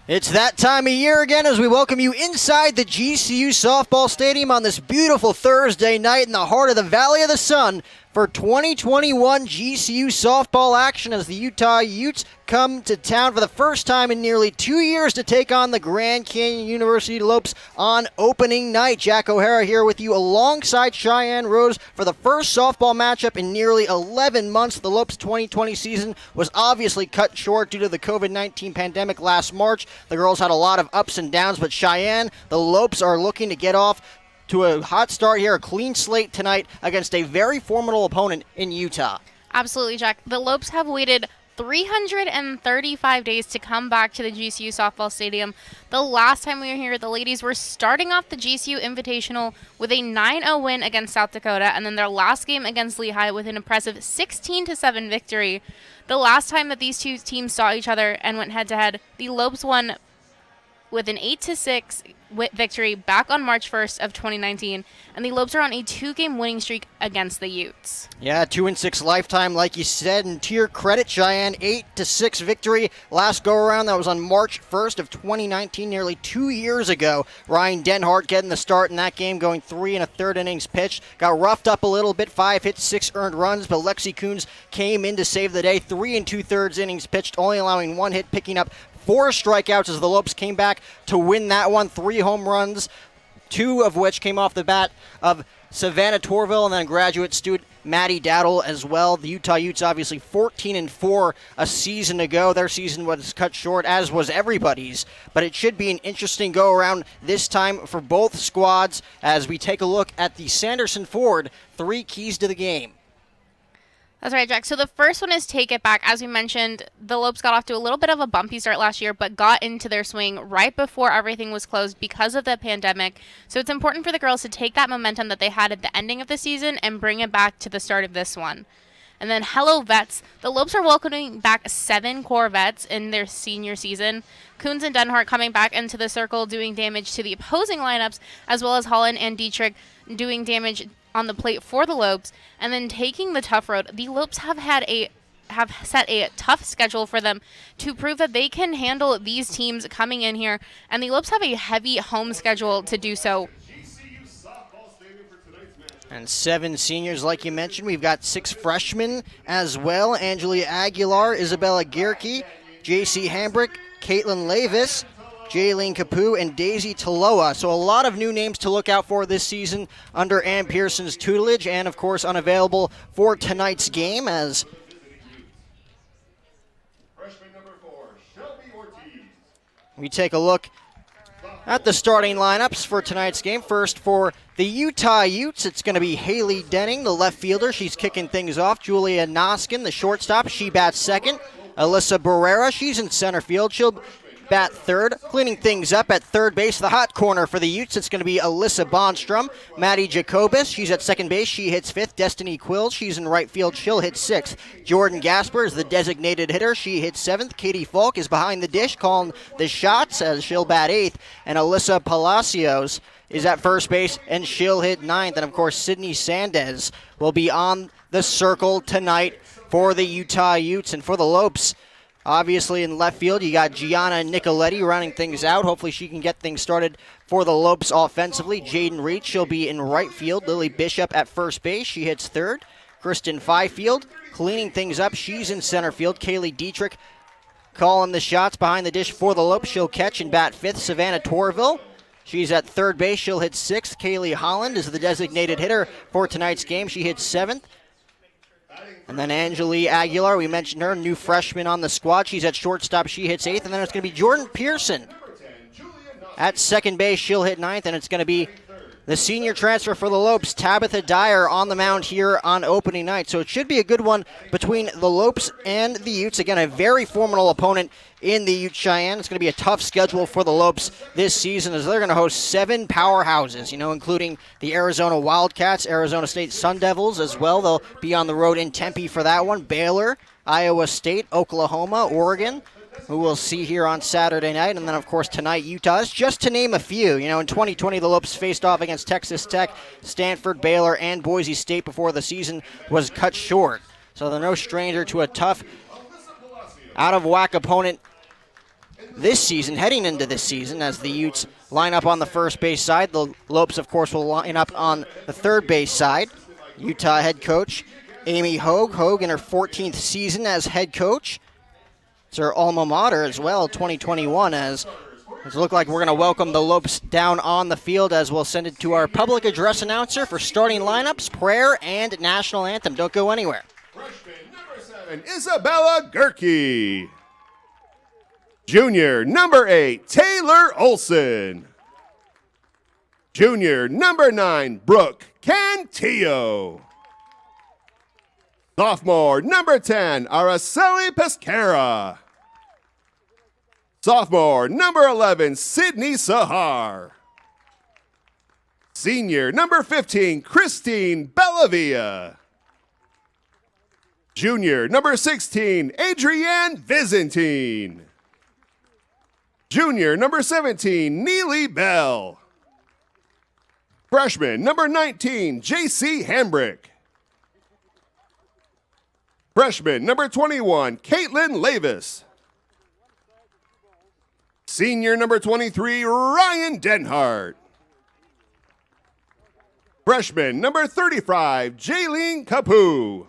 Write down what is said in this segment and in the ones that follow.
It's that time of year again as we welcome you inside the GCU Softball Stadium on this beautiful Thursday night in the heart of the Valley of the Sun for 2021 GCU Softball action as the Utah Utes come to town for the first time in nearly 2 years to take on the Grand Canyon University Lopes on opening night. Jack O'Hara here with you alongside Cheyenne Rose for the first softball matchup in nearly 11 months. The Lopes 2020 season was obviously cut short due to the COVID-19 pandemic last March. The girls had a lot of ups and downs, but Cheyenne, the Lopes are looking to get off to a hot start here, a clean slate tonight against a very formidable opponent in Utah. Absolutely, Jack. The Lopes have waited 335 days to come back to the GCU Softball Stadium. The last time we were here, the ladies were starting off the GCU Invitational with a 9-0 win against South Dakota, and then their last game against Lehigh with an impressive 16-7 victory. The last time that these two teams saw each other and went head-to-head, the Lopes won with an 8-6 victory back on March 1st of 2019, and the Lopes are on a 2-game winning streak against the Utes. Yeah, 2-6 lifetime, like you said, and to your credit, Cheyenne, 8-6 victory last go-around. That was on March 1st of 2019, nearly 2 years ago. Ryan Denhart getting the start in that game, going 3 1/3 innings pitched. Got roughed up a little bit, 5 hits, 6 earned runs, but Lexi Coons came in to save the day. 3 2/3 innings pitched, only allowing 1 hit, picking up 4 strikeouts as the Lopes came back to win that one. 3 home runs, 2 of which came off the bat of Savannah Torville and then graduate student Maddie Dowdle as well. The Utah Utes obviously 14-4 a season ago. Their season was cut short, as was everybody's. But it should be an interesting go-around this time for both squads as we take a look at the Sanderson Ford 3 keys to the game. That's right, Jack. So the first one is take it back. As we mentioned, the Lopes got off to a little bit of a bumpy start last year, but got into their swing right before everything was closed because of the pandemic. So it's important for the girls to take that momentum that they had at the ending of the season and bring it back to the start of this one. And then Hello Vets. The Lopes are welcoming back 7 core vets in their senior season. Coons and Denhart coming back into the circle, doing damage to the opposing lineups, as well as Holland and Dietrich doing damage on the plate for the Lopes, and then taking the tough road. The Lopes have set a tough schedule for them to prove that they can handle these teams coming in here, and the Lopes have a heavy home schedule to do so. And 7 seniors, like you mentioned. We've got 6 freshmen as well. Angelia Aguilar, Isabella Gierke, JC Hambrick, Caitlin Lavis, Jaylene Capu, and Daisy Taloa. So a lot of new names to look out for this season under Ann Pearson's tutelage, and of course unavailable for tonight's game as we take a look at the starting lineups for tonight's game. First for the Utah Utes, it's going to be Haley Denning, the left fielder. She's kicking things off. Julia Noskin, the shortstop. She bats second. Alyssa Barrera, she's in center field. She'll bat third. Cleaning things up at third base, the hot corner for the Utes, it's going to be Alyssa Bonstrom. Maddie Jacobus, she's at second base. She hits fifth. Destiny Quill, she's in right field. She'll hit sixth. Jordan Gasper is the designated hitter. She hits seventh. Katie Falk is behind the dish calling the shots as she'll bat eighth. And Alyssa Palacios is at first base, and she'll hit ninth. And, of course, Sydney Sandez will be on the circle tonight for the Utah Utes. And for the Lopes, obviously in left field, you got Gianna Nicoletti running things out. Hopefully she can get things started for the Lopes offensively. Jaden Reed, she'll be in right field. Lily Bishop at first base. She hits third. Kristen Fifield cleaning things up. She's in center field. Kaylee Dietrich calling the shots behind the dish for the Lopes. She'll catch and bat fifth. Savannah Torville, she's at third base. She'll hit sixth. Kaylee Holland is the designated hitter for tonight's game. She hits seventh. And then Angelia Aguilar, we mentioned her, new freshman on the squad. She's at shortstop. She hits eighth. And then it's going to be Jordan Pearson at second base. She'll hit ninth. And it's going to be the senior transfer for the Lopes, Tabitha Dyer, on the mound here on opening night. So it should be a good one between the Lopes and the Utes. Again, a very formidable opponent in the Ute Cheyenne. It's going to be a tough schedule for the Lopes this season as they're going to host 7 powerhouses, including the Arizona Wildcats, Arizona State Sun Devils as well. They'll be on the road in Tempe for that one. Baylor, Iowa State, Oklahoma, Oregon, who we'll see here on Saturday night. And then, of course, tonight, Utah, just to name a few. In 2020, the Lopes faced off against Texas Tech, Stanford, Baylor, and Boise State before the season was cut short. So they're no stranger to a tough, out-of-whack opponent this season, heading into this season, as the Utes line up on the first base side. The Lopes, of course, will line up on the third base side. Utah head coach Amy Hogue. Hogue in her 14th season as head coach. It's her alma mater as well, 2021, as it looks like we're going to welcome the Lopes down on the field, as we'll send it to our public address announcer for starting lineups, prayer, and national anthem. Don't go anywhere. Freshman number 7, Isabella Gerke. Junior number 8, Taylor Olson. Junior number 9, Brooke Cantillo. Sophomore number 10, Araceli Pescara. Sophomore number 11, Sydney Sahar. Senior number 15, Christine Bellavia. Junior number 16, Adrienne Byzantine. Junior number 17, Neely Bell. Freshman number 19, JC Hambrick. Freshman number 21, Caitlin Lavis. Senior number 23, Ryan Denhart. Freshman number 35, Jaylene Kapu.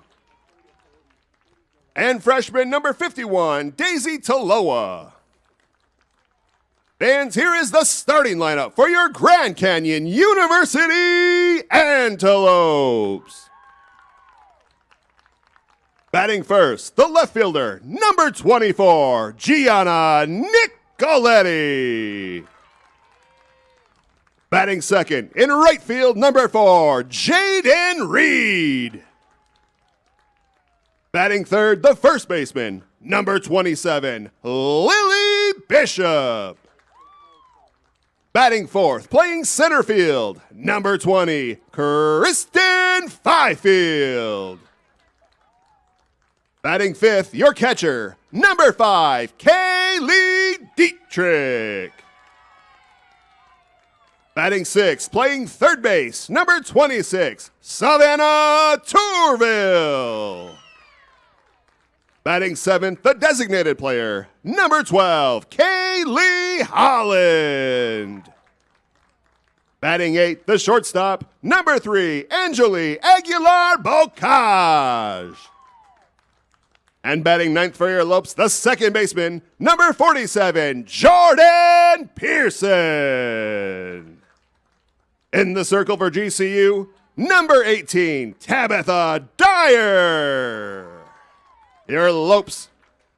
And freshman number 51, Daisy Taloa. And here is the starting lineup for your Grand Canyon University Antelopes. Batting first, the left fielder, number 24, Gianna Nicoletti. Batting second, in right field, number 4, Jaden Reed. Batting third, the first baseman, number 27, Lily Bishop. Batting fourth, playing center field, number 20, Kristen Fifield. Batting fifth, your catcher, number 5, Kaylee Dietrich. Batting sixth, playing third base, number 26, Savannah Tourville. Batting seventh, the designated player, number 12, Kaylee Holland. Batting eighth, the shortstop, number 3, Angeli Aguilar Bocage. And batting ninth for your Lopes, the second baseman, number 47, Jordan Pearson. In the circle for GCU, number 18, Tabitha Dyer. Your Lopes,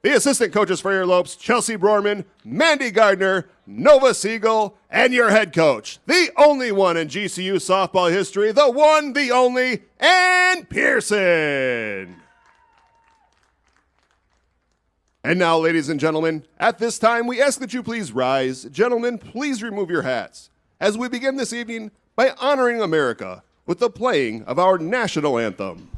the assistant coaches for your Lopes, Chelsea Brorman, Mandy Gardner, Nova Siegel, and your head coach, the only one in GCU softball history, the one, the only, Ann Pearson. And now, ladies and gentlemen, at this time, we ask that you please rise. Gentlemen, please remove your hats as we begin this evening by honoring America with the playing of our national anthem.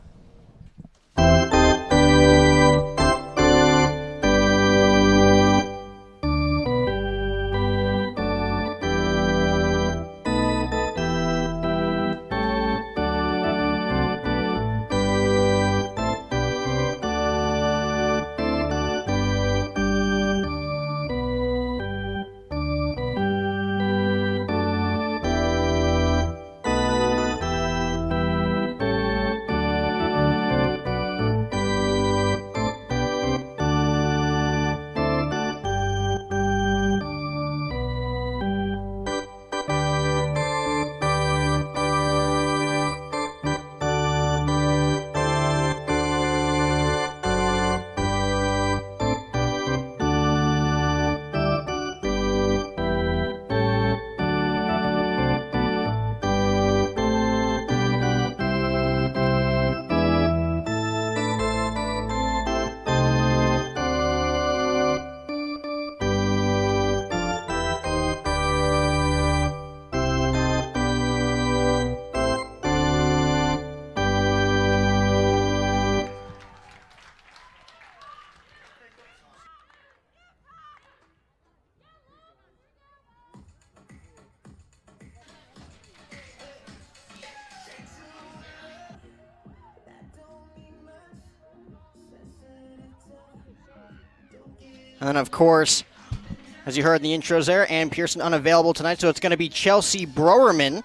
And of course, As you heard in the intros there, Ann Pearson unavailable tonight, so it's going to be Chelsea Browerman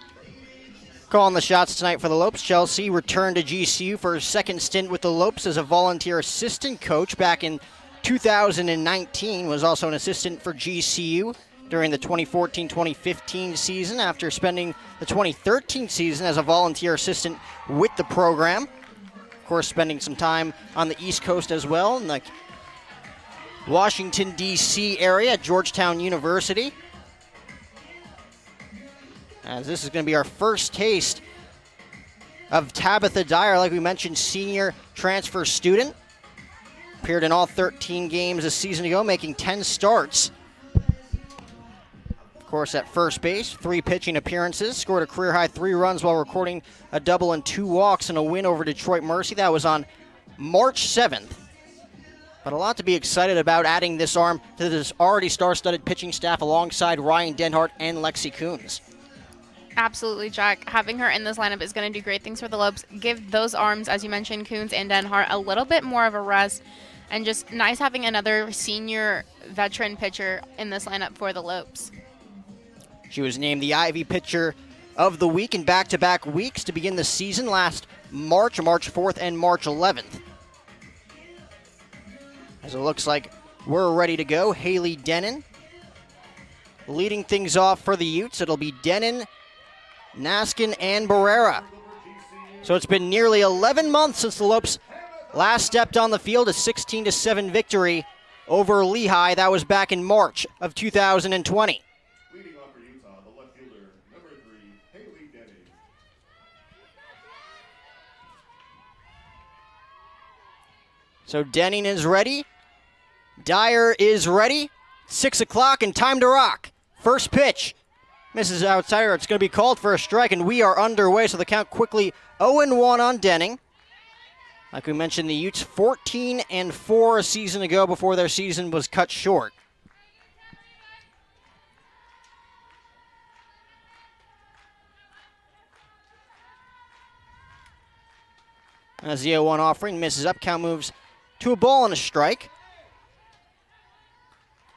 calling the shots tonight for the Lopes. Chelsea returned to GCU for her second stint with the Lopes as a volunteer assistant coach back in 2019. Was also an assistant for GCU during the 2014-2015 season after spending the 2013 season as a volunteer assistant with the program. Of course, spending some time on the East Coast as well in the Washington, D.C. area at Georgetown University. As this is going to be our first taste of Tabitha Dyer, like we mentioned, senior transfer student. Appeared in all 13 games a season ago, making 10 starts. Of course, at first base, 3 pitching appearances, scored a career-high 3 runs while recording a double and 2 walks in a win over Detroit Mercy. That was on March 7th. But a lot to be excited about adding this arm to this already star-studded pitching staff alongside Ryan Denhart and Lexi Coons. Absolutely, Jack. Having her in this lineup is going to do great things for the Lopes. Give those arms, as you mentioned, Coons and Denhart, a little bit more of a rest. And just nice having another senior veteran pitcher in this lineup for the Lopes. She was named the Ivy Pitcher of the Week in back-to-back weeks to begin the season last March 4th and March 11th. As it looks like we're ready to go, Haley Denon leading things off for the Utes. It'll be Denon, Naskin, and Barrera. So it's been nearly 11 months since the Lopes last stepped on the field, a 16-7 victory over Lehigh. That was back in March of 2020. Leading off for Utah, the left fielder, number 3, Haley Denning. So Denning is ready. Dyer is ready. 6 o'clock and time to rock. First pitch. Misses outsider. It's going to be called for a strike, and we are underway. So the count quickly 0-1 on Denning. Like we mentioned, the Utes 14-4 a season ago before their season was cut short. As the 0-1 offering misses up, count moves to a ball and a strike.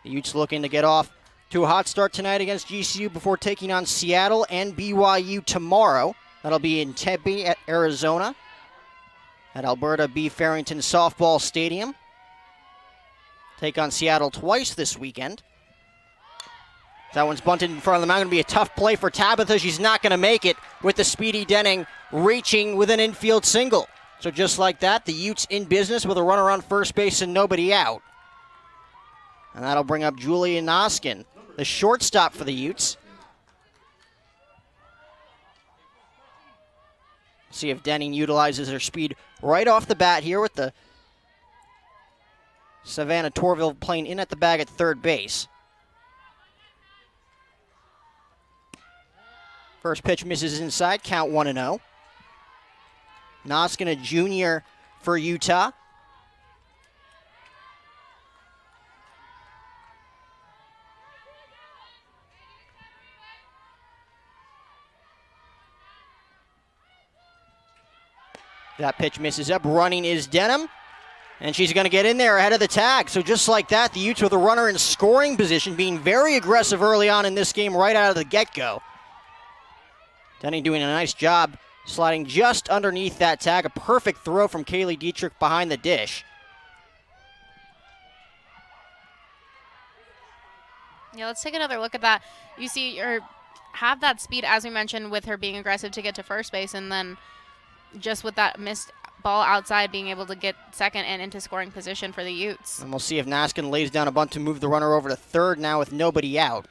The Utes looking to get off to a hot start tonight against GCU before taking on Seattle and BYU tomorrow. That'll be in Tempe at Arizona at Alberta B. Farrington Softball Stadium. Take on Seattle twice this weekend. That one's bunted in front of the mound. Going to be a tough play for Tabitha. She's not going to make it with the speedy Denning reaching with an infield single. So just like that, the Utes in business with a runner on first base and nobody out. And that'll bring up Julia Noskin, the shortstop for the Utes. See if Denning utilizes her speed right off the bat here with the Savannah Torville playing in at the bag at third base. First pitch misses inside, count 1-0. Noskin, a junior for Utah. That pitch misses up. Running is Denham. And she's going to get in there ahead of the tag. So just like that, the Utes with a runner in scoring position, being very aggressive early on in this game right out of the get-go. Denning doing a nice job sliding just underneath that tag. A perfect throw from Kaylee Dietrich behind the dish. Yeah, let's take another look at that. You see her have that speed, as we mentioned, with her being aggressive to get to first base, and then just with that missed ball outside, being able to get second and into scoring position for the Utes. And we'll see if Naskin lays down a bunt to move the runner over to third now with nobody out.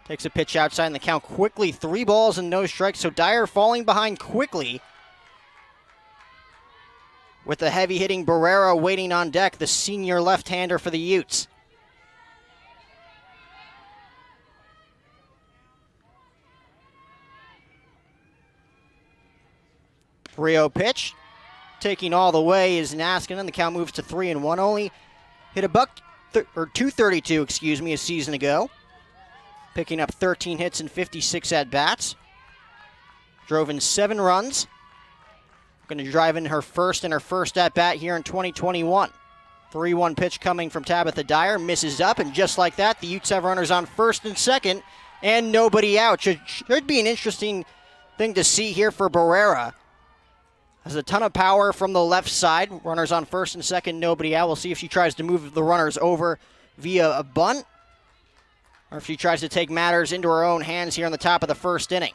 Takes a pitch outside and the count quickly. 3 balls and no strikes. So Dyer falling behind quickly. With the heavy-hitting Barrera waiting on deck, the senior left-hander for the Utes. Rio pitch. Taking all the way is Naskin, and the count moves to 3-1. Only hit a .232, a season ago. Picking up 13 hits and 56 at-bats. Drove in 7 runs. Going to drive in her first at-bat here in 2021. 3-1 pitch coming from Tabitha Dyer, misses up, and just like that, the Utes have runners on first and second, and nobody out. Should be an interesting thing to see here for Barrera. Has a ton of power from the left side. Runners on first and second, nobody out. We'll see if she tries to move the runners over via a bunt, or if she tries to take matters into her own hands here in the top of the first inning.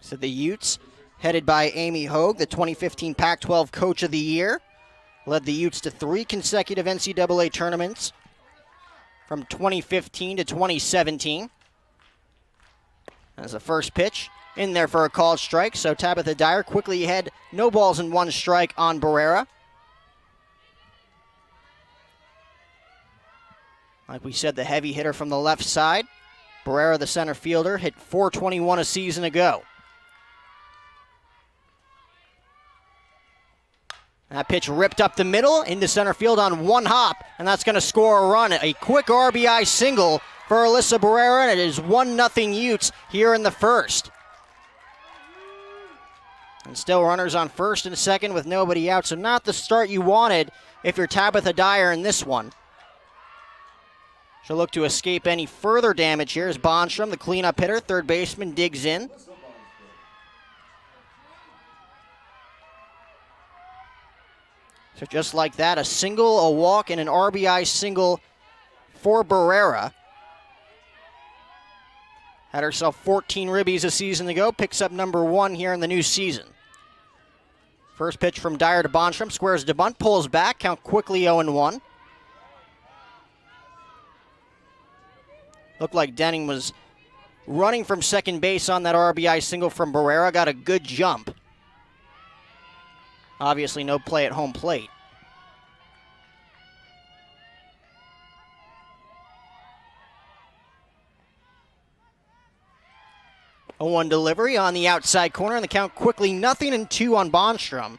So the Utes, headed by Amy Hogue, the 2015 Pac-12 Coach of the Year, led the Utes to 3 consecutive NCAA tournaments from 2015 to 2017. As the first pitch in there for a called strike, so Tabitha Dyer quickly ahead, no balls and 1 strike on Barrera. Like we said, the heavy hitter from the left side. Barrera, the center fielder, hit .421 a season ago. That pitch ripped up the middle into center field on 1 hop, and that's going to score a run. A quick RBI single for Alyssa Barrera, and it is 1-0 Utes here in the first. And still runners on first and second with nobody out, so not the start you wanted if you're Tabitha Dyer in this one. She'll look to escape any further damage here as Bonstrom, the cleanup hitter, third baseman, digs in. So just like that, a single, a walk, and an RBI single for Barrera. Had herself 14 ribbies a season ago, picks up number 1 here in the new season. First pitch from Dyer to Bonstrom, squares to bunt, pulls back, count quickly 0-1. Looked like Denning was running from second base on that RBI single from Barrera, got a good jump. Obviously no play at home plate. A 1 delivery on the outside corner, and the count quickly 0-2 on Bonstrom.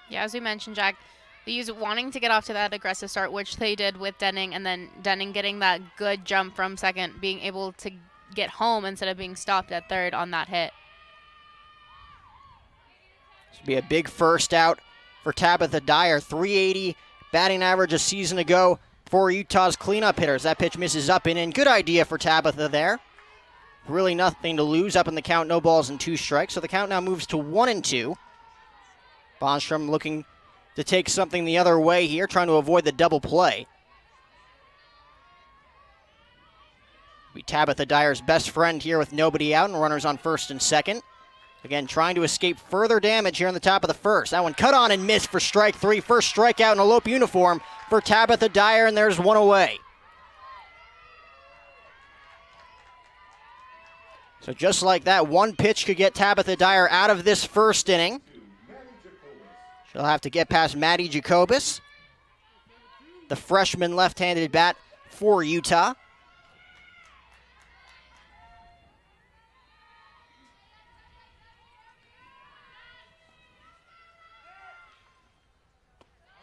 Yeah, as we mentioned, Jack, the Utes wanting to get off to that aggressive start, which they did with Denning, and then Denning getting that good jump from second, being able to get home instead of being stopped at third on that hit. This would be a big first out for Tabitha Dyer. .380 batting average a season ago for Utah's cleanup hitters. That pitch misses up and in. Good idea for Tabitha there. Really nothing to lose. Up in the count, no balls and 2 strikes. So the count now moves to 1-2. Bonstrom looking to take something the other way here, trying to avoid the double play. Be Tabitha Dyer's best friend here with nobody out and runners on first and second. Again, trying to escape further damage here in the top of the first. That one cut on and missed for strike 3. First strikeout in a Lope uniform for Tabitha Dyer, and there's 1 away. So just like that, 1 pitch could get Tabitha Dyer out of this first inning. She'll have to get past Maddie Jacobus, the freshman left-handed bat for Utah.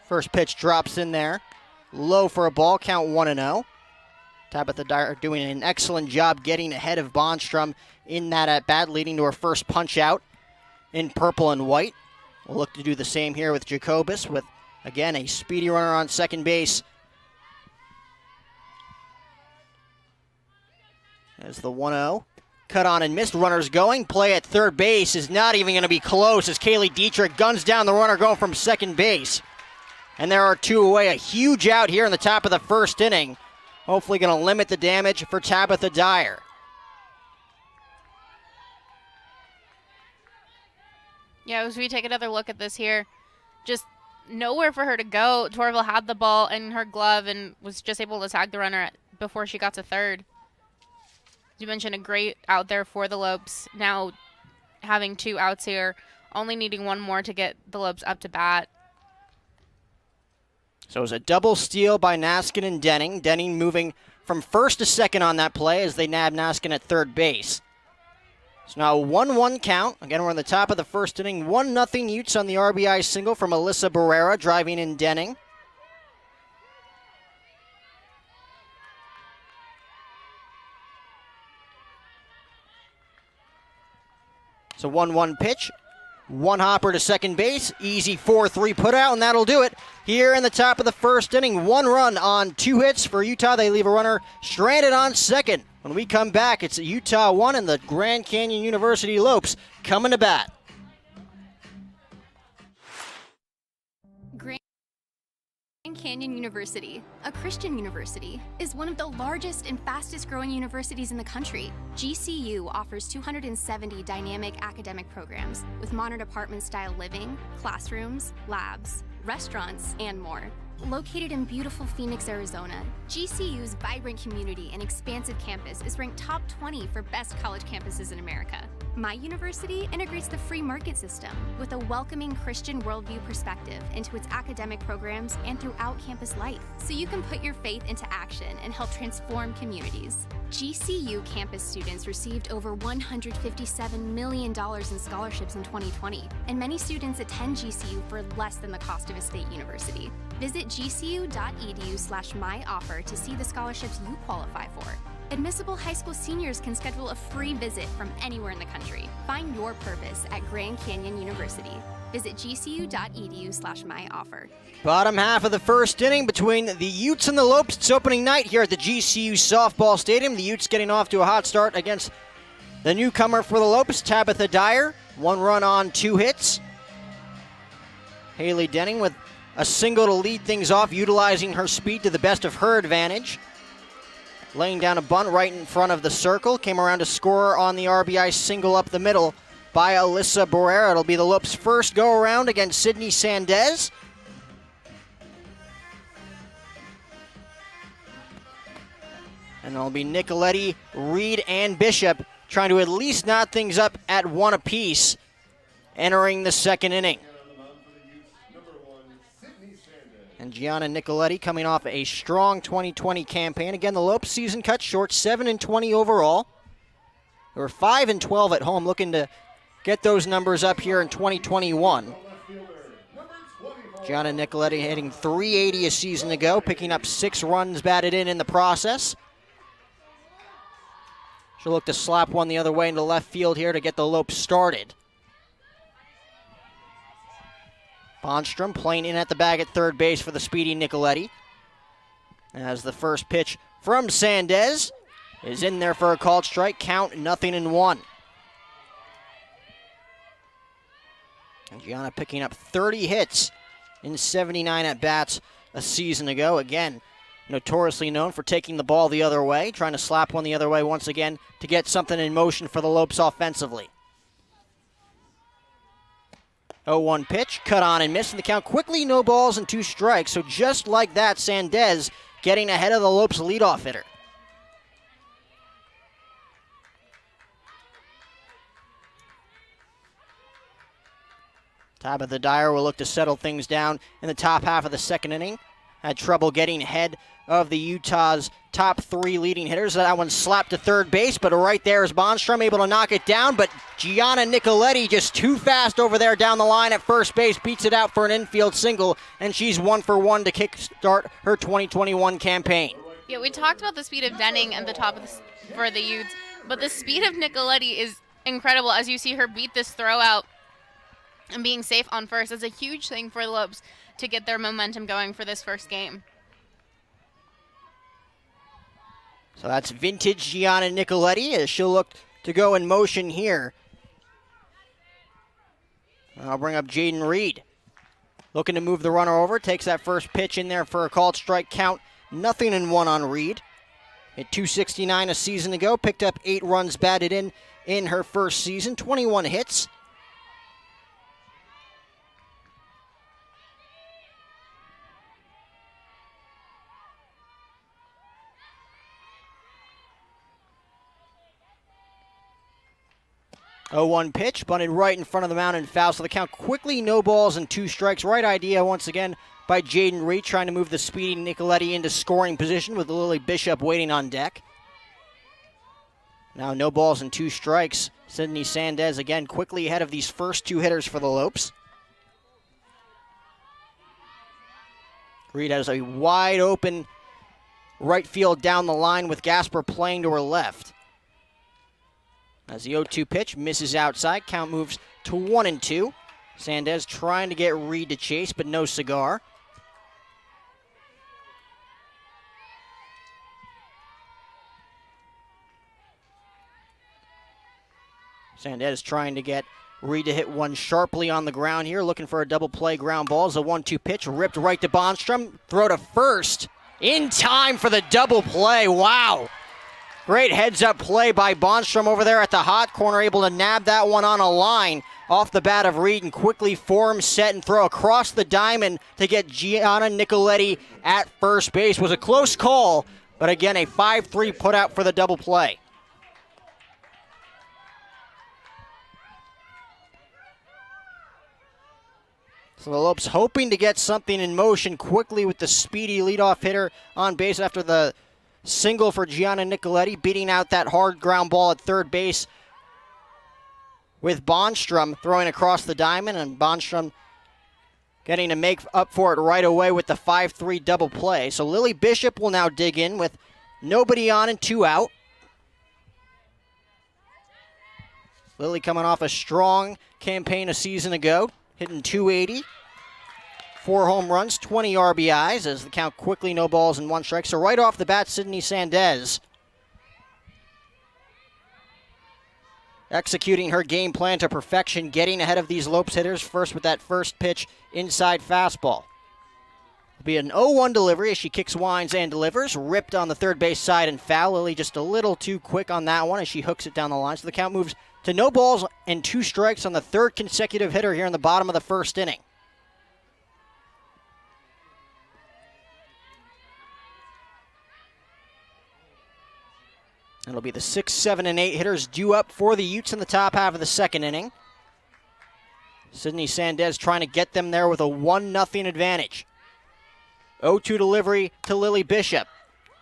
First pitch drops in there. Low for a ball, count 1-0. Tabitha Dyer doing an excellent job getting ahead of Bonstrom in that at-bat, leading to her first punch-out in purple and white. We'll look to do the same here with Jacobus, with, again, a speedy runner on second base. As the 1-0. Cut on and missed. Runners going. Play at third base is not even going to be close as Kaylee Dietrich guns down the runner going from second base. And there are 2 away. A huge out here in the top of the first inning. Hopefully going to limit the damage for Tabitha Dyer. Yeah, as we take another look at this here, just nowhere for her to go. Torville had the ball in her glove and was just able to tag the runner before she got to third. As you mentioned, a great out there for the Lopes. Now having 2 outs here, only needing 1 more to get the Lopes up to bat. So it was a double steal by Naskin and Denning. Denning moving from first to second on that play as they nab Naskin at third base. So now a 1-1 count. Again, we're in the top of the first inning. 1-0 Utes on the RBI single from Alyssa Barrera, driving in Denning. It's a 1-1 pitch. One hopper to second base. Easy 4-3 put out, and that'll do it. Here in the top of the first inning, 1 run on 2 hits for Utah. They leave a runner stranded on second. When we come back, it's Utah 1 and the Grand Canyon University Lopes coming to bat. Grand Canyon University, a Christian university, is one of the largest and fastest growing universities in the country. GCU offers 270 dynamic academic programs with modern apartment-style living, classrooms, labs, restaurants, and more. Located in beautiful Phoenix, Arizona, GCU's vibrant community and expansive campus is ranked top 20 for best college campuses in America. My university integrates the free market system with a welcoming Christian worldview perspective into its academic programs and throughout campus life, so you can put your faith into action and help transform communities. GCU campus students received over $157 million in scholarships in 2020, and many students attend GCU for less than the cost of a state university. Visit gcu.edu/myoffer to see the scholarships you qualify for. Admissible high school seniors can schedule a free visit from anywhere in the country. Find your purpose at Grand Canyon University. Visit gcu.edu/myoffer. Bottom half of the first inning between the Utes and the Lopes. It's opening night here at the GCU Softball Stadium. The Utes getting off to a hot start against the newcomer for the Lopes, Tabitha Dyer. 1 run on 2 hits. Haley Denning with a single to lead things off, utilizing her speed to the best of her advantage. Laying down a bunt right in front of the circle. Came around to score on the RBI single up the middle by Alyssa Barrera. It'll be the Lopes' first go-around against Sydney Sandez. And it'll be Nicoletti, Reed, and Bishop trying to at least knot things up at 1 apiece entering the second inning. And Gianna Nicoletti coming off a strong 2020 campaign. Again, the Lopes season cut short, 7-20 overall. They were 5-12 at home, looking to get those numbers up here in 2021. Gianna Nicoletti hitting .380 a season ago, picking up 6 runs batted in the process. She'll look to slap one the other way into left field here to get the Lopes started. Bonstrom playing in at the bag at third base for the speedy Nicoletti. As the first pitch from Sandez is in there for a called strike. Count 0-1. And Gianna picking up 30 hits in 79 at-bats a season ago. Again, notoriously known for taking the ball the other way, trying to slap one the other way once again to get something in motion for the Lopes offensively. 0-1 pitch, cut on and missed, and the count quickly, no balls and 2 strikes. So just like that, Sandez getting ahead of the Lopes leadoff hitter. Tabitha Dyer will look to settle things down in the top half of the second inning. Had trouble getting ahead of the Utah's top 3 leading hitters. That one slapped to third base, but right there is Bonstrom able to knock it down. But Gianna Nicoletti just too fast over there down the line at first base, beats it out for an infield single, and she's 1 for 1 to kickstart her 2021 campaign. Yeah, we talked about the speed of Denning at the top of for the Utes, but the speed of Nicoletti is incredible as you see her beat this throw out and being safe on first. It's a huge thing for the Lopes to get their momentum going for this first game. So that's vintage Gianna Nicoletti as she'll look to go in motion here. I'll bring up Jaden Reed. Looking to move the runner over. Takes that first pitch in there for a called strike. Count 0-1 on Reed. Hit .269 a season ago. Picked up 8 runs batted in her first season. 21 hits. Oh, 1 pitch, bunted right in front of the mound and foul. So the count quickly, no balls and 2 strikes. Right idea once again by Jaden Reed, trying to move the speedy Nicoletti into scoring position with Lily Bishop waiting on deck. Now no balls and 2 strikes. Sydney Sandez again quickly ahead of these first 2 hitters for the Lopes. Reed has a wide open right field down the line with Gasper playing to her left. As the 0-2 pitch misses outside, count moves to 1-2. Sandez trying to get Reed to chase, but no cigar. Sandez trying to get Reed to hit one sharply on the ground here, looking for a double play ground ball. As a 1-2 pitch ripped right to Bonstrom. Throw to first in time for the double play. Wow. Great heads-up play by Bonstrom over there at the hot corner, able to nab that one on a line off the bat of Reed and quickly form, set, and throw across the diamond to get Gianna Nicoletti at first base. Was a close call, but again, a 5-3 putout for the double play. So the Lopes hoping to get something in motion quickly with the speedy leadoff hitter on base after the single for Gianna Nicoletti, beating out that hard ground ball at third base with Bonstrom throwing across the diamond, and Bonstrom getting to make up for it right away with the 5-3 double play. So Lily Bishop will now dig in with nobody on and 2 out. Lily coming off a strong campaign a season ago, hitting .280. 4 home runs, 20 RBIs as the count quickly no balls and 1 strike. So right off the bat, Sydney Sandez executing her game plan to perfection, getting ahead of these Lopes hitters first with that first pitch inside fastball. It'll be an 0-1 delivery as she kicks, winds, and delivers. Ripped on the third base side and foul. Lily just a little too quick on that one as she hooks it down the line. So the count moves to no balls and 2 strikes on the 3rd consecutive hitter here in the bottom of the 1st inning. It'll be the 6, 7, and 8 hitters due up for the Utes in the top half of the 2nd inning. Sydney Sandez trying to get them there with a 1-0 advantage. 0-2 delivery to Lily Bishop.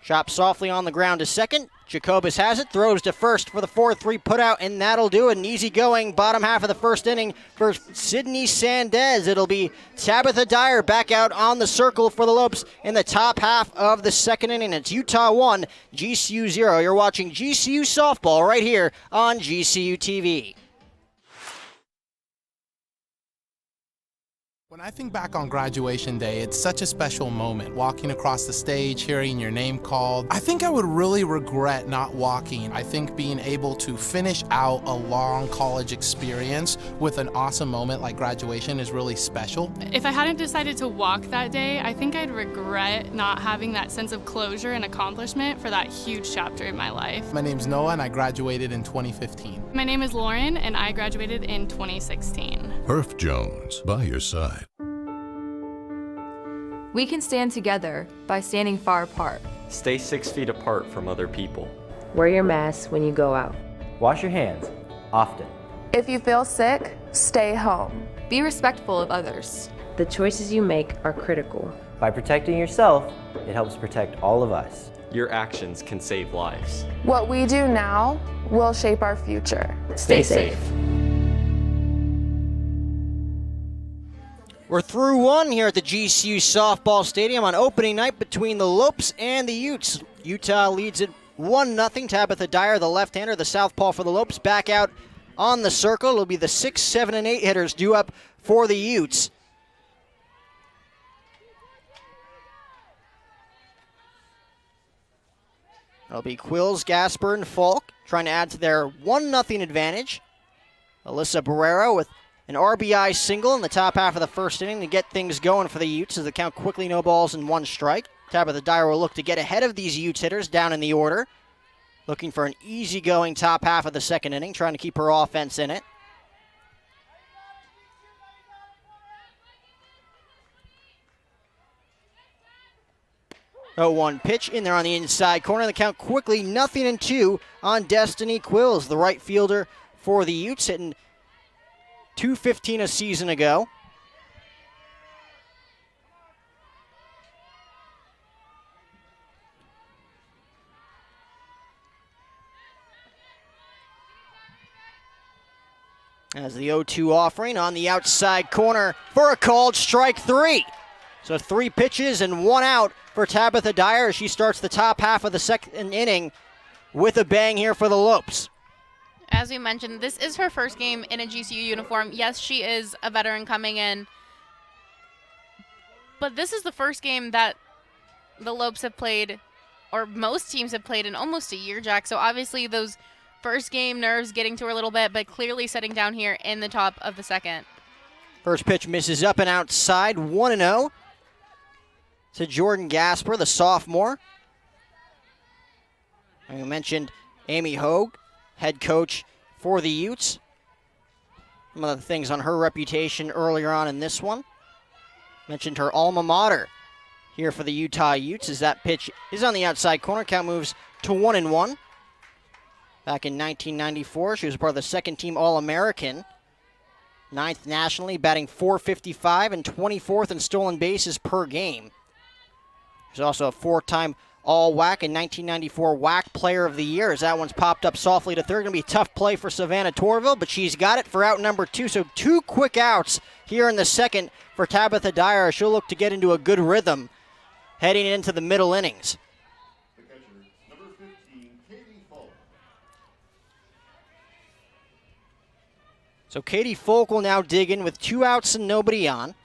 Chopped softly on the ground to second. Jacobus has it, throws to first for the 4-3 putout, and that'll do it. An easy-going bottom half of the 1st inning for Sydney Sandez. It'll be Tabitha Dyer back out on the circle for the Lopes in the top half of the 2nd inning. It's Utah 1, GCU 0. You're watching GCU Softball right here on GCU TV. When I think back on graduation day, it's such a special moment. Walking across the stage, hearing your name called. I think I would really regret not walking. I think being able to finish out a long college experience with an awesome moment like graduation is really special. If I hadn't decided to walk that day, I think I'd regret not having that sense of closure and accomplishment for that huge chapter in my life. My name's Noah and I graduated in 2015. My name is Lauren and I graduated in 2016. Herff Jones, by your side. We can stand together by standing far apart. Stay 6 feet apart from other people. Wear your mask when you go out. Wash your hands often. If you feel sick, stay home. Be respectful of others. The choices you make are critical. By protecting yourself, it helps protect all of us. Your actions can save lives. What we do now will shape our future. Stay safe. We're through 1 here at the GCU Softball Stadium on opening night between the Lopes and the Utes. Utah leads it 1-0. Tabitha Dyer, the left-hander, the southpaw for the Lopes, back out on the circle. It'll be the 6, 7, and 8 hitters due up for the Utes. It'll be Quills, Gasper, and Falk trying to add to their 1-0 advantage. Alyssa Barrero with an RBI single in the top half of the 1st inning to get things going for the Utes as the count quickly no balls and 1 strike. Tabitha Dyer will look to get ahead of these Utes hitters down in the order. Looking for an easygoing top half of the 2nd inning, trying to keep her offense in it. Oh, 1 pitch in there on the inside corner. The count quickly 0-2 on Destiny Quills, the right fielder for the Utes, hitting .215 a season ago. As the 0-2 offering on the outside corner for a called strike 3. So 3 pitches and 1 out for Tabitha Dyer as she starts the top half of the 2nd inning with a bang here for the Lopes. As we mentioned, this is her first game in a GCU uniform. Yes, she is a veteran coming in, but this is the first game that the Lopes have played, or most teams have played, in almost a year, Jack. So obviously those first game nerves getting to her a little bit, but clearly setting down here in the top of the second. First pitch misses up and outside, 1-0 to Jordan Gasper, the sophomore. And we mentioned Amy Hogue, head coach for the Utes. Some of the things on her reputation earlier on in this one. Mentioned her alma mater here for the Utah Utes as that pitch is on the outside corner. Count moves to 1-1. Back in 1994, she was part of the second team All-American. 9th nationally, batting .455 and 24th in stolen bases per game. She's also a 4-time All-WAC and 1994 WAC Player of the Year, as that one's popped up softly to third. Going to be a tough play for Savannah Torville, but she's got it for out number 2. So 2 quick outs here in the second for Tabitha Dyer. She'll look to get into a good rhythm heading into the middle innings. So Katie Folk will now dig in with 2 outs and nobody on.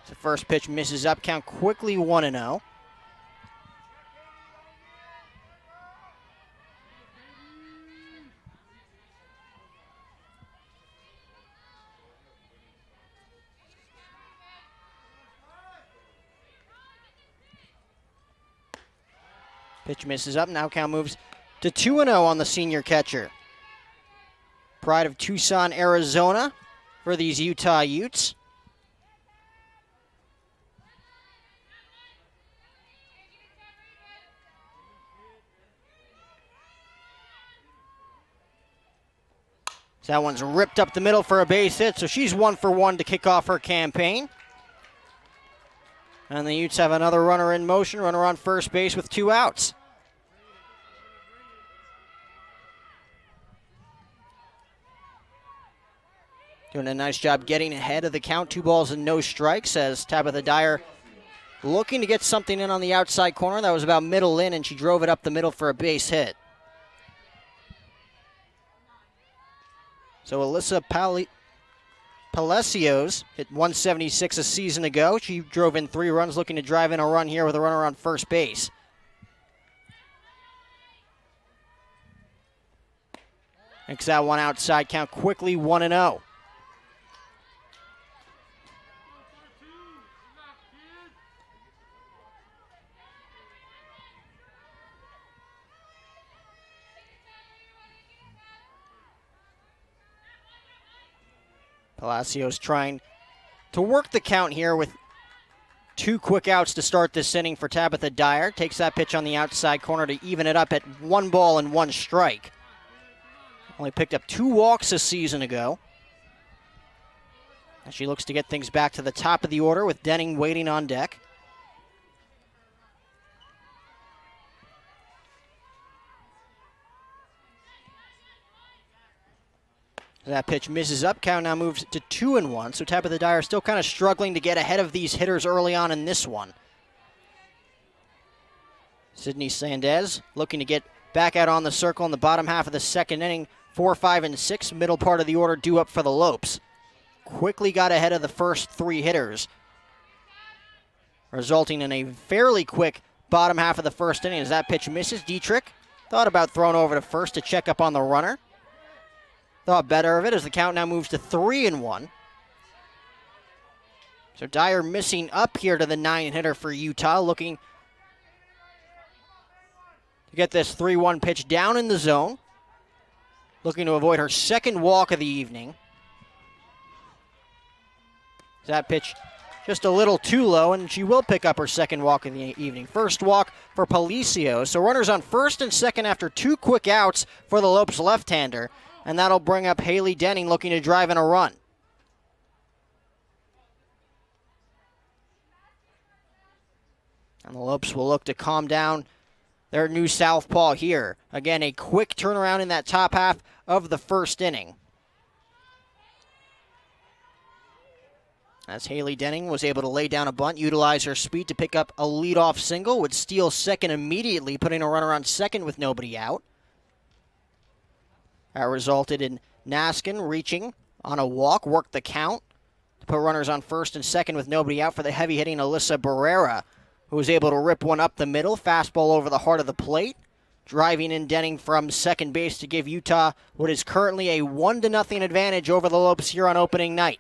The first pitch misses up, count quickly 1-0. Pitch misses up, now count moves to 2-0 on the senior catcher. Pride of Tucson, Arizona for these Utah Utes. So that one's ripped up the middle for a base hit, so she's 1 for 1 to kick off her campaign. And the Utes have another runner in motion, runner on first base with 2 outs. Doing a nice job getting ahead of the count, 2 balls and no strikes, as Tabitha Dyer looking to get something in on the outside corner. That was about middle in, and she drove it up the middle for a base hit. So Alyssa Palacios hit 176 a season ago. She drove in 3 runs, looking to drive in a run here with a runner on first base. Makes that one outside, count quickly 1-0. Palacios trying to work the count here with 2 quick outs to start this inning for Tabitha Dyer. Takes that pitch on the outside corner to even it up at 1 ball and 1 strike. Only picked up 2 walks a season ago. As she looks to get things back to the top of the order with Denning waiting on deck. That pitch misses up. Count now moves to 2-1. So Tabitha Dyer still kind of struggling to get ahead of these hitters early on in this one. Sydney Sandez looking to get back out on the circle in the bottom half of the second inning. 4, 5, and 6. Middle part of the order due up for the Lopes. Quickly got ahead of the first 3 hitters, resulting in a fairly quick bottom half of the first inning. As that pitch misses, Dietrich thought about throwing over to first to check up on the runner. Thought better of it as the count now moves to 3-1. So Dyer missing up here to the 9-hitter for Utah, looking to get this 3-1 pitch down in the zone. Looking to avoid her second walk of the evening. That pitch just a little too low, and she will pick up her second walk of the evening. First walk for Palacios. So runners on first and second after 2 quick outs for the Lopes left-hander. And that'll bring up Haley Denning looking to drive in a run. And the Lopes will look to calm down their new southpaw here. Again, a quick turnaround in that top half of the first inning. As Haley Denning was able to lay down a bunt, utilize her speed to pick up a leadoff single, would steal second immediately, putting a runner on second with nobody out. That resulted in Naskin reaching on a walk, worked the count to put runners on first and second with nobody out for the heavy-hitting Alyssa Barrera, who was able to rip one up the middle, fastball over the heart of the plate, driving in Denning from second base to give Utah what is currently a 1-0 advantage over the Lopes here on opening night.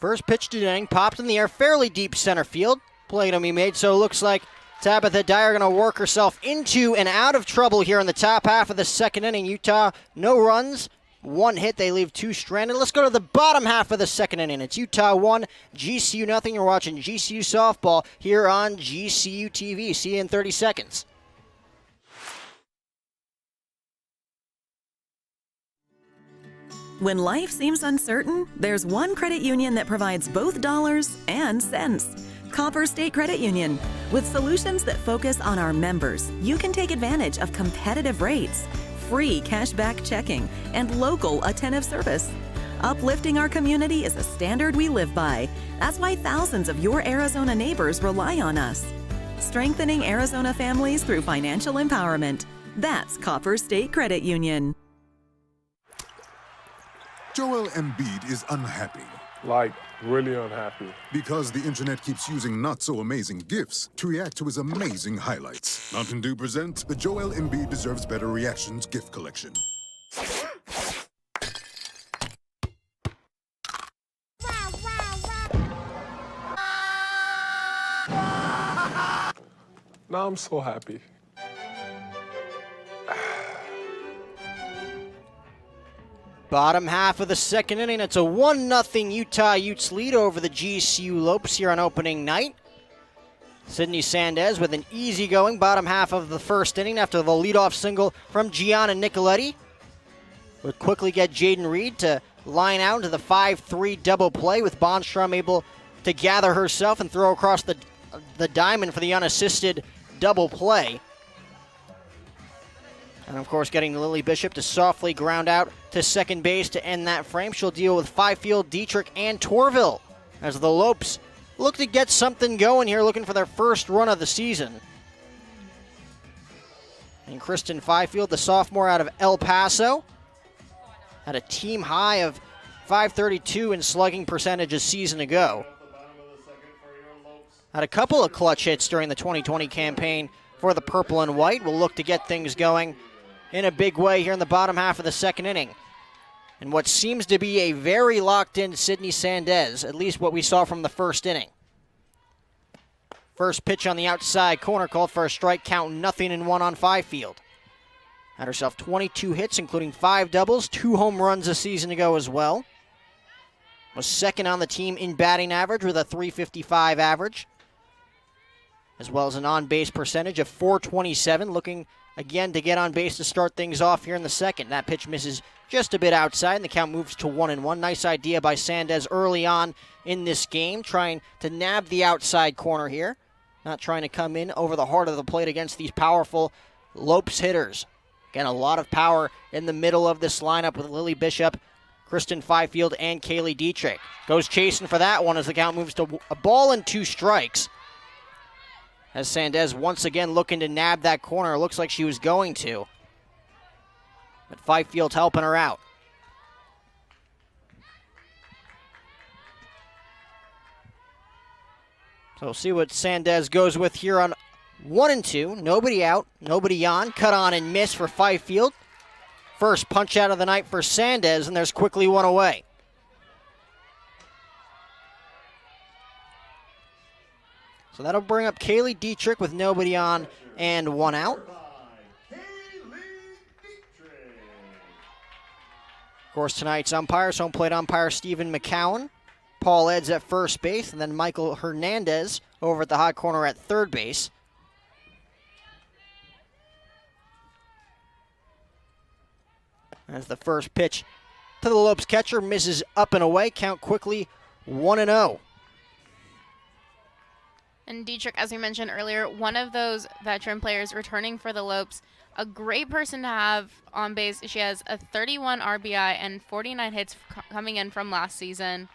First pitch to Denning, popped in the air, fairly deep center field. Play to be made, so it looks like Tabitha Dyer going to work herself into and out of trouble here in the top half of the second inning. Utah, no runs, 1 hit. They leave 2 stranded. Let's go to the bottom half of the second inning. It's Utah 1, GCU nothing. You're watching GCU Softball here on GCU TV. See you in 30 seconds. When life seems uncertain, there's one credit union that provides both dollars and cents. Copper State Credit Union. With solutions that focus on our members, you can take advantage of competitive rates, free cashback checking, and local attentive service. Uplifting our community is a standard we live by. That's why thousands of your Arizona neighbors rely on us. Strengthening Arizona families through financial empowerment. That's Copper State Credit Union. Joel Embiid is unhappy. Like, really unhappy. Because the internet keeps using not-so-amazing GIFs to react to his amazing highlights. Mountain Dew presents the Joel Embiid Deserves Better Reactions GIF Collection. Now I'm so happy. Bottom half of the second inning, it's a 1-0 Utah Utes lead over the GCU Lopes here on opening night. Sydney Sandez with an easygoing bottom half of the first inning after the leadoff single from Gianna Nicoletti. Would quickly get Jaden Reed to line out into the 5-3 double play, with Bonstrom able to gather herself and throw across the diamond for the unassisted double play. And, of course, getting Lily Bishop to softly ground out to second base to end that frame. She'll deal with Fifield, Dietrich, and Torville as the Lopes look to get something going here, looking for their first run of the season. And Kristen Fifield, the sophomore out of El Paso, had a team high of .532 in slugging percentage a season ago. Had a couple of clutch hits during the 2020 campaign for the Purple and White. Will look to get things going in a big way here in the bottom half of the second inning. And what seems to be a very locked-in Sydney Sandez, at least what we saw from the first inning. First pitch on the outside corner, called for a strike, count 0-1 on Fifield. Had herself 22 hits, including 5 doubles, 2 home runs a season ago as well. Was second on the team in batting average with a .355 average, as well as an on-base percentage of .427, looking again to get on base to start things off here in the second. That pitch misses just a bit outside, and the count moves to 1-1. Nice idea by Sandez early on in this game, trying to nab the outside corner here. Not trying to come in over the heart of the plate against these powerful Lopes hitters. Again, a lot of power in the middle of this lineup with Lily Bishop, Kristen Fifield, and Kaylee Dietrich. Goes chasing for that one as the count moves to a ball and 2 strikes. As Sandez once again looking to nab that corner. It looks like she was going to. But Fifield's helping her out. So we'll see what Sandez goes with here on 1-2. Nobody out, nobody on. Cut on and miss for Fifield. First punch out of the night for Sandez, and there's quickly one away. So that'll bring up Kaylee Dietrich with nobody on and 1 out. course, tonight's umpires, home plate umpire Stephen McCowan, Paul Eds at first base, and then Michael Hernandez over at the hot corner at third base. As the first pitch to the Lopes catcher misses up and away, count quickly 1-0. And Dietrich, as we mentioned earlier, one of those veteran players returning for the Lopes, a great person to have on base. She has a 31 RBI and 49 hits coming in from last season.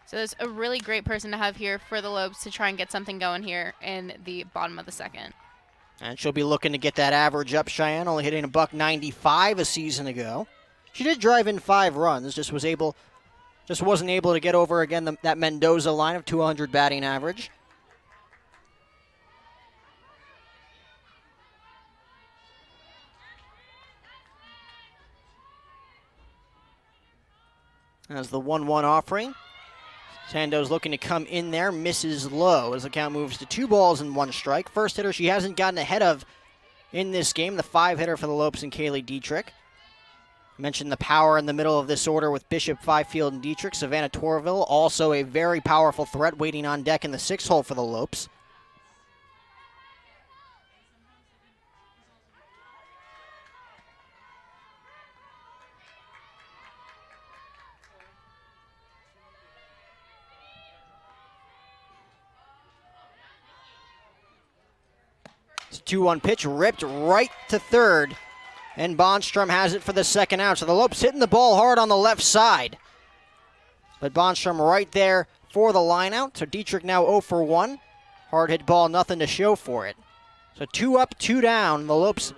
So it's a really great person to have here for the Lopes to try and get something going here in the bottom of the second. And she'll be looking to get that average up, Cheyenne, only hitting a $195 a season ago. She did drive in 5 runs, just wasn't able to get over again that Mendoza line of 200 batting average. As the 1-1 offering. Sandoz looking to come in there, misses low as the count moves to 2 balls and 1 strike. First hitter she hasn't gotten ahead of in this game, the 5-hitter for the Lopes and Kaylee Dietrich. Mentioned the power in the middle of this order with Bishop, Fifield, and Dietrich. Savannah Torville, also a very powerful threat waiting on deck in the 6th hole for the Lopes. It's a 2-1 pitch, ripped right to third. And Bonstrom has it for the second out. So the Lopes hitting the ball hard on the left side. But Bonstrom right there for the line out. So Dietrich now 0 for 1. Hard hit ball, nothing to show for it. So 2 up, 2 down. The Lopes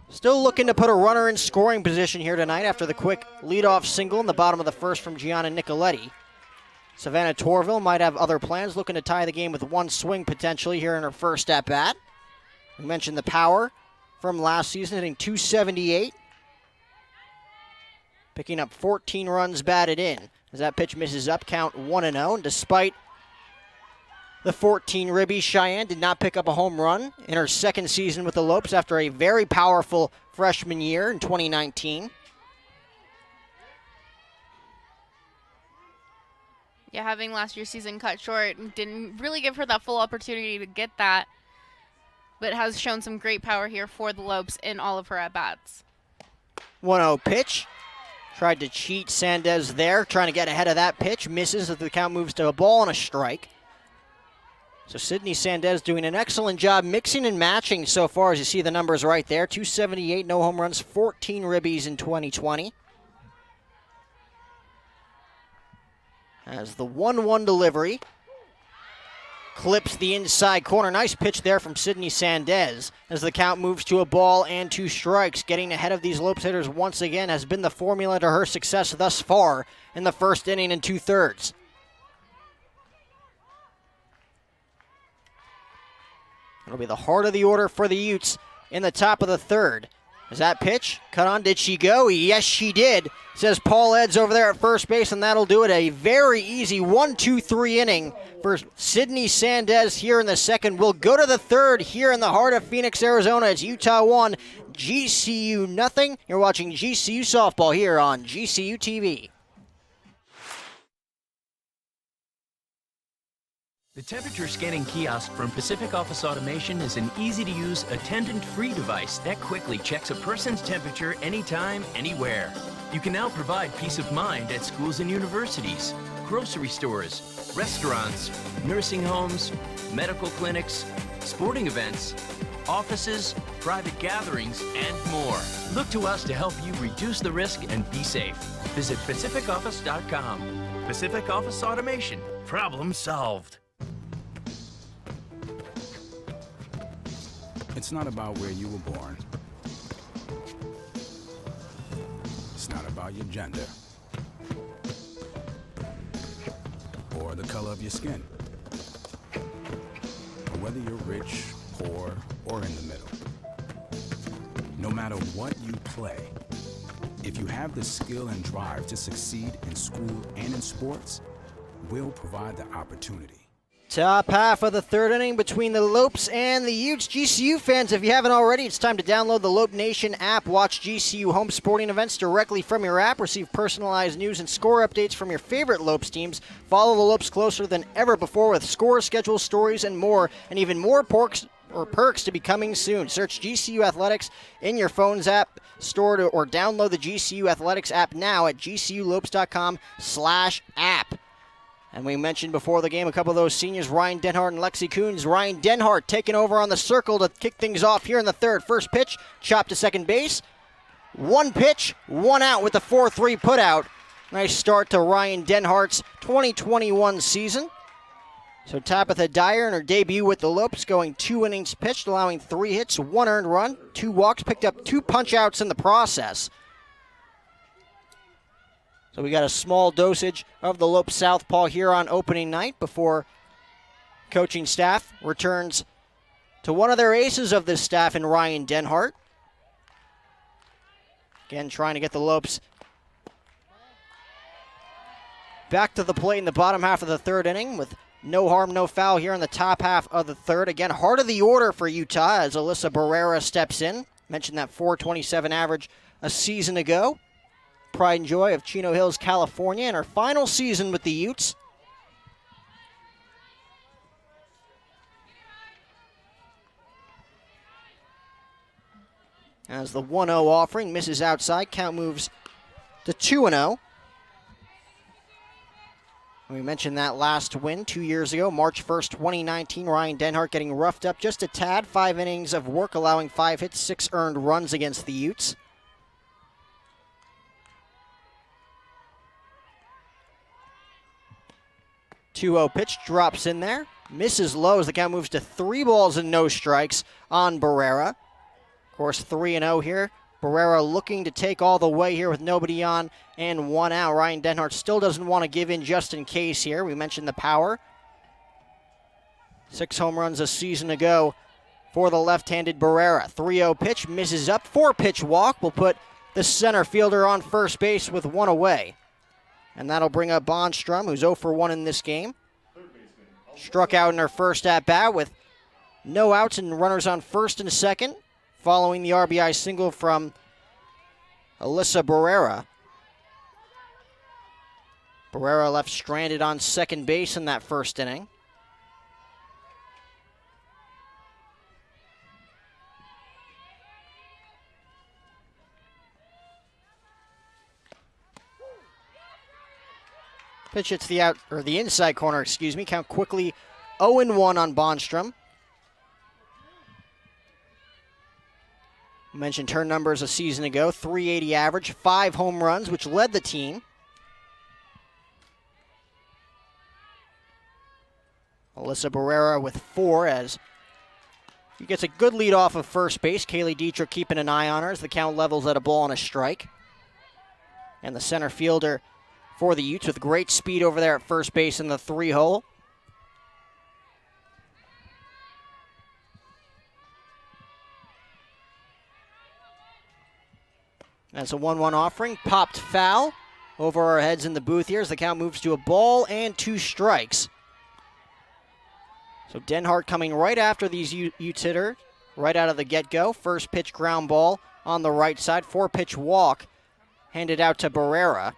still looking to put a runner in scoring position here tonight after the quick leadoff single in the bottom of the first from Gianna Nicoletti. Savannah Torville might have other plans, looking to tie the game with 1 swing potentially here in her first at-bat. We mentioned the power from last season, hitting .278. Picking up 14 runs batted in. As that pitch misses up, count 1-0. And despite the 14 ribbies, Cheyenne did not pick up a home run in her second season with the Lopes after a very powerful freshman year in 2019. Yeah, having last year's season cut short didn't really give her that full opportunity to get that, but has shown some great power here for the Lopes in all of her at-bats. 1-0 pitch. Tried to cheat Sandez there, trying to get ahead of that pitch. Misses as the count moves to a ball and a strike. So Sydney Sandez doing an excellent job mixing and matching so far, as you see the numbers right there. .278, no home runs, 14 ribbies in 2020. As the 1-1 delivery clips the inside corner. Nice pitch there from Sydney Sandez as the count moves to a ball and 2 strikes. Getting ahead of these Lopes hitters once again has been the formula to her success thus far in the first inning and 2/3. It'll be the heart of the order for the Utes in the top of the 3rd. Is that pitch cut on? Did she go? Yes, she did, says Paul Eds over there at first base, and that'll do it. A very easy 1-2-3 inning for Sydney Sandez here in the second. We'll go to the 3rd here in the heart of Phoenix, Arizona. It's Utah 1, GCU nothing. You're watching GCU Softball here on GCU TV. The temperature scanning kiosk from Pacific Office Automation is an easy-to-use, attendant-free device that quickly checks a person's temperature anytime, anywhere. You can now provide peace of mind at schools and universities, grocery stores, restaurants, nursing homes, medical clinics, sporting events, offices, private gatherings, and more. Look to us to help you reduce the risk and be safe. Visit PacificOffice.com. Pacific Office Automation. Problem solved. It's not about where you were born. It's not about your gender. Or the color of your skin. Or whether you're rich, poor, or in the middle. No matter what you play, if you have the skill and drive to succeed in school and in sports, we'll provide the opportunity. Top half of the third inning between the Lopes and the Utes. GCU fans, if you haven't already, it's time to download the Lope Nation app. Watch GCU home sporting events directly from your app. Receive personalized news and score updates from your favorite Lopes teams. Follow the Lopes closer than ever before with scores, schedules, stories, and more. And even more perks to be coming soon. Search GCU Athletics in your phone's app store or download the GCU Athletics app now at gculopes.com/app. And we mentioned before the game a couple of those seniors, Ryan Denhart and Lexi Coons. Ryan Denhart taking over on the circle to kick things off here in the third. First pitch, chopped to second base. One pitch, one out with the 4-3 putout. Nice start to Ryan Denhart's 2021 season. So Tabitha Dyer in her debut with the Lopes, going 2 innings pitched, allowing 3 hits, 1 earned run, 2 walks, picked up 2 punch-outs in the process. So we got a small dosage of the Lopes Southpaw here on opening night before coaching staff returns to one of their aces of this staff in Ryan Denhart. Again, trying to get the Lopes back to the plate in the bottom half of the third inning with no harm, no foul here in the top half of the third. Again, heart of the order for Utah as Alyssa Barrera steps in. Mentioned that .427 average a season ago. Pride and joy of Chino Hills, California, in her final season with the Utes. As the 1-0 offering misses outside, count moves to 2-0. We mentioned that last win 2 years ago, March 1st, 2019. Ryan Denhart getting roughed up just a tad. 5 innings of work, allowing 5 hits, 6 earned runs against the Utes. 2-0 pitch drops in there. Misses low as the count moves to 3 balls and no strikes on Barrera. Of course, 3-0 here. Barrera looking to take all the way here with nobody on and 1 out. Ryan Denhart still doesn't want to give in just in case here. We mentioned the power. 6 home runs a season ago for the left-handed Barrera. 3-0 pitch, misses up. 4-pitch walk will put the center fielder on first base with 1 away. And that'll bring up Bondstrom, who's 0 for 1 in this game. Struck out in her first at-bat with no outs and runners on first and second, following the RBI single from Alyssa Barrera. Barrera left stranded on second base in that first inning. Pitch hits the inside corner, Count quickly 0-1 on Bondstrom. Mentioned her numbers a season ago, 380 average, 5 home runs, which led the team. Alyssa Barrera with 4 as he gets a good lead off of first base. Kaylee Dietrich keeping an eye on her as the count levels at a ball and a strike. And the center fielder for the Utes with great speed over there at first base in the 3-hole. That's a 1-1 offering. Popped foul over our heads in the booth here as the count moves to a ball and 2 strikes. So Denhart coming right after these Utes hitter, right out of the get-go. First pitch ground ball on the right side. 4-pitch walk handed out to Barrera.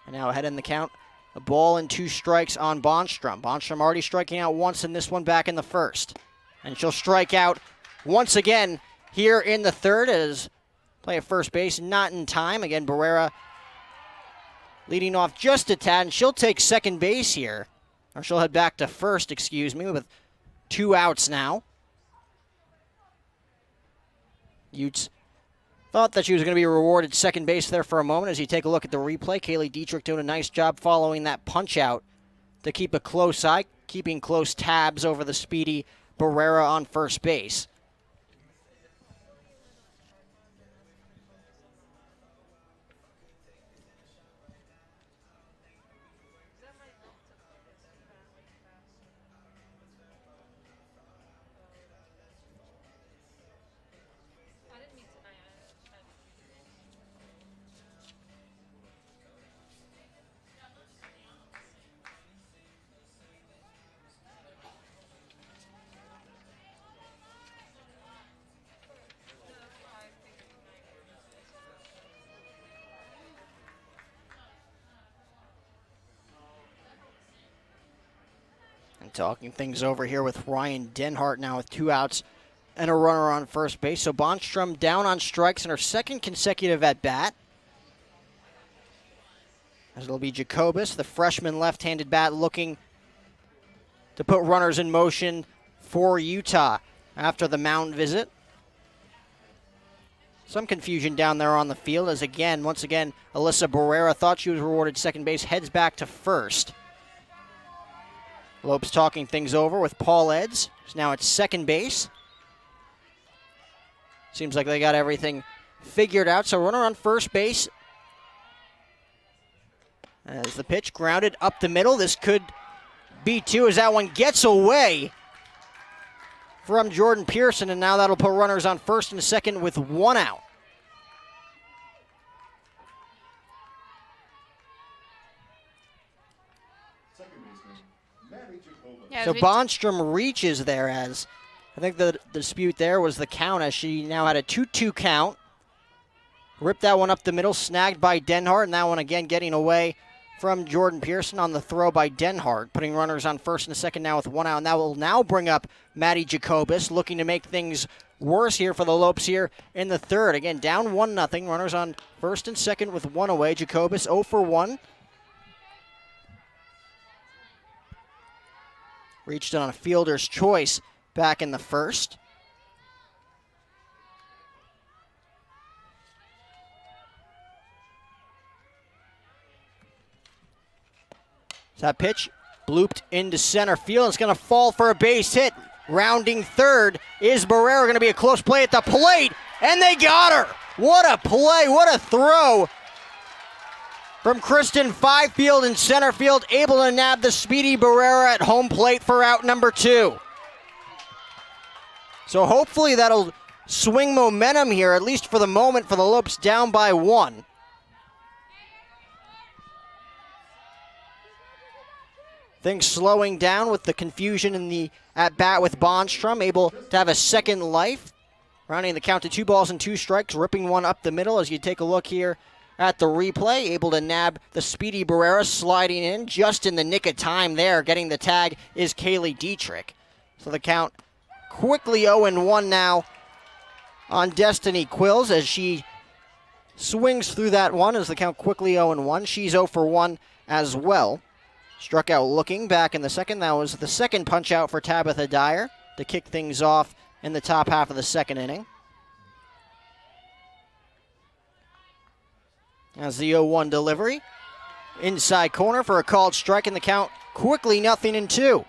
And now ahead in the count, a ball and 2 strikes on Bondstrom. Bondstrom already striking out once in this one back in the first. And she'll strike out once again here in the third as play at first base, not in time. Again, Barrera leading off just a tad, and she'll take second base here. Or she'll head back to first, with 2 outs now. Utes thought that she was going to be rewarded second base there for a moment as you take a look at the replay. Kaylee Dietrich doing a nice job following that punch out to keep a close eye, keeping close tabs over the speedy Barrera on first base. Talking things over here with Ryan Denhart now with 2 outs and a runner on first base. So Bonstrom down on strikes in her second consecutive at-bat. As it'll be Jacobus, the freshman left-handed bat, looking to put runners in motion for Utah after the mound visit. Some confusion down there on the field as once again, Alyssa Barrera thought she was rewarded second base, heads back to first. Lopes talking things over with Paul Eds, who's now at second base. Seems like they got everything figured out. So runner on first base. As the pitch grounded up the middle. This could be 2 as that one gets away from Jordan Pearson. And now that'll put runners on first and second with 1 out. So Bonstrom reaches there as I think the dispute there was the count as she now had a 2-2 count. Ripped that one up the middle, snagged by Denhart, and that one again getting away from Jordan Pearson on the throw by Denhart, putting runners on first and second now with 1 out. And that will now bring up Maddie Jacobus, looking to make things worse here for the Lopes here in the third. Again, down 1-0, runners on first and second with 1 away. Jacobus 0 for 1. Reached on a fielder's choice back in the first. That pitch blooped into center field. It's going to fall for a base hit. Rounding third is Barrera. Going to be a close play at the plate, and they got her. What a play, what a throw from Kristen Fifield in center field, able to nab the speedy Barrera at home plate for out number 2. So hopefully that'll swing momentum here, at least for the moment, for the Lopes down by 1. Things slowing down with the confusion in the at-bat with Bonstrom, able to have a second life. Rounding the count to 2 balls and 2 strikes, ripping one up the middle as you take a look here at the replay. Able to nab the speedy Barrera, sliding in just in the nick of time there. Getting the tag is Kaylee Dietrich. So the count quickly 0-1 now on Destiny Quills as she swings through that one as the count quickly 0-1. She's 0 for 1 as well. Struck out looking back in the second. That was the second punch out for Tabitha Dyer to kick things off in the top half of the second inning. As the 0-1 delivery. Inside corner for a called strike, and the count quickly 0-2.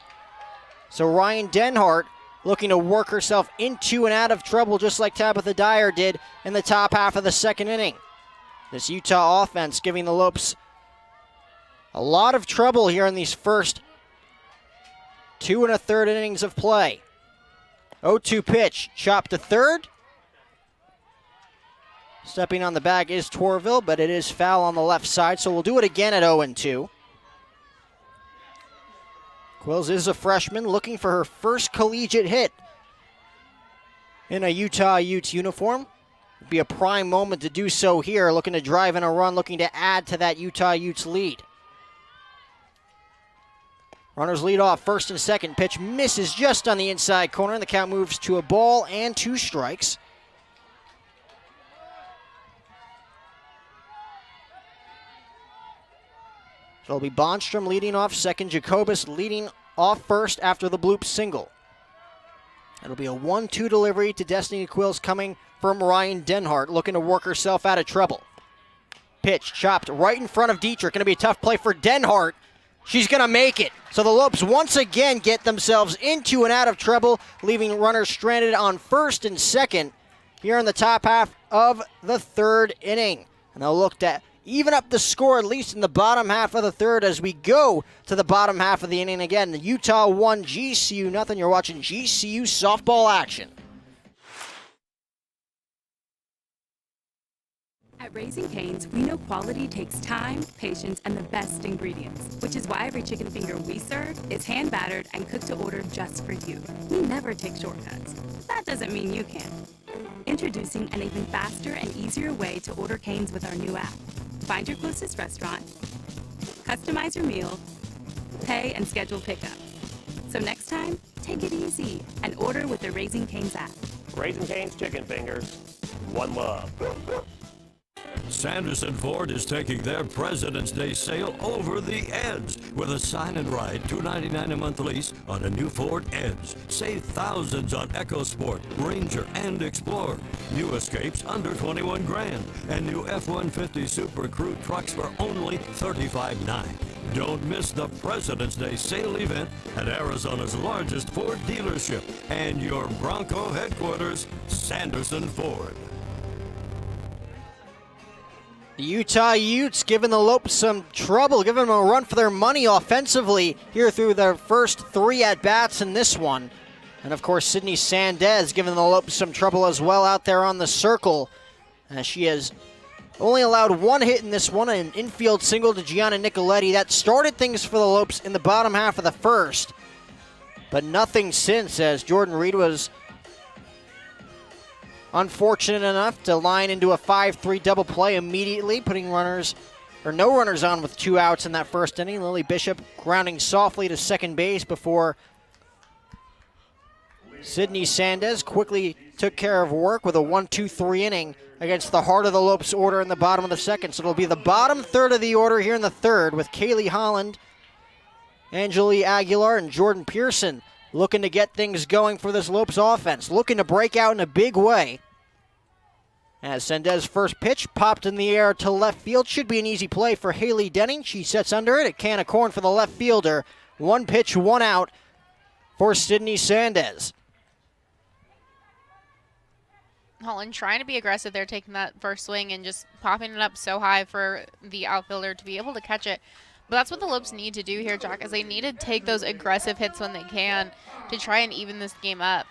So Ryan Denhart looking to work herself into and out of trouble just like Tabitha Dyer did in the top half of the second inning. This Utah offense giving the Lopes a lot of trouble here in these first 2 1/3 innings of play. 0-2 pitch, chopped to third. Stepping on the bag is Torville, but it is foul on the left side, so we'll do it again at 0-2. Quills is a freshman looking for her first collegiate hit in a Utah Utes uniform. It'd be a prime moment to do so here, looking to drive in a run, looking to add to that Utah Utes lead. Runners lead off first and second. Pitch misses just on the inside corner, and the count moves to a ball and 2 strikes. So it'll be Bonstrom leading off second, Jacobus leading off first after the bloop single. It'll be a 1-2 delivery to Destiny Quills coming from Ryan Denhart, looking to work herself out of trouble. Pitch chopped right in front of Dietrich. Going to be a tough play for Denhart. She's going to make it. So the Lopes once again get themselves into and out of trouble, leaving runners stranded on first and second here in the top half of the third inning. And they'll look to even up the score, at least in the bottom half of the third, as we go to the bottom half of the inning again. The Utah 1, GCU 0. You're watching GCU softball action. At Raising Cane's, we know quality takes time, patience, and the best ingredients, which is why every chicken finger we serve is hand battered and cooked to order just for you. We never take shortcuts. That doesn't mean you can. Introducing an even faster and easier way to order Cane's with our new app. Find your closest restaurant, customize your meal, pay and schedule pickup. So next time, take it easy and order with the Raising Cane's app. Raising Cane's Chicken Fingers. One love. Sanderson Ford is taking their President's Day sale over the edge with a sign and ride $299 a month lease on a new Ford Edge. Save thousands on EcoSport, Ranger, and Explorer. New Escapes under 21 grand, and new F-150 Super Crew trucks for only $35,900. Don't miss the President's Day sale event at Arizona's largest Ford dealership and your Bronco headquarters, Sanderson Ford. The Utah Utes giving the Lopes some trouble, giving them a run for their money offensively here through their first 3 at-bats in this one. And, of course, Sydney Sandez giving the Lopes some trouble as well out there on the circle. As she has only allowed 1 hit in this one, an infield single to Gianna Nicoletti. That started things for the Lopes in the bottom half of the first. But nothing since, as Jordan Reed was unfortunate enough to line into a 5-3 double play immediately, putting no runners on with 2 outs in that first inning. Lily Bishop grounding softly to second base before Sydney Sandez quickly took care of work with a 1-2-3 inning against the heart of the Lopes order in the bottom of the second. So it'll be the bottom third of the order here in the third with Kaylee Holland, Angeli Aguilar, and Jordan Pearson looking to get things going for this Lopes offense, looking to break out in a big way. As Sandez's first pitch popped in the air to left field. Should be an easy play for Haley Denning. She sets under it. A can of corn for the left fielder. 1 pitch, 1 out for Sydney Sandez. Holland trying to be aggressive there, taking that first swing and just popping it up so high for the outfielder to be able to catch it. But that's what the Lopes need to do here, Jack, is they need to take those aggressive hits when they can to try and even this game up.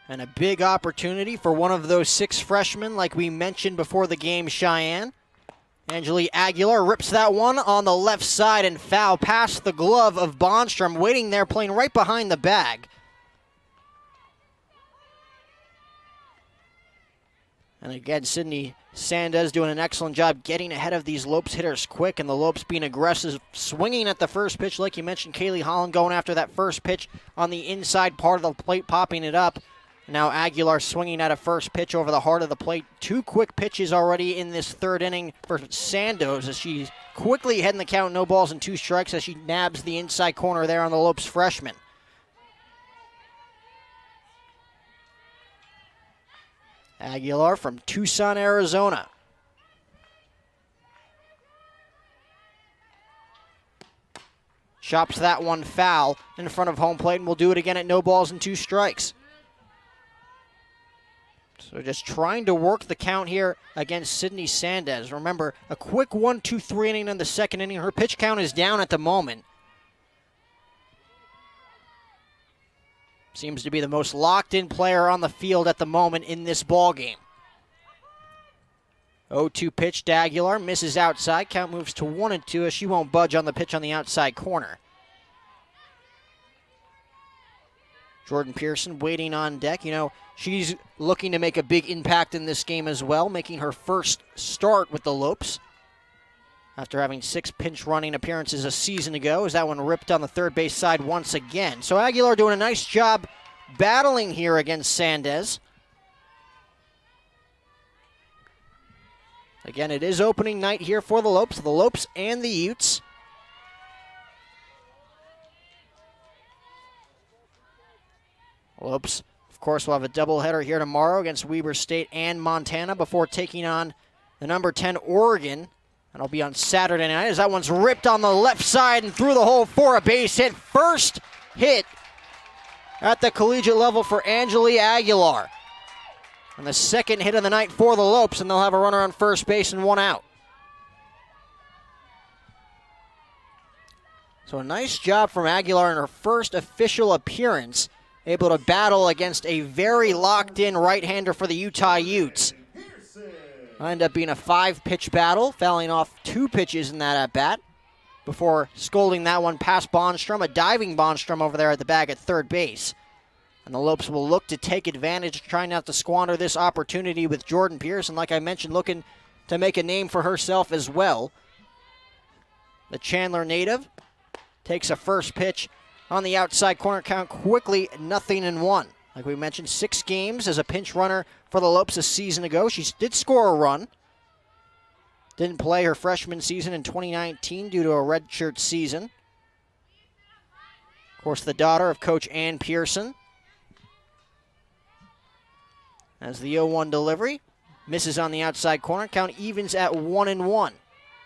And a big opportunity for one of those 6 freshmen like we mentioned before the game, Cheyenne. Angeli Aguilar rips that one on the left side and foul past the glove of Bonstrom, waiting there, playing right behind the bag. And again, Sydney Sandez doing an excellent job getting ahead of these Lopes hitters quick, and the Lopes being aggressive, swinging at the first pitch. Like you mentioned, Kaylee Holland going after that first pitch on the inside part of the plate, popping it up. Now Aguilar swinging at a first pitch over the heart of the plate. 2 quick pitches already in this third inning for Sandoz as she's quickly heading the count, no balls and 2 strikes as she nabs the inside corner there on the Lopes freshman. Aguilar from Tucson, Arizona. Chops that one foul in front of home plate, and we'll do it again at no balls and 2 strikes. So just trying to work the count here against Sydney Sandez. Remember, a quick 1-2-3 inning in the second inning. Her pitch count is down at the moment. Seems to be the most locked-in player on the field at the moment in this ball game. 0-2 pitch to Aguilar, misses outside. Count moves to 1-2 as she won't budge on the pitch on the outside corner. Jordan Pearson waiting on deck. You know, she's looking to make a big impact in this game as well, making her first start with the Lopes after having 6 pinch running appearances a season ago, as that one ripped on the third base side once again. So Aguilar doing a nice job battling here against Sandez. Again, it is opening night here for the Lopes and the Utes. Lopes, of course, will have a doubleheader here tomorrow against Weber State and Montana before taking on the number 10 Oregon. That'll be on Saturday night as that one's ripped on the left side and through the hole for a base hit. First hit at the collegiate level for Angeli Aguilar. And the second hit of the night for the Lopes, and they'll have a runner on first base and 1 out. So a nice job from Aguilar in her first official appearance, able to battle against a very locked-in right-hander for the Utah Utes. Ended up being a 5-pitch battle, fouling off 2 pitches in that at-bat before scolding that one past Bonstrom, a diving Bonstrom over there at the bag at third base. And the Lopes will look to take advantage, trying not to squander this opportunity with Jordan Pearson, like I mentioned, looking to make a name for herself as well. The Chandler native takes a first pitch on the outside corner, count quickly 0-1. Like we mentioned, 6 games as a pinch runner for the Lopes a season ago. She did score a run. Didn't play her freshman season in 2019 due to a redshirt season. Of course, the daughter of Coach Ann Pearson. As the 0-1 delivery, misses on the outside corner, count evens at 1-1.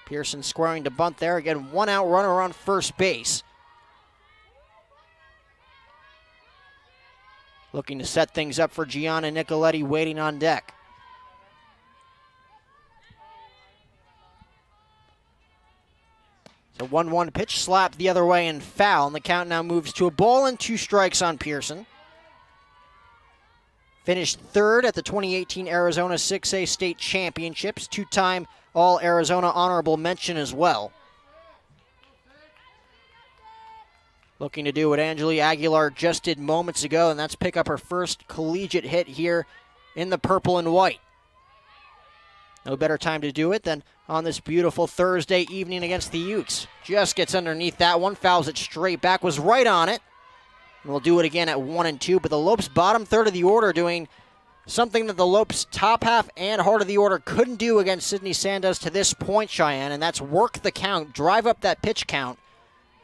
Pearson squaring to bunt there. Again, 1 out runner on first base. Looking to set things up for Gianna Nicoletti waiting on deck. So 1-1 pitch, slap the other way and foul, and the count now moves to a ball and 2 strikes on Pearson. Finished third at the 2018 Arizona 6A State Championships, 2-time All-Arizona honorable mention as well. Looking to do what Angeli Aguilar just did moments ago, and that's pick up her first collegiate hit here in the purple and white. No better time to do it than on this beautiful Thursday evening against the Utes. Just gets underneath that one, fouls it straight back, was right on it. And we'll do it again at 1-2, but the Lopes bottom third of the order doing something that the Lopes top half and heart of the order couldn't do against Sydney Sandez to this point, Cheyenne, and that's work the count, drive up that pitch count,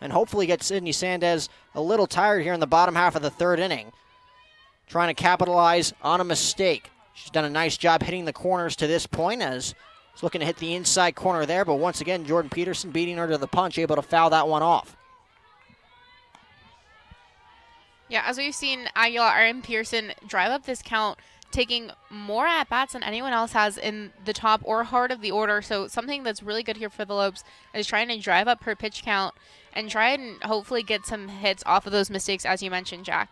and hopefully get Sydney Sandez a little tired here in the bottom half of the third inning, trying to capitalize on a mistake. She's done a nice job hitting the corners to this point, as she's looking to hit the inside corner there, but once again, Jordan Peterson beating her to the punch, able to foul that one off. Yeah, as we've seen Aguilar and Pearson drive up this count, taking more at-bats than anyone else has in the top or heart of the order. So something that's really good here for the Lopes is trying to drive up her pitch count and try and hopefully get some hits off of those mistakes, as you mentioned, Jack.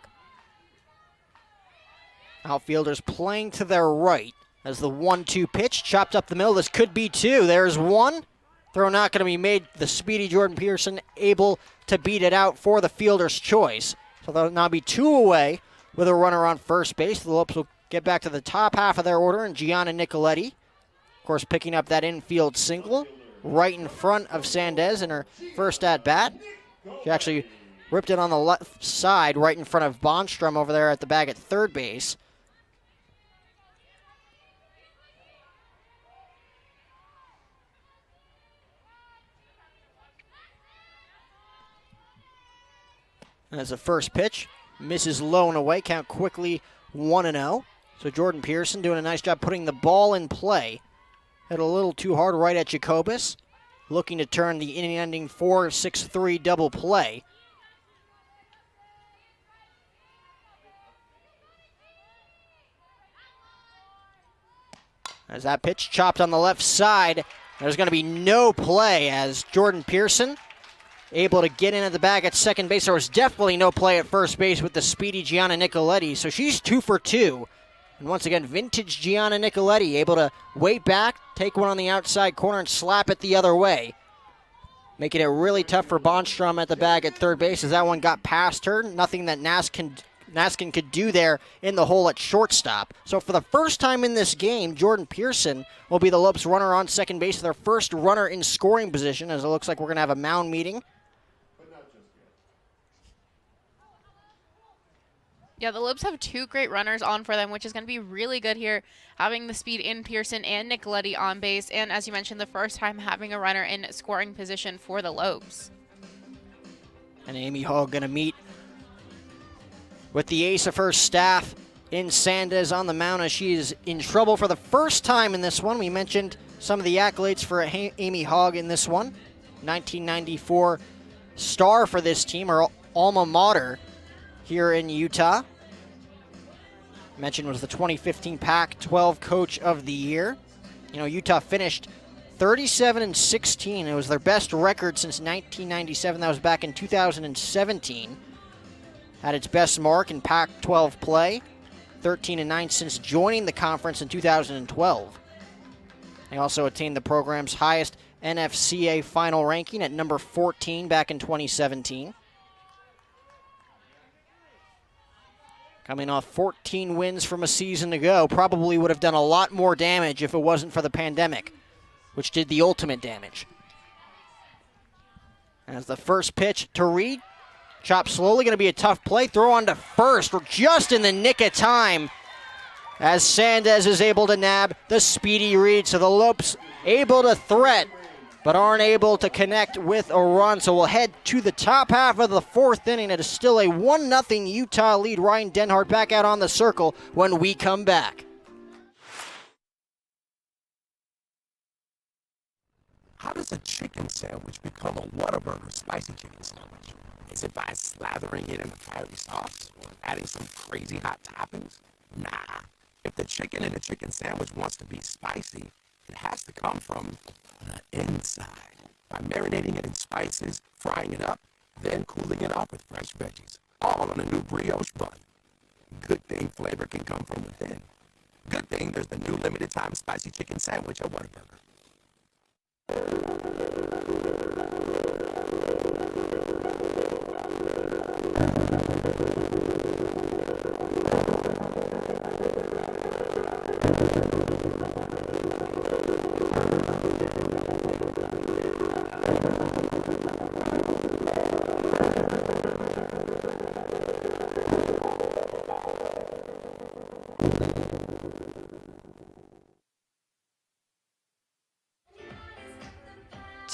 Outfielders playing to their right as the 1-2 pitch chopped up the middle. This could be 2. There's 1. Throw not going to be made. The speedy Jordan Pearson able to beat it out for the fielder's choice. So there'll now be 2 away with a runner on first base. The Lopes will get back to the top half of their order, and Gianna Nicoletti, of course, picking up that infield single right in front of Sandez in her first at-bat. She actually ripped it on the left side right in front of Bonstrom over there at the bag at third base. As the first pitch misses low and away, count quickly 1-0. So Jordan Pearson doing a nice job putting the ball in play. Hit a little too hard right at Jacobus. Looking to turn the inning-ending 4-6-3 double play. As that pitch chopped on the left side, there's going to be no play as Jordan Pearson able to get in at the bag at second base. There was definitely no play at first base with the speedy Gianna Nicoletti, so she's 2 for 2. And once again, vintage Gianna Nicoletti able to wait back, take one on the outside corner, and slap it the other way. Making it really tough for Bonstrom at the bag at third base as that one got past her. Nothing that Naskin could do there in the hole at shortstop. So for the first time in this game, Jordan Pearson will be the Lopes runner on second base, their first runner in scoring position, as it looks like we're going to have a mound meeting. Yeah, the Lopes have 2 great runners on for them, which is going to be really good here, having the speed in Pearson and Nicoletti on base, and as you mentioned, the first time having a runner in scoring position for the Lopes. And Amy Hogg going to meet with the ace of her staff in Sandez on the mound as she is in trouble for the first time in this one. We mentioned some of the accolades for Amy Hogg in this one. 1994 star for this team, her alma mater here in Utah. Mentioned was the 2015 Pac-12 Coach of the Year. You know, Utah finished 37-16. It was their best record since 1997. That was back in 2017. Had its best mark in Pac-12 play, 13-9 since joining the conference in 2012. They also attained the program's highest NFCA final ranking at number 14 back in 2017. Coming off 14 wins from a season ago, probably would have done a lot more damage if it wasn't for the pandemic, which did the ultimate damage. As the first pitch to Reed. Chop slowly, going to be a tough play. Throw on to first. We're just in the nick of time as Sandez is able to nab the speedy Reed. So the Lopes able to threat, but aren't able to connect with a run. So we'll head to the top half of the fourth inning. It is still a 1-0 Utah lead. Ryan Denhart back out on the circle when we come back. How does a chicken sandwich become a Whataburger spicy chicken sandwich? Is it by slathering it in a fiery sauce or adding some crazy hot toppings? Nah. If the chicken in a chicken sandwich wants to be spicy, it has to come from the inside. By marinating it in spices, frying it up, then cooling it off with fresh veggies, all on a new brioche bun. Good thing flavor can come from within. Good thing there's the new limited time spicy chicken sandwich at Whataburger.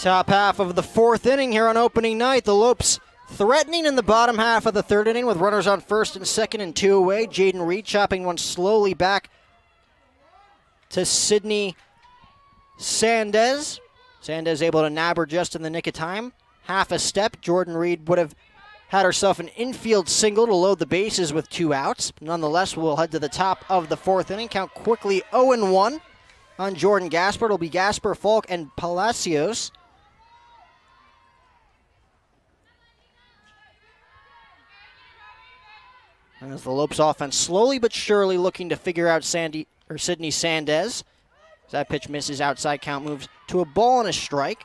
Top half of the fourth inning here on opening night. The Lopes threatening in the bottom half of the third inning with runners on first and second and 2 away. Jaden Reed chopping one slowly back to Sydney Sandez. Sandez able to nab her just in the nick of time. Half a step. Jordan Reed would have had herself an infield single to load the bases with 2 outs. Nonetheless, we'll head to the top of the fourth inning. Count quickly 0-1 on Jordan Gasper. It'll be Gasper, Falk, and Palacios. And as the Lopes offense slowly but surely looking to figure out Sydney Sandez. As that pitch misses outside, count moves to a ball and a strike.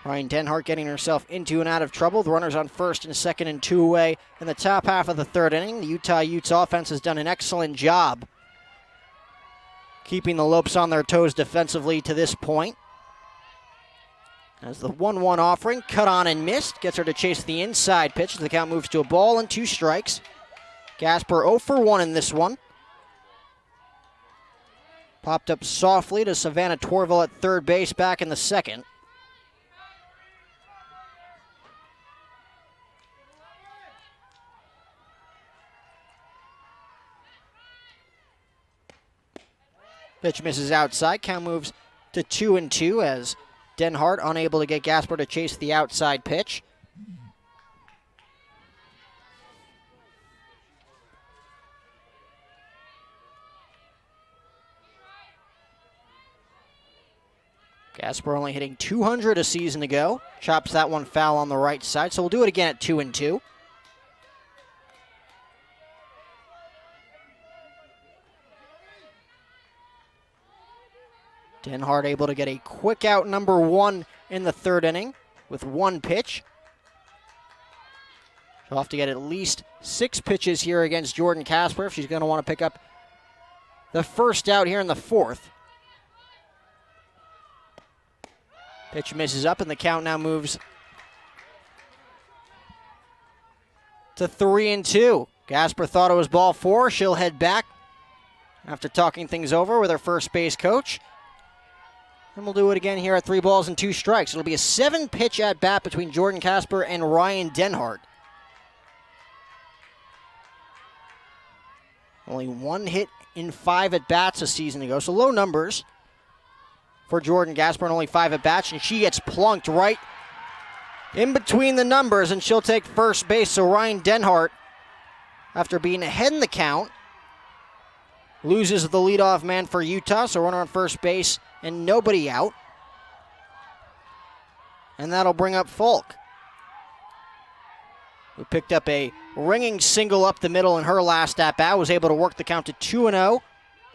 Ryan Denhart getting herself into and out of trouble. The runners on first and second and 2 away in the top half of the third inning. The Utah Utes offense has done an excellent job keeping the Lopes on their toes defensively to this point. As the 1-1 offering, cut on and missed, gets her to chase the inside pitch. The count moves to a ball and 2 strikes. Gasper 0 for 1 in this one. Popped up softly to Savannah Torville at third base back in the second. Pitch misses outside. Count moves to 2-2 as Denhart unable to get Gasper to chase the outside pitch. Gasper only hitting .200 a season ago. Chops that one foul on the right side, so we'll do it again at 2-2. Denhart able to get a quick out number 1 in the third inning with 1 pitch. She'll have to get at least 6 pitches here against Jordan Casper if she's going to want to pick up the first out here in the fourth. Pitch misses up, and the count now moves to 3-2. Gasper thought it was ball 4. She'll head back after talking things over with her first base coach. And we'll do it again here at 3 balls and 2 strikes. It'll be a 7-pitch at-bat between Jordan Casper and Ryan Denhart. Only 1 hit in 5 at-bats a season ago, so low numbers for Jordan Gasper and only 5 at-bats, and she gets plunked right in between the numbers, and she'll take first base. So Ryan Denhart, after being ahead in the count, loses the leadoff man for Utah, so runner on first base and nobody out. And that'll bring up Falk, who picked up a ringing single up the middle in her last at-bat, was able to work the count to 2-0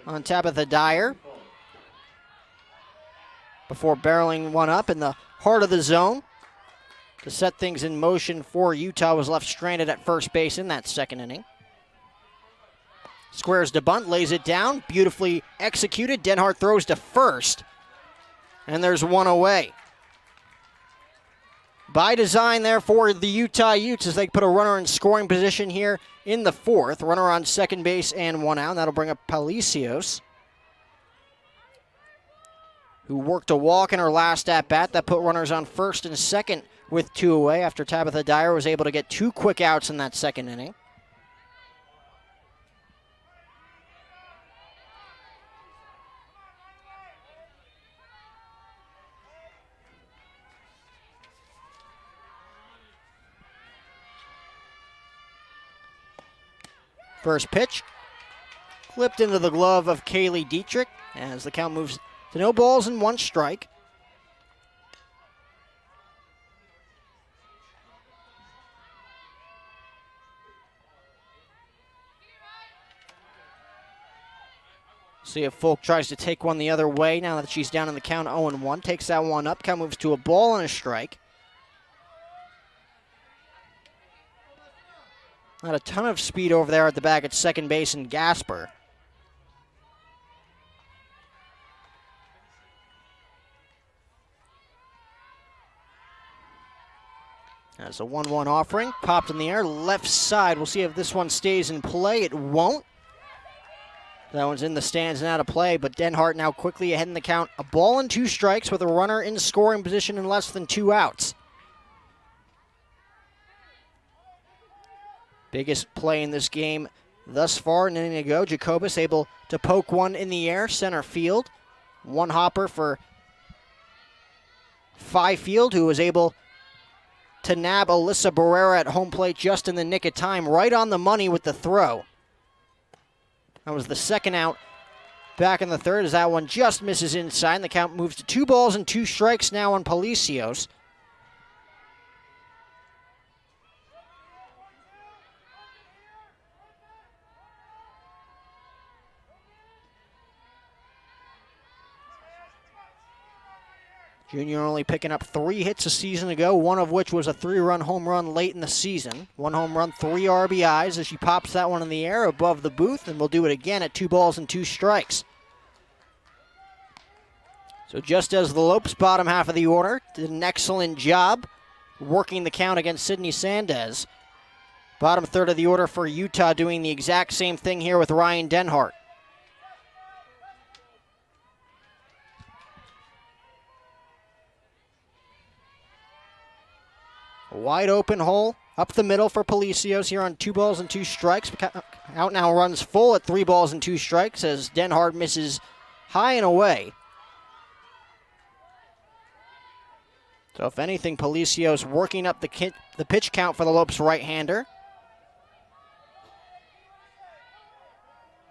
on Tabitha Dyer before barreling one up in the heart of the zone to set things in motion for Utah. Was left stranded at first base in that second inning. Squares to bunt, lays it down, beautifully executed. Denhart throws to first, and there's one away. by design there for the Utah Utes as they put a runner in scoring position here in the fourth. Runner on second base and one out. And that'll bring up Palacios, who worked a walk in her last at-bat. That put runners on first and second with two away after Tabitha Dyer was able to get two quick outs in that second inning. First pitch, clipped into the glove of Kaylee Dietrich as the count moves to no balls and one strike. See if Folk tries to take one the other way now that she's down in the count 0-1. Takes that one up. Count moves to a ball and a strike. Not a ton of speed over there at the back at second base and Gasper. As a 1-1 offering, popped in the air, left side. We'll see if this one stays in play. It won't. That one's in the stands and out of play, but Denhart now quickly ahead in the count. A ball and two strikes with a runner in scoring position and less than two outs. Biggest play in this game thus far, an inning ago. Jacobus able to poke one in the air, center field. One hopper for Fifield, who was able to nab Alyssa Barrera at home plate just in the nick of time, right on the money with the throw. That was the second out back in the third as that one just misses inside. And the count moves to 2 balls and 2 strikes now on Palacios. Junior only picking up 3 hits a season ago, one of which was a 3-run home run late in the season. 1 home run, 3 RBIs as she pops that one in the air above the booth, and we'll do it again at 2 balls and 2 strikes. So just as the Lopes bottom half of the order did an excellent job working the count against Sydney Sandez, bottom third of the order for Utah doing the exact same thing here with Ryan Denhart. A wide open hole up the middle for Palacios here on 2 balls and 2 strikes. Out now runs full at 3 balls and 2 strikes as Denhart misses high and away. So if anything, Palacios working up the pitch count for the Lopes right-hander.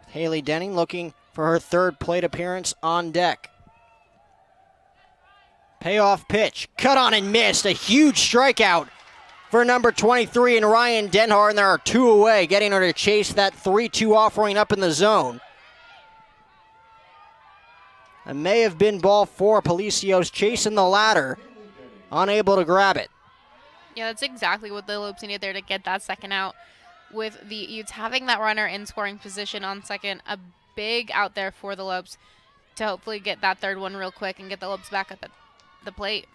Haley Denning looking for her 3rd plate appearance on deck. Payoff pitch, cut on and missed. A huge strikeout for number 23 and Ryan Denhart, and there are 2 away, getting her to chase that 3-2 offering up in the zone. It may have been ball 4. Palacios chasing the ladder, unable to grab it. Yeah, that's exactly what the Lopes needed there to get that second out. With the Utes having that runner in scoring position on second, a big out there for the Lopes to hopefully get that 3rd one real quick and get the Lopes back at the plate.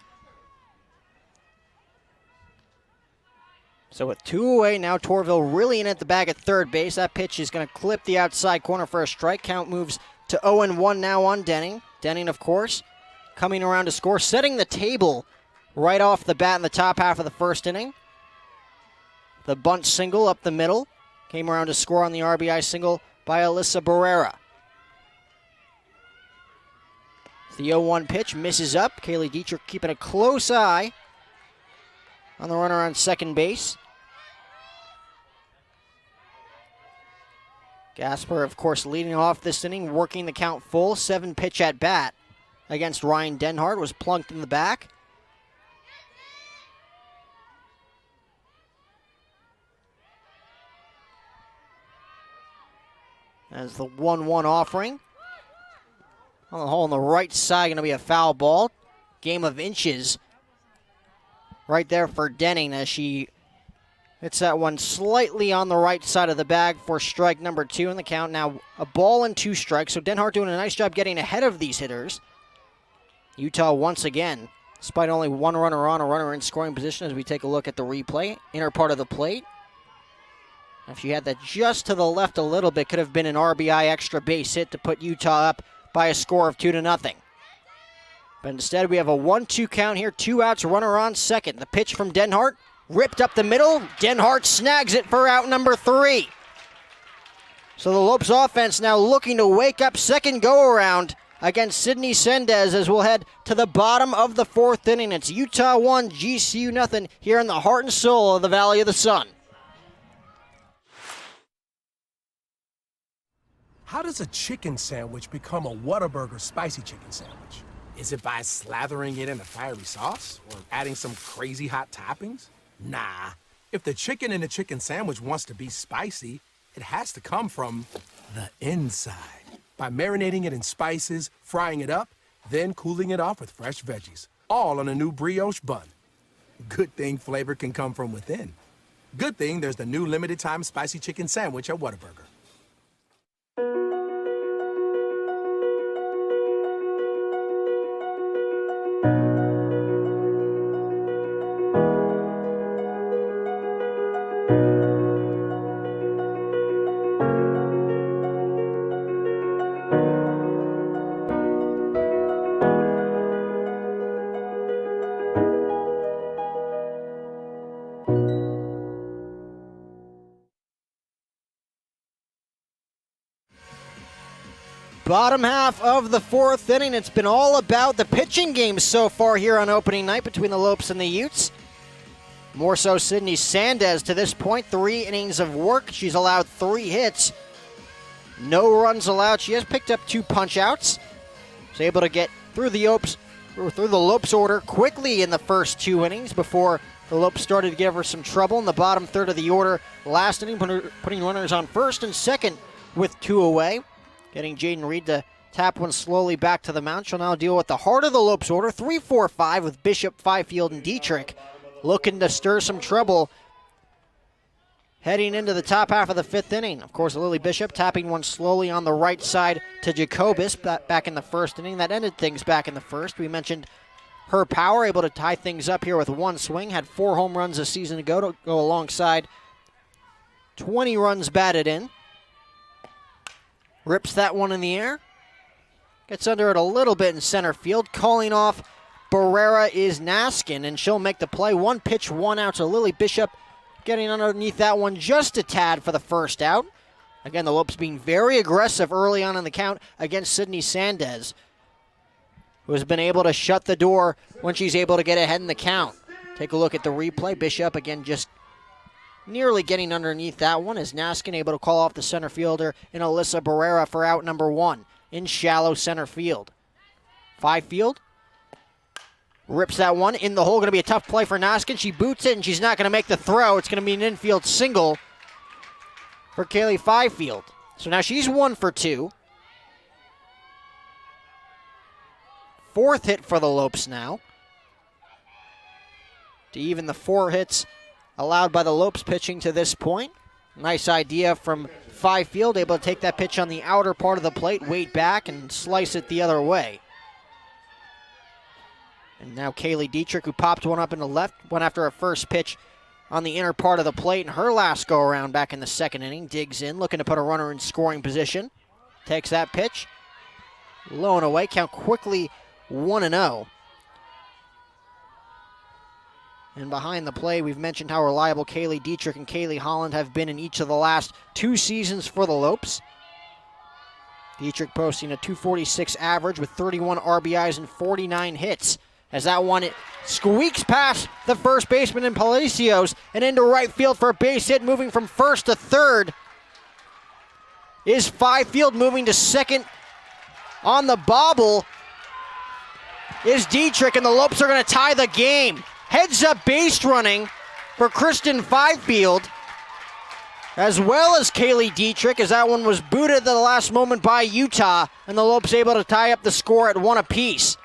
So with 2 away, now Torville really in at the bag at 3rd base. That pitch is going to clip the outside corner for a strike. Count moves to 0-1 now on Denning. Denning, of course, coming around to score, setting the table right off the bat in the top half of the 1st inning. The bunt single up the middle. Came around to score on the RBI single by Alyssa Barrera. The 0-1 pitch misses up. Kaylee Dietrich keeping a close eye on the runner on second base. Gasper, of course, leading off this inning, working the count full. 7-pitch at bat against Ryan Denhart, was plunked in the back. As the 1-1 offering. On the hole on the right side, going to be a foul ball. Game of inches right there for Denning as she hits that one slightly on the right side of the bag for strike number 2 in the count. Now a ball and 2 strikes. So Denhart doing a nice job getting ahead of these hitters. Utah once again Despite only one runner on, a runner in scoring position as we take a look at the replay. Inner part of the plate. If she had that just to the left a little bit, could have been an RBI extra base hit to put Utah up by a score of 2-0. But instead we have a 1-2 count here, 2 outs, runner on second. The pitch from Denhart, ripped up the middle. Denhart snags it for out number 3. So the Lopes offense now looking to wake up second go-around against Sydney Sendez as we'll head to the bottom of the 4th inning. It's Utah 1, GCU nothing here in the heart and soul of the Valley of the Sun. How does a chicken sandwich become a Whataburger spicy chicken sandwich? Is it by slathering it in a fiery sauce or adding some crazy hot toppings? Nah. If the chicken in a chicken sandwich wants to be spicy, it has to come from the inside. By marinating it in spices, frying it up, then cooling it off with fresh veggies, all on a new brioche bun. Good thing flavor can come from within. Good thing there's the new limited-time spicy chicken sandwich at Whataburger. Bottom half of the 4th inning. It's been all about the pitching games so far here on opening night between the Lopes and the Utes. More so Sydney Sandez to this point. 3 innings of work. She's allowed 3 hits. No runs allowed. She has picked up 2 punch-outs. She's able to get through the Lopes order quickly in the first 2 innings before the Lopes started to give her some trouble in the bottom third of the order. Last inning, putting runners on first and second with 2 away. Getting Jaden Reed to tap one slowly back to the mound. She'll now deal with the heart of the Lopes order. 3-4-5 with Bishop, Fifield, and Dietrich looking to stir some trouble heading into the top half of the 5th inning. Of course, Lily Bishop tapping one slowly on the right side to Jacobus back in the 1st inning. That ended things back in the 1st. We mentioned her power, able to tie things up here with 1 swing. Had 4 home runs a season ago to go alongside 20 runs batted in. Rips that one in the air. Gets under it a little bit in center field. Calling off Barrera is Naskin, and she'll make the play. 1 pitch, 1 out to Lily Bishop. Getting underneath that one just a tad for the first out. Again, the Lopes being very aggressive early on in the count against Sydney Sandez, who has been able to shut the door when she's able to get ahead in the count. Take a look at the replay. Bishop, again, just nearly getting underneath that one as Naskin able to call off the center fielder in Alyssa Barrera for out number 1 in shallow center field. Fifield rips that one in the hole. Going to be a tough play for Naskin. She boots it, and she's not going to make the throw. It's going to be an infield single for Kaylee Fifield. So now she's 1 for 2. 4th hit for the Lopes now, to even the 4 hits allowed by the Lopes pitching to this point. Nice idea from Fifield, able to take that pitch on the outer part of the plate, wait back, and slice it the other way. And now Kaylee Dietrich, who popped one up in the left, went after her first pitch on the inner part of the plate in her last go-around back in the 2nd inning. Digs in, looking to put a runner in scoring position. Takes that pitch. Low and away, count quickly 1-0. And behind the play, we've mentioned how reliable Kaylee Dietrich and Kaylee Holland have been in each of the last 2 seasons for the Lopes. Dietrich posting a .246 average with 31 RBIs and 49 hits. As that one, it squeaks past the first baseman in Palacios and into right field for a base hit. Moving from first to third is Fifield. Moving to second on the bobble is Dietrich, and the Lopes are going to tie the game. Heads up base running for Kristen Fifield, as well as Kaylee Dietrich, as that one was booted at the last moment by Utah, and the Lopes able to tie up the score at 1 apiece.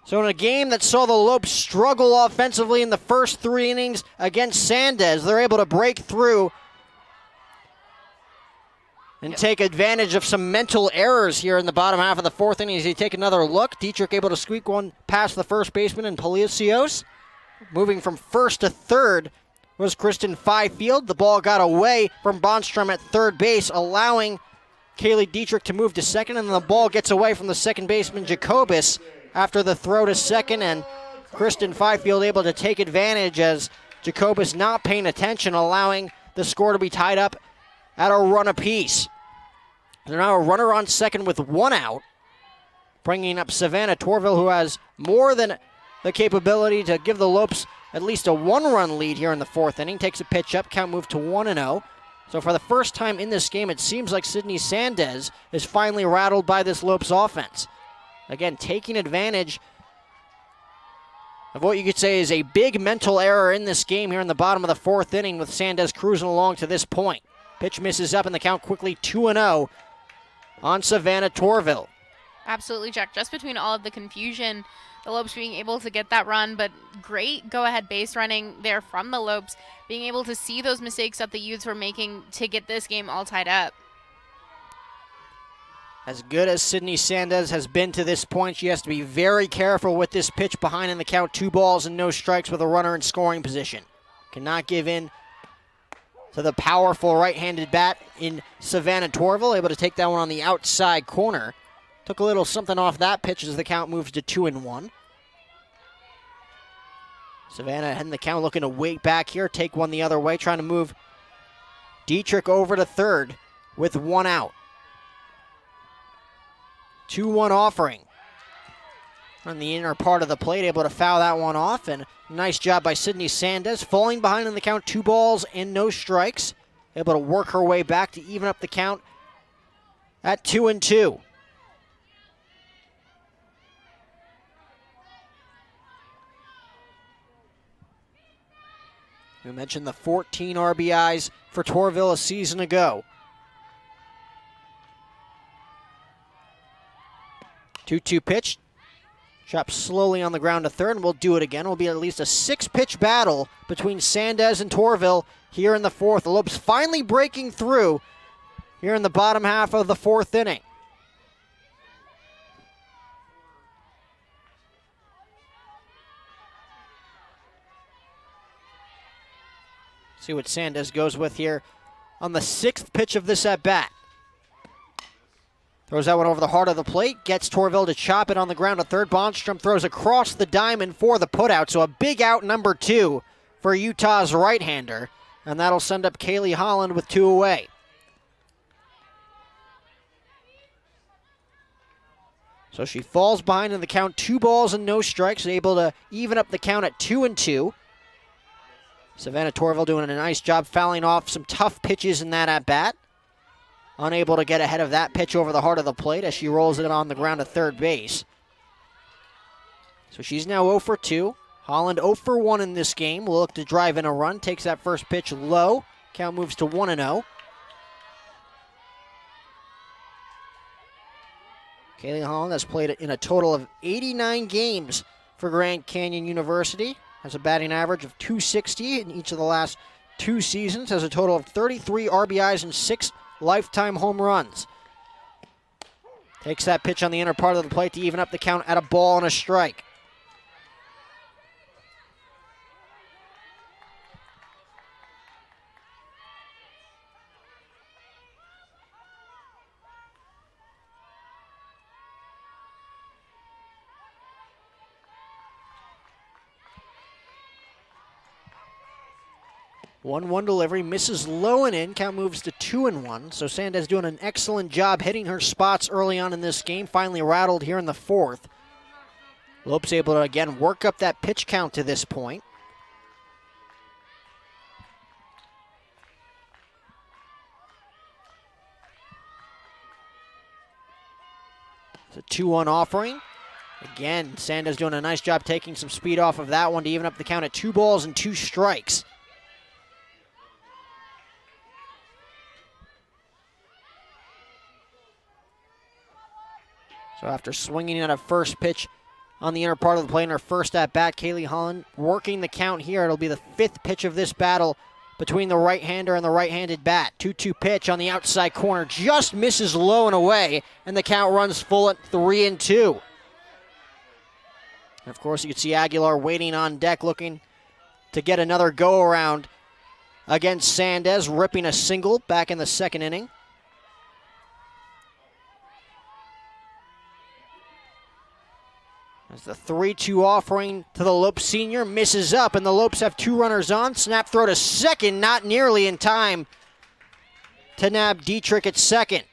So in a game that saw the Lopes struggle offensively in the first 3 innings against Sandez, they're able to break through and take advantage of some mental errors here in the bottom half of the fourth inning as you take another look. Dietrich able to squeak one past the first baseman in Palacios. Moving from first to third was Kristen Fifield. The ball got away from Bonstrom at third base, allowing Kaylee Dietrich to move to second, and the ball gets away from the second baseman Jacobus after the throw to second, and Kristen Fifield able to take advantage as Jacobus not paying attention, allowing the score to be tied up at a run apiece. There's now a runner on second with one out, bringing up Savannah Torville, who has more than the capability to give the Lopes at least a one-run lead here in the fourth inning. Takes a pitch up, count moved to 1-0. So for the first time in this game, it seems like Sydney Sandez is finally rattled by this Lopes offense. Again, taking advantage of what you could say is a big mental error in this game here in the bottom of the fourth inning, with Sandez cruising along to this point. Pitch misses up, and the count quickly 2-0 on Savannah Torville. Absolutely, Jack. Just between all of the confusion, the Lopes being able to get that run, but great go-ahead base running there from the Lopes, being able to see those mistakes that the Utes were making to get this game all tied up. As good as Sydney Sandez has been to this point, she has to be very careful with this pitch behind in the count. 2 balls and no strikes with a runner in scoring position. Cannot give in to the powerful right-handed bat in Savannah Torville, able to take that one on the outside corner. Took a little something off that pitch as the count moves to 2-1. Savannah heading the count, looking to wait back here, take one the other way, trying to move Dietrich over to third with one out. 2-1 offering on the inner part of the plate, able to foul that one off, and nice job by Sydney Sandez, falling behind in the count, 2 balls and no strikes, able to work her way back to even up the count at 2-2. We mentioned the 14 RBIs for Torville a season ago. 2-2 pitch. Chopped slowly on the ground to third, and we'll do it again. It will be at least a 6-pitch battle between Sandez and Torville here in the fourth. The Lopes finally breaking through here in the bottom half of the fourth inning. See what Sandez goes with here on the 6th pitch of this at-bat. Throws that one over the heart of the plate, gets Torville to chop it on the ground to third. Bonstrom throws across the diamond for the putout, so a big out number 2 for Utah's right-hander, and that'll send up Kaylee Holland with 2 away. So she falls behind in the count, 2 balls and no strikes, able to even up the count at 2-2. Savannah Torville doing a nice job fouling off some tough pitches in that at-bat. Unable to get ahead of that pitch over the heart of the plate as she rolls it on the ground to third base. So she's now 0 for 2. Holland 0 for 1 in this game. Will look to drive in a run. Takes that first pitch low. Count moves to 1-0. Kaylee Holland has played in a total of 89 games for Grand Canyon University. Has a batting average of .260 in each of the last 2 seasons. Has a total of 33 RBIs and 6 lifetime home runs. Takes that pitch on the inner part of the plate to even up the count at a ball and a strike. One delivery, misses low and in. Count moves to 2-1. So Sandez doing an excellent job hitting her spots early on in this game. Finally rattled here in the fourth. Lopes able to again work up that pitch count to this point. It's a 2-1 offering. Again, Sandez doing a nice job taking some speed off of that one to even up the count at 2 balls and 2 strikes. So after swinging at a first pitch on the inner part of the plate in her first at-bat, Kaylee Holland working the count here. It'll be the 5th pitch of this battle between the right-hander and the right-handed bat. 2-2 pitch on the outside corner just misses low and away, and the count runs full at 3-2. And of course, you can see Aguilar waiting on deck, looking to get another go-around against Sandez, ripping a single back in the second inning. As the 3-2 offering to the Lopes senior misses up, and the Lopes have 2 runners on. Snap throw to second, not nearly in time to nab Dietrich at second.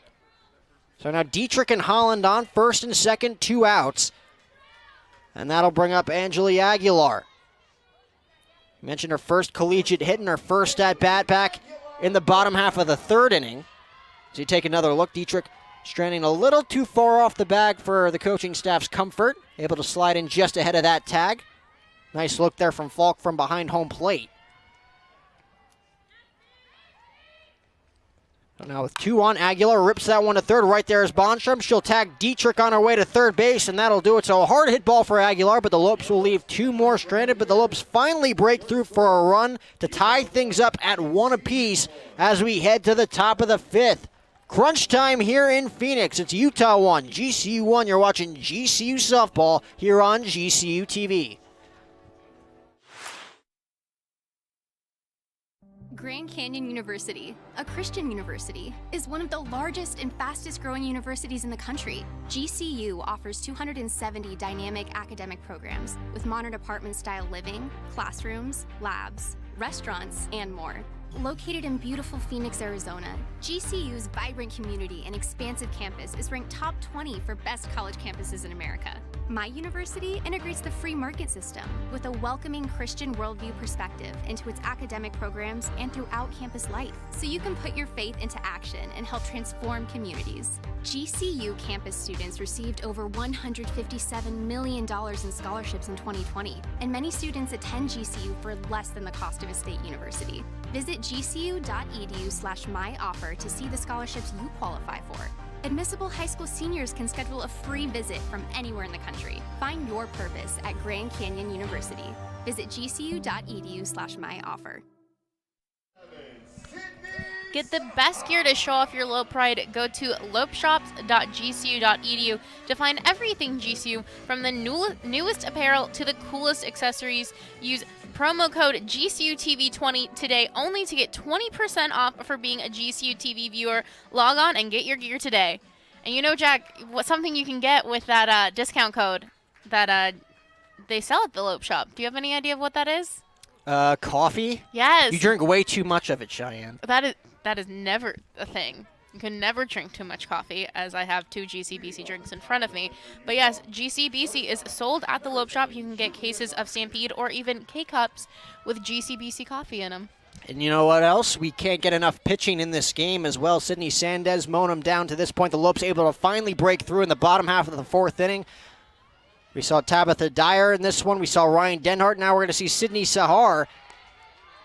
So now Dietrich and Holland on first and second, 2 outs. And that'll bring up Angeli Aguilar. Mentioned her first collegiate hit and her first at-bat back in the bottom half of the third inning. As you take another look, Dietrich stranding a little too far off the bag for the coaching staff's comfort. Able to slide in just ahead of that tag. Nice look there from Falk from behind home plate. So now with 2 on, Aguilar rips that one to third. Right there is Bonstrom. She'll tag Dietrich on her way to third base, and that'll do it. So a hard hit ball for Aguilar, but the Lopes will leave 2 more stranded. But the Lopes finally break through for a run to tie things up at 1 apiece as we head to the top of the 5th. Crunch time here in Phoenix. It's Utah 1, GCU 1. You're watching GCU Softball here on GCU TV. Grand Canyon University, a Christian university, is one of the largest and fastest growing universities in the country. GCU offers 270 dynamic academic programs with modern apartment-style living, classrooms, labs, restaurants, and more. Located in beautiful Phoenix, Arizona, GCU's vibrant community and expansive campus is ranked top 20 for best college campuses in America. My university integrates the free market system with a welcoming Christian worldview perspective into its academic programs and throughout campus life, so you can put your faith into action and help transform communities. GCU campus students received over $157 million in scholarships in 2020, and many students attend GCU for less than the cost of a state university. Visit gcu.edu/myoffer to see the scholarships you qualify for. Admissible high school seniors can schedule a free visit from anywhere in the country. Find your purpose at Grand Canyon University. Visit gcu.edu/myoffer. Get the best gear to show off your Lope pride. Go to lopeshops.gcu.edu to find everything GCU, from the newest apparel to the coolest accessories. Use promo code GCUTV20 today only to get 20% off for being a GCU TV viewer. Log on and get your gear today. And you know, Jack, something you can get with that discount code that they sell at the Lope Shop. Do you have any idea of what that is? Coffee? Yes. You drink way too much of it, Cheyenne. That is never a thing. You can never drink too much coffee, as I have 2 GCBC drinks in front of me. But yes, GCBC is sold at the Lope Shop. You can get cases of Stampede or even K-Cups with GCBC coffee in them. And you know what else? We can't get enough pitching in this game as well. Sydney Sandez mowing them down to this point. The Lopes able to finally break through in the bottom half of the 4th inning. We saw Tabitha Dyer in this one. We saw Ryan Denhart. Now we're going to see Sydney Sahar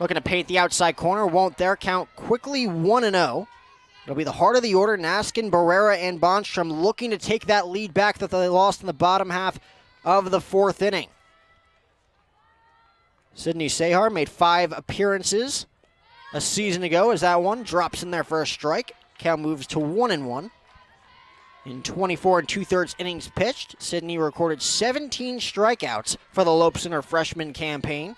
looking to paint the outside corner. Won't there. Count quickly 1-0. It'll be the heart of the order. Naskin, Barrera, and Bonstrom looking to take that lead back that they lost in the bottom half of the 4th inning. Sydney Sahar made 5 appearances a season ago as that one drops in there for a strike. Count moves to 1-1. In 24 2/3 innings pitched, Sydney recorded 17 strikeouts for the Lopes in her freshman campaign.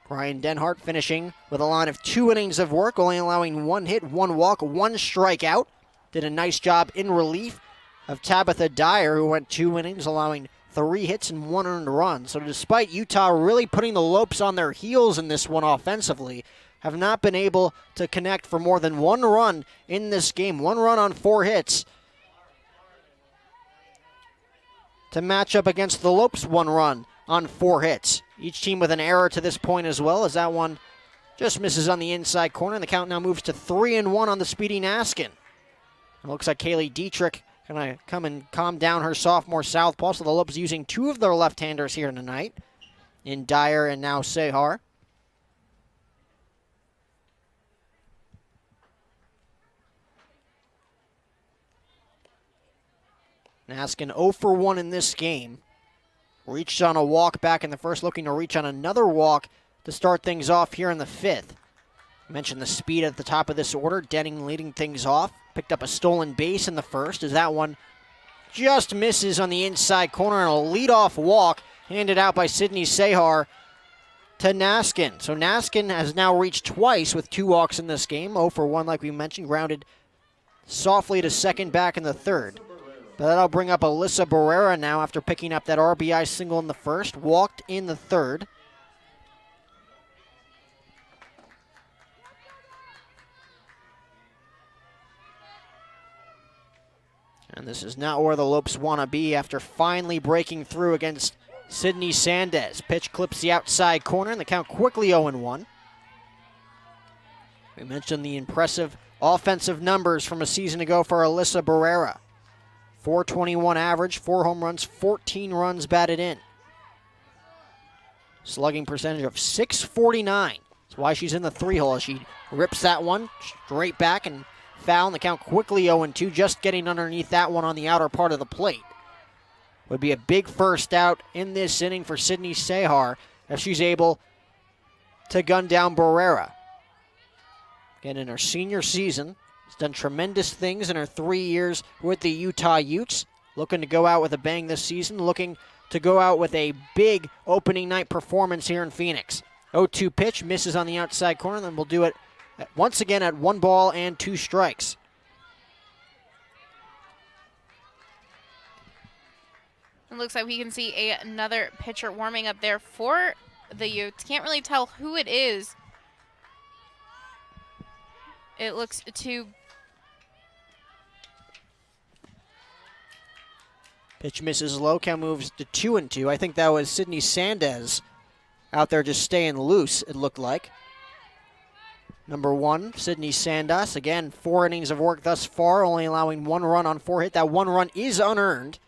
Ryan Denhart finishing with a line of 2 innings of work, only allowing 1 hit, 1 walk, 1 strikeout. Did a nice job in relief of Tabitha Dyer, who went 2 innings, allowing 3 hits and 1 earned run. So despite Utah really putting the Lopes on their heels in this one offensively, have not been able to connect for more than 1 run in this game. 1 run on 4 hits to match up against the Lopes' 1 run on 4 hits. Each team with an error to this point as well, as that one just misses on the inside corner, and the count now moves to 3-1 on the speedy Naskin. It looks like Kaylee Dietrich going to come and calm down her sophomore southpaw, so the Lopes using 2 of their left-handers here tonight in Dyer and now Sahar. Naskin 0 for 1 in this game reached on a walk back in the first, looking to reach on another walk to start things off here in the fifth. I mentioned the speed at the top of this order. Denning leading things off. Picked up a stolen base in the first as that one just misses on the inside corner, and a leadoff walk handed out by Sydney Sehar to Naskin. So Naskin has now reached twice with 2 walks in this game. 0 for 1, like we mentioned, grounded softly to second back in the third. But that'll bring up Alyssa Barrera now after picking up that RBI single in the first. Walked in the third. And this is not where the Lopes want to be after finally breaking through against Sydney Sandez. Pitch clips the outside corner, and the count quickly 0-1. We mentioned the impressive offensive numbers from a season ago for Alyssa Barrera. 421 average, 4 home runs, 14 runs batted in. Slugging percentage of .649. That's why she's in the 3-hole. She rips that one straight back and foul, and the count quickly 0-2, just getting underneath that one on the outer part of the plate. Would be a big first out in this inning for Sydney Sehar if she's able to gun down Barrera. Again, in her senior season, has done tremendous things in her 3 years with the Utah Utes. Looking to go out with a bang this season, looking to go out with a big opening night performance here in Phoenix. 0-2 pitch, misses on the outside corner, then we'll do it once again at 1 ball and 2 strikes. It looks like we can see another pitcher warming up there for the Utes. Can't really tell who it is. It looks to... Pitch misses low, count moves to 2-2. I think that was Sydney Sandez out there just staying loose, it looked like. Number 1, Sydney Sandez. Again, 4 innings of work thus far, only allowing 1 run on 4 hit. That 1 run is unearned.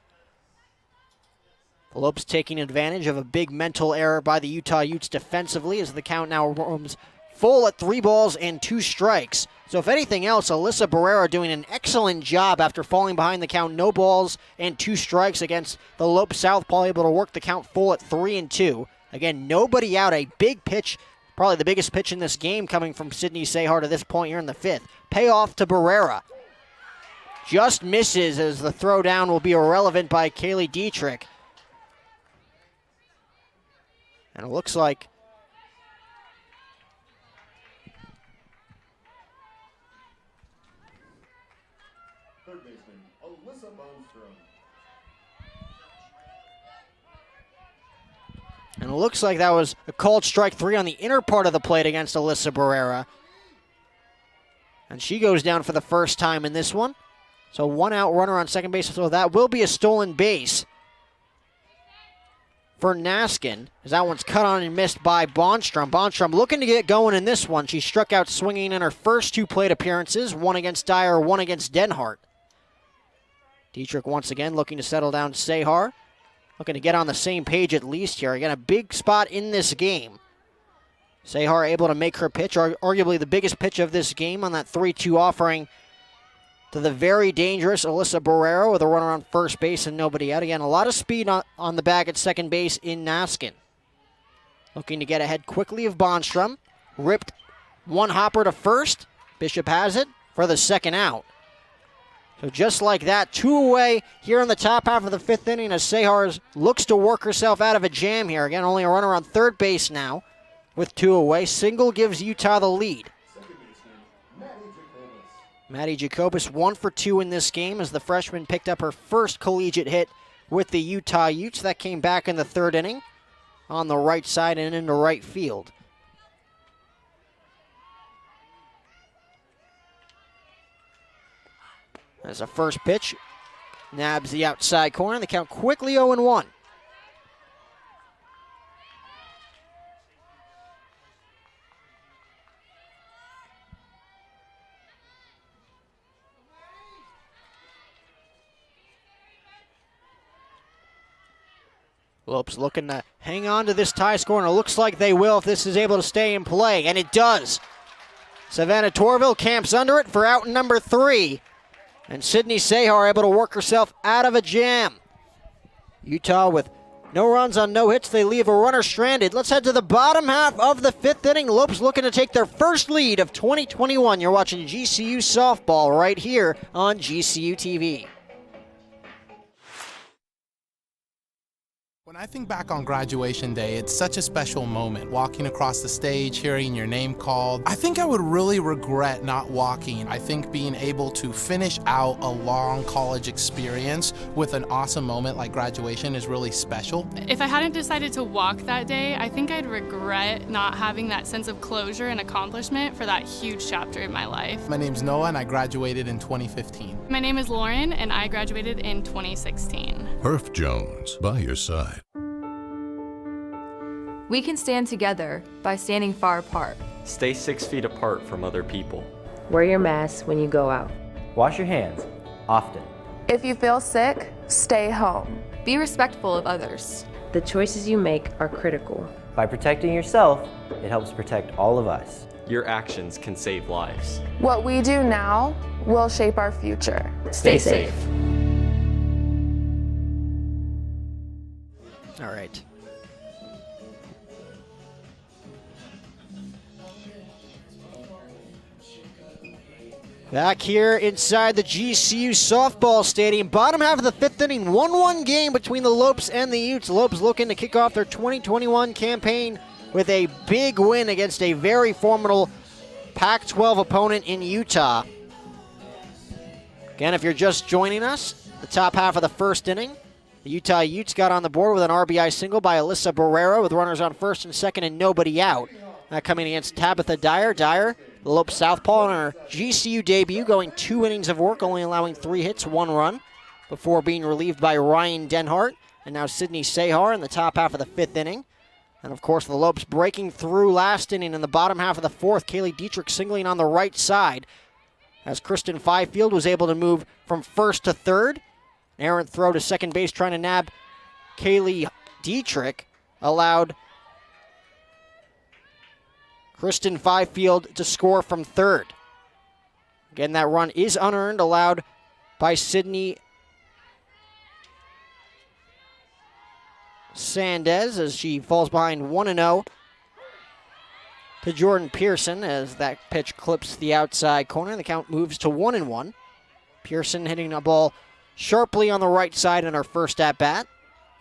The Lopes taking advantage of a big mental error by the Utah Utes defensively as the count now roams full at 3 balls and 2 strikes. So if anything else, Alyssa Barrera doing an excellent job after falling behind the count, no balls and 2 strikes against the Lopes Southpaw, able to work the count full at 3-2. Again, nobody out, a big pitch, probably the biggest pitch in this game coming from Sydney Sehar to this point here in the 5th. Payoff to Barrera. Just misses as the throw down will be irrelevant by Kaylee Dietrich. And it looks like Third baseman, Alyssa Bostrom. And it looks like that was a called strike 3 on the inner part of the plate against Alyssa Barrera. And she goes down for the first time in this one. So 1 out runner on second base. So that will be a stolen base for Naskin, as that one's cut on and missed by Bostrom. Bostrom looking to get going in this one. She struck out swinging in her first 2 plate appearances, 1 against Dyer, 1 against Denhart. Dietrich once again looking to settle down Sehar. Looking to get on the same page at least here. Again, a big spot in this game. Sehar able to make her pitch, arguably the biggest pitch of this game on that 3-2 offering to the very dangerous Alyssa Barrera with a runner on first base and nobody out. Again, a lot of speed on the bag at second base in Naskin. Looking to get ahead quickly of Bostrom. Ripped 1 hopper to first. Bishop has it for the 2nd out. So just like that, 2 away here in the top half of the 5th inning as Sehar looks to work herself out of a jam here. Again, only a runner on third base now with 2 away. Single gives Utah the lead. Maddie Jacobus 1 for 2 in this game as the freshman picked up her first collegiate hit with the Utah Utes. That came back in the 3rd inning on the right side and into right field. As a first pitch, nabs the outside corner. The count quickly 0-1. Lopes looking to hang on to this tie score, and it looks like they will if this is able to stay in play, and it does. Savannah Torville camps under it for out number 3, and Sydney Sehar able to work herself out of a jam. Utah with No runs on no hits. They leave a runner stranded. Let's head to the bottom half of the 5th inning. Lopes looking to take their first lead of 2021. You're watching GCU Softball right here on GCU TV. When I think back on graduation day, it's such a special moment. Walking across the stage, hearing your name called. I think I would really regret not walking. I think being able to finish out a long college experience with an awesome moment like graduation is really special. If I hadn't decided to walk that day, I think I'd regret not having that sense of closure and accomplishment for that huge chapter in my life. My name's Noah and I graduated in 2015. My name is Lauren and I graduated in 2016. Herff Jones, by your side. We can stand together by standing far apart. Stay 6 feet apart from other people. Wear your mask when you go out. Wash your hands often. If you feel sick, stay home. Be respectful of others. The choices you make are critical. By protecting yourself, it helps protect all of us. Your actions can save lives. What we do now will shape our future. Stay safe. All right. Back here inside the GCU Softball Stadium. Bottom half of the 5th inning, 1-1 game between the Lopes and the Utes. Lopes looking to kick off their 2021 campaign with a big win against a very formidable Pac-12 opponent in Utah. Again, if you're just joining us, the top half of the 1st inning, the Utah Utes got on the board with an RBI single by Alyssa Barrera with runners on 1st and 2nd and nobody out. Coming against Tabitha Dyer. Dyer, the Lopes southpaw, on her GCU debut, going 2 innings of work, only allowing 3 hits, 1 run, before being relieved by Ryan Denhart. And now Sydney Sehar in the top half of the 5th inning. And, of course, the Lopes breaking through last inning in the bottom half of the 4th. Kaylee Dietrich singling on the right side as Kristen Fifield was able to move from 1st to 3rd. Errant throw to second base trying to nab Kaylee Dietrich allowed Kristen Fifield to score from 3rd. Again, that run is unearned, allowed by Sydney Sandez as she falls behind 1-0 to Jordan Pearson as that pitch clips the outside corner. The count moves to 1-1. Pearson hitting a ball sharply on the right side in her first at-bat.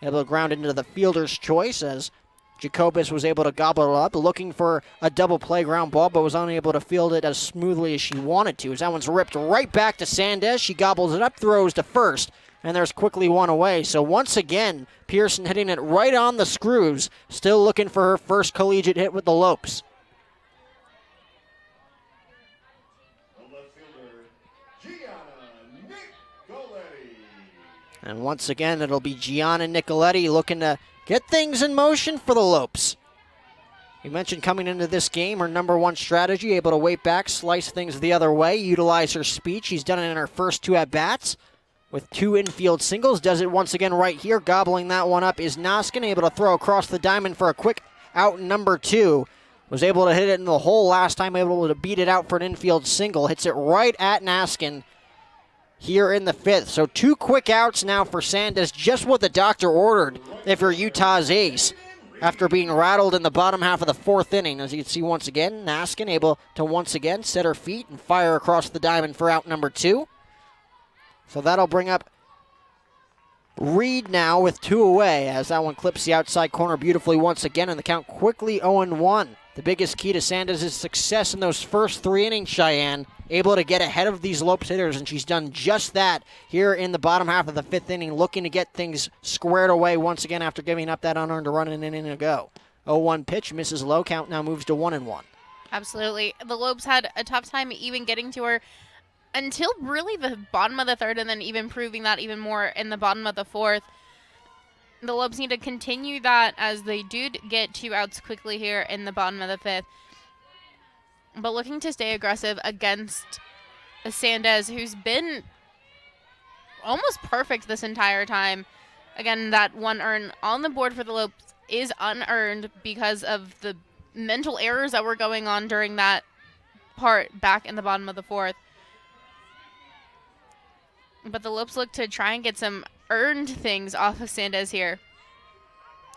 Able to ground into the fielder's choice as Jacobus was able to gobble it up, looking for a double play ground ball, but was unable to field it as smoothly as she wanted to. As that one's ripped right back to Sandez. She gobbles it up, throws to 1st, and there's quickly 1 away. So once again, Pearson hitting it right on the screws, still looking for her first collegiate hit with the Lopes. And once again, it'll be Gianna Nicoletti looking to get things in motion for the Lopes. You mentioned coming into this game, her number 1 strategy, able to wait back, slice things the other way, utilize her speed. She's done it in her first 2 at-bats with 2 infield singles. Does it once again right here. Gobbling that one up is Noskin, able to throw across the diamond for a quick out number 2. Was able to hit it in the hole last time, able to beat it out for an infield single. Hits it right at Naskin here in the 5th. So 2 quick outs now for Sandez, just what the doctor ordered if you're Utah's ace after being rattled in the bottom half of the 4th inning. As you can see once again, Naskin able to once again set her feet and fire across the diamond for out number 2. So that'll bring up Reed now with 2 away as that one clips the outside corner beautifully once again, and the count quickly 0-1. The biggest key to Sandez's success in those first 3 innings, Cheyenne, able to get ahead of these Lopes hitters, and she's done just that here in the bottom half of the 5th inning, looking to get things squared away once again after giving up that unearned run an inning ago. 0-1 pitch, misses low, count now moves to 1-1. Absolutely. The Lopes had a tough time even getting to her until really the bottom of the 3rd, and then even proving that even more in the bottom of the 4th. The Lopes need to continue that as they do get 2 outs quickly here in the bottom of the 5th. But looking to stay aggressive against Sandez, who's been almost perfect this entire time. Again, that 1 earn on the board for the Lopes is unearned because of the mental errors that were going on during that part back in the bottom of the 4th. But the Lopes look to try and get some earned things off of Sandez here.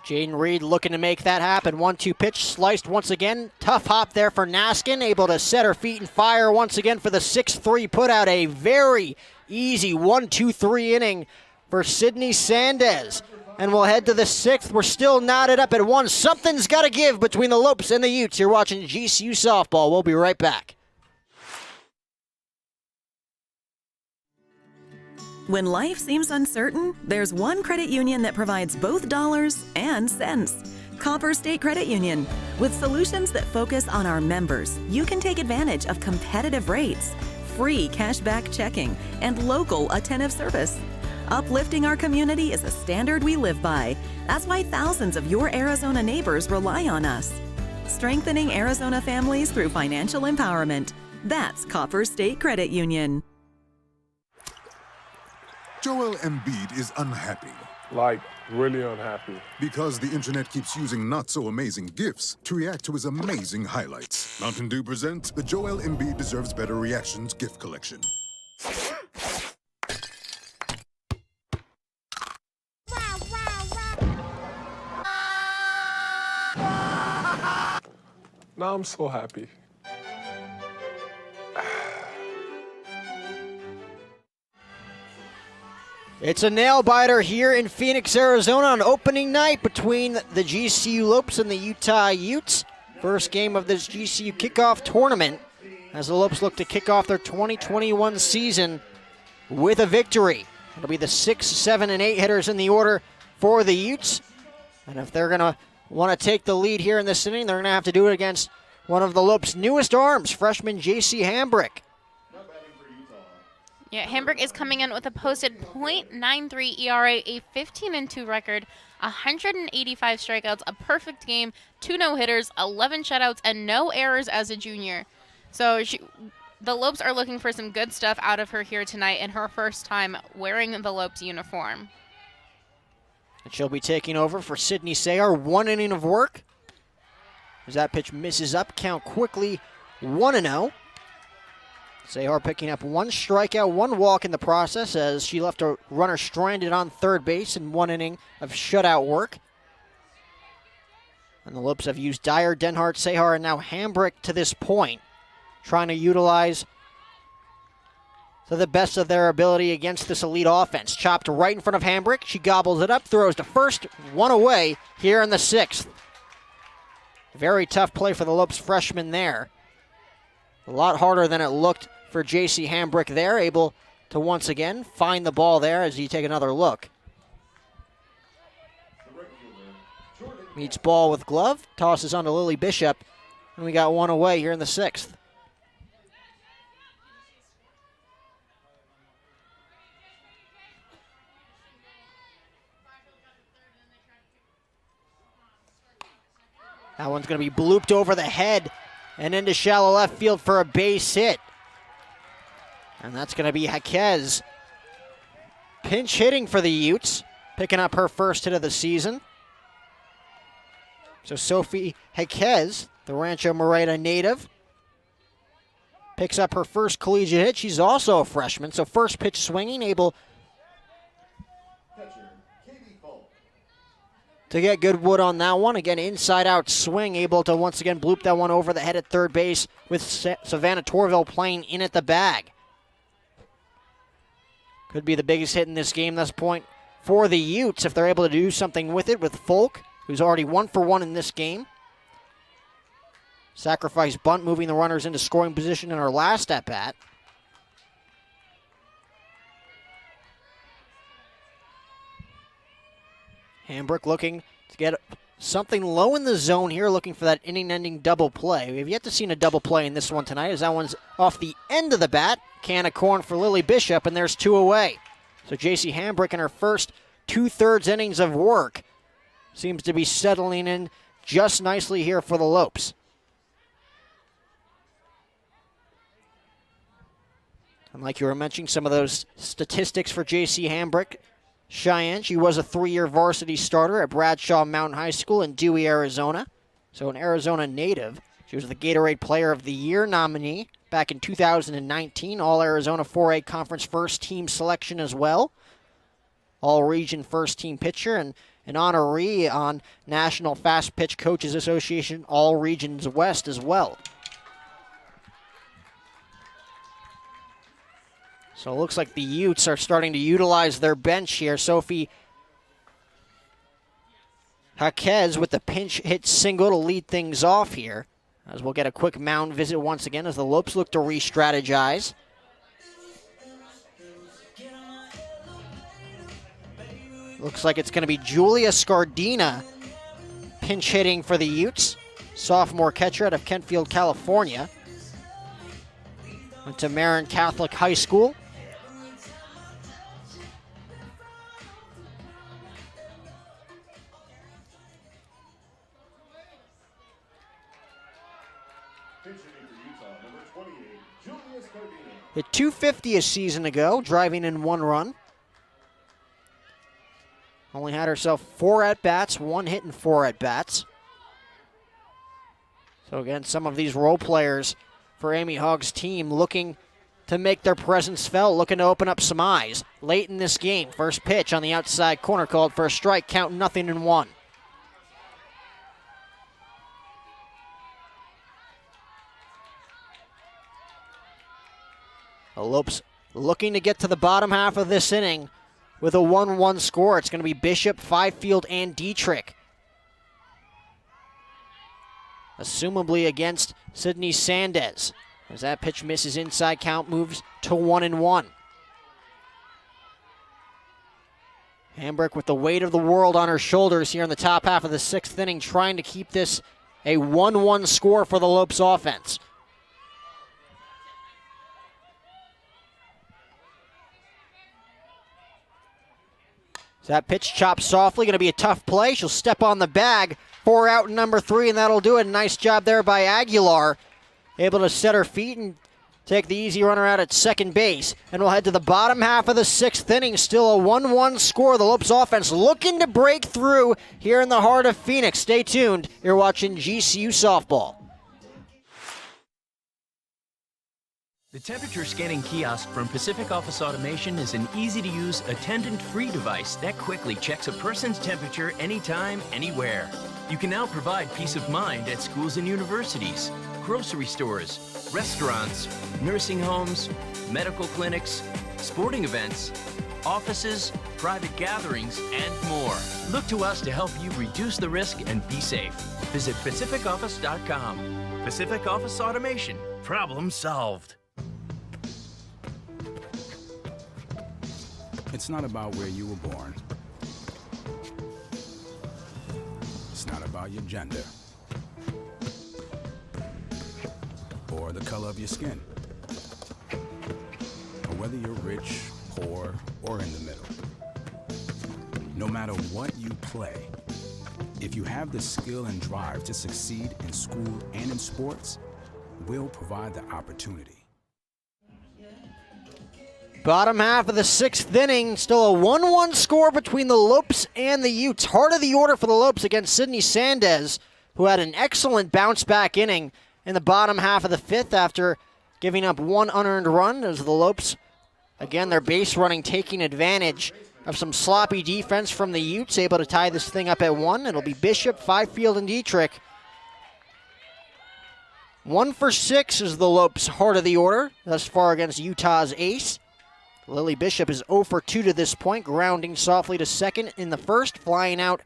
Jaden Reed looking to make that happen. 1-2 pitch, sliced once again. Tough hop there for Naskin, able to set her feet and fire once again for the 6-3 putout. A very easy 1-2-3 inning for Sydney Sandez. And we'll head to the 6th. We're still knotted up at 1. Something's got to give between the Lopes and the Utes. You're watching GCU Softball. We'll be right back. When life seems uncertain, there's one credit union that provides both dollars and cents. Copper State Credit Union. With solutions that focus on our members, you can take advantage of competitive rates, free cashback checking, and local attentive service. Uplifting our community is a standard we live by. That's why thousands of your Arizona neighbors rely on us. Strengthening Arizona families through financial empowerment. That's Copper State Credit Union. Joel Embiid is unhappy. Like, really unhappy. Because the internet keeps using not-so-amazing GIFs to react to his amazing highlights. Mountain Dew presents the Joel Embiid Deserves Better Reactions GIF Collection. Now I'm so happy. It's a nail-biter here in Phoenix, Arizona on opening night between the GCU Lopes and the Utah Utes. First game of this GCU kickoff tournament as the Lopes look to kick off their 2021 season with a victory. It'll be the 6, 7, and 8 hitters in the order for the Utes. And if they're going to want to take the lead here in this inning, they're going to have to do it against one of the Lopes' newest arms, freshman J.C. Hambrick. Yeah, Hambrick is coming in with a posted .93 ERA, a 15-2 record, 185 strikeouts, a perfect game, 2 no-hitters, 11 shutouts, and no errors as a junior. So the Lopes are looking for some good stuff out of her here tonight in her first time wearing the Lopes uniform. And she'll be taking over for Sydney Sayar. 1 inning of work. As that pitch misses up, count quickly 1-0. Sayar picking up 1 strikeout, 1 walk in the process as she left a runner stranded on third base in 1 inning of shutout work. And the Lopes have used Dyer, Denhart, Sayar, and now Hambrick to this point, trying to utilize to the best of their ability against this elite offense. Chopped right in front of Hambrick. She gobbles it up, throws to first, 1 away here in the 6th. Very tough play for the Lopes freshman there. A lot harder than it looked for J.C. Hambrick there, able to once again find the ball there as you take another look. Meets ball with glove, tosses on to Lily Bishop, and we got 1 away here in the 6th. That one's going to be blooped over the head and into shallow left field for a base hit. And that's going to be Jaquez. Pinch hitting for the Utes, picking up her first hit of the season. So Sophie Jaquez, the Rancho Moreta native, picks up her first collegiate hit. She's also a freshman, so first pitch swinging, able to get good wood on that one. Again, inside-out swing, able to once again bloop that one over the head at third base with Savannah Torville playing in at the bag. Could be the biggest hit in this game this point for the Utes if they're able to do something with it with Folk, who's already 1 for 1 in this game. Sacrifice bunt, moving the runners into scoring position in her last at-bat. Hambrick looking to get something low in the zone here, looking for that inning-ending double play. We have yet to see a double play in this one tonight, as that one's off the end of the bat. Can of corn for Lily Bishop, and there's 2 away. So J.C. Hambrick in her first 2/3 innings of work seems to be settling in just nicely here for the Lopes. And like you were mentioning, some of those statistics for J.C. Hambrick. Cheyenne, she was a 3-year varsity starter at Bradshaw Mountain High School in Dewey, Arizona. So an Arizona native. She was the Gatorade Player of the Year nominee back in 2019. All-Arizona 4A Conference first team selection as well. All-region first team pitcher. And an honoree on National Fast Pitch Coaches Association All Regions West as well. So it looks like the Utes are starting to utilize their bench here. Sophie Jaquez with the pinch hit single to lead things off here, as we'll get a quick mound visit once again as the Lopes look to re-strategize. Looks like it's going to be Julia Scardina pinch hitting for the Utes, sophomore catcher out of Kentfield, California. Went to Marin Catholic High School. Hit .250 a season ago, driving in 1 run. Only had herself 4 at-bats, 1 hit and 4 at-bats. So again, some of these role players for Amy Hogg's team looking to make their presence felt, looking to open up some eyes. Late in this game, first pitch on the outside corner called for a strike, count 0-1. The Lopes looking to get to the bottom half of this inning with a 1-1 score. It's going to be Bishop, Fifield, and Dietrich. Assumably against Sydney Sandez. As that pitch misses inside, count moves to 1-1. Hambrick with the weight of the world on her shoulders here in the top half of the 6th inning, trying to keep this a 1-1 score for the Lopes offense. So that pitch chopped softly, going to be a tough play. She'll step on the bag, 4 out in number 3, and that'll do it. Nice job there by Aguilar. Able to set her feet and take the easy runner out at second base. And we'll head to the bottom half of the 6th inning. Still a 1-1 score. The Lopes offense looking to break through here in the heart of Phoenix. Stay tuned. You're watching GCU Softball. The temperature scanning kiosk from Pacific Office Automation is an easy-to-use, attendant-free device that quickly checks a person's temperature anytime, anywhere. You can now provide peace of mind at schools and universities, grocery stores, restaurants, nursing homes, medical clinics, sporting events, offices, private gatherings, and more. Look to us to help you reduce the risk and be safe. Visit PacificOffice.com. Pacific Office Automation. Problem solved. It's not about where you were born. It's not about your gender. Or the color of your skin. Or whether you're rich, poor, or in the middle. No matter what you play, if you have the skill and drive to succeed in school and in sports, we'll provide the opportunity. Bottom half of the 6th inning, still a 1-1 score between the Lopes and the Utes. Heart of the order for the Lopes against Sydney Sandez, who had an excellent bounce-back inning in the bottom half of the 5th after giving up 1 unearned run. As the Lopes, again, their base running taking advantage of some sloppy defense from the Utes, able to tie this thing up at 1. It'll be Bishop, Fifield, and Dietrich. 1 for 6 is the Lopes' heart of the order thus far against Utah's ace. Lily Bishop is 0 for 2 to this point, grounding softly to second in the first, flying out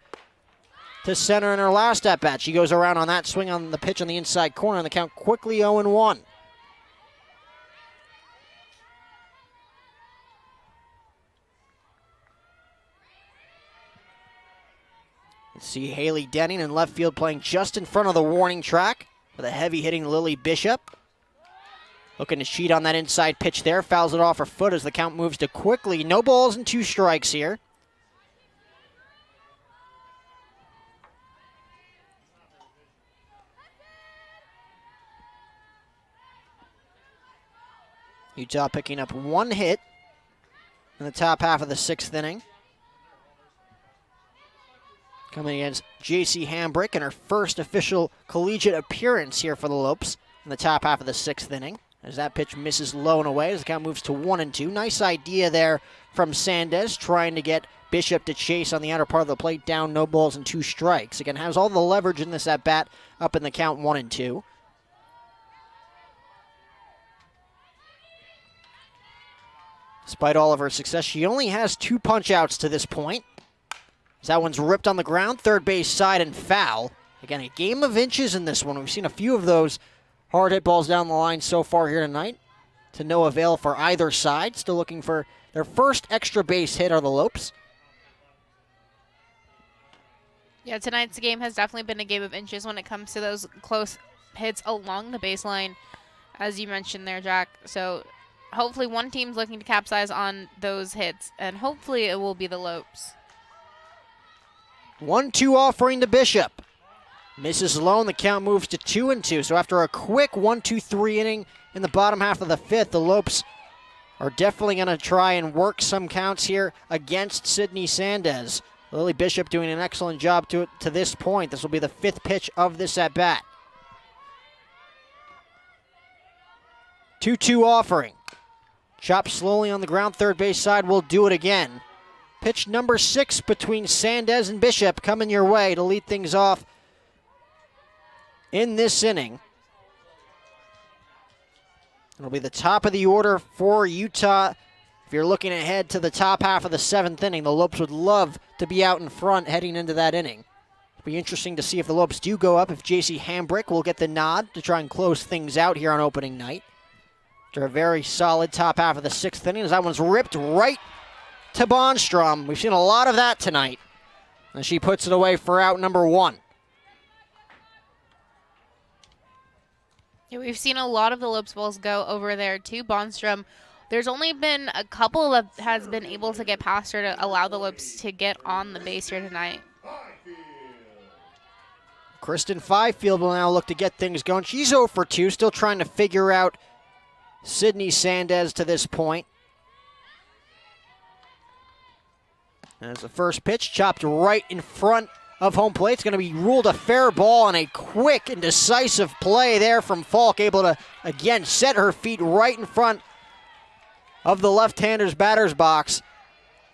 to center in her last at-bat. She goes around on that swing on the pitch on the inside corner, and the count quickly 0-1. Let's see Haley Denning in left field playing just in front of the warning track with a heavy-hitting Lily Bishop. Looking to cheat on that inside pitch there. Fouls it off her foot as the count moves to quickly. No balls and 2 strikes here. Utah picking up 1 hit in the top half of the 6th inning. Coming against J.C. Hambrick in her first official collegiate appearance here for the Lopes in the top half of the 6th inning. as that pitch misses low and away as the count moves to 1-2. Nice idea there from Sandez, trying to get Bishop to chase on the outer part of the plate, down, no balls and 2 strikes. Again, has all the leverage in this at-bat, up in the count 1-2. Despite all of her success, she only has 2 punch-outs to this point. As that one's ripped on the ground, third base side and foul. Again, a game of inches in this one. We've seen a few of those hard hit balls down the line so far here tonight, to no avail for either side. Still looking for their first extra base hit are the Lopes. Yeah, tonight's game has definitely been a game of inches when it comes to those close hits along the baseline, as you mentioned there, Jack. So hopefully one team's looking to capsize on those hits, and hopefully it will be the Lopes. 1-2 offering to Bishop. Misses low, and the count moves to 2-2. So after a quick 1-2-3 inning in the bottom half of the 5th, the Lopes are definitely going to try and work some counts here against Sydney Sandez. Lily Bishop doing an excellent job to this point. This will be the 5th pitch of this at-bat. 2-2 offering. Chopped slowly on the ground, third base side will do it again. Pitch number 6 between Sandez and Bishop coming your way to lead things off in this inning. It'll be the top of the order for Utah. If you're looking ahead to the top half of the 7th inning, the Lopes would love to be out in front heading into that inning. It'll be interesting to see if the Lopes do go up, if J.C. Hambrick will get the nod to try and close things out here on opening night. After a very solid top half of the 6th inning, as that one's ripped right to Bonstrom. We've seen a lot of that tonight. And she puts it away for out number 1. Yeah, we've seen a lot of the Lopes balls go over there to Bonstrom. There's only been a couple that has been able to get past her to allow the Lopes to get on the base here tonight. Kristen Fifield will now look to get things going. She's 0 for 2, still trying to figure out Sydney Sandez to this point. As the first pitch chopped right in front of home plate. It's going to be ruled a fair ball on a quick and decisive play there from Falk, able to, again, set her feet right in front of the left-hander's batter's box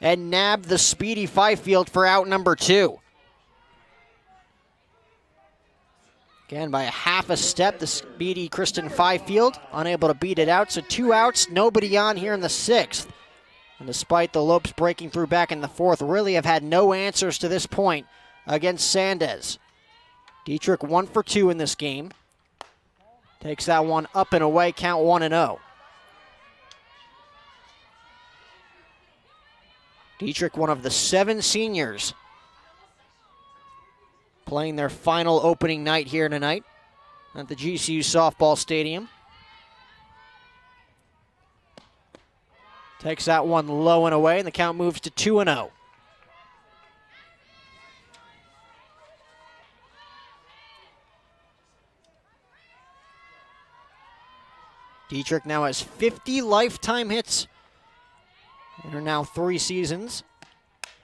and nab the speedy Fifield for out number 2. Again, by a half a step, the speedy Kristen Fifield unable to beat it out. So 2 outs, nobody on here in the 6th. And despite the Lopes breaking through back in the 4th, really have had no answers to this point against Sandez. Dietrich 1 for 2 in this game. Takes that one up and away, count 1-0. Dietrich, one of the 7 seniors, playing their final opening night here tonight at the GCU Softball Stadium. Takes that one low and away, and the count moves to 2-0. Dietrich now has 50 lifetime hits in her now 3 seasons.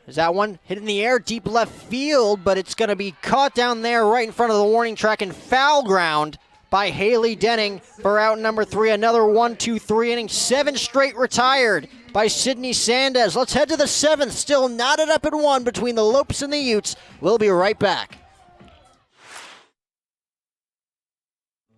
Is that one hit in the air, deep left field, but it's going to be caught down there right in front of the warning track in foul ground by Haley Denning for out number 3. Another 1-2-3 inning, 7 straight retired by Sydney Sandez. Let's head to the 7th, still knotted up at 1 between the Lopes and the Utes. We'll be right back.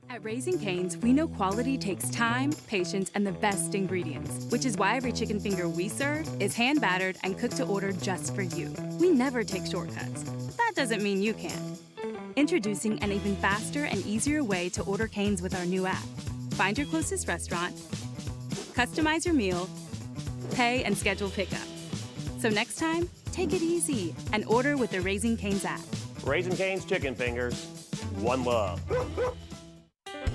At Raising Cane's, we know quality takes time, patience, and the best ingredients, which is why every chicken finger we serve is hand battered and cooked to order just for you. We never take shortcuts, but that doesn't mean you can. Introducing an even faster and easier way to order Cane's with our new app. Find your closest restaurant, customize your meal, pay, and schedule pickup. So next time, take it easy and order with the Raising Cane's app. Raising Cane's chicken fingers, one love.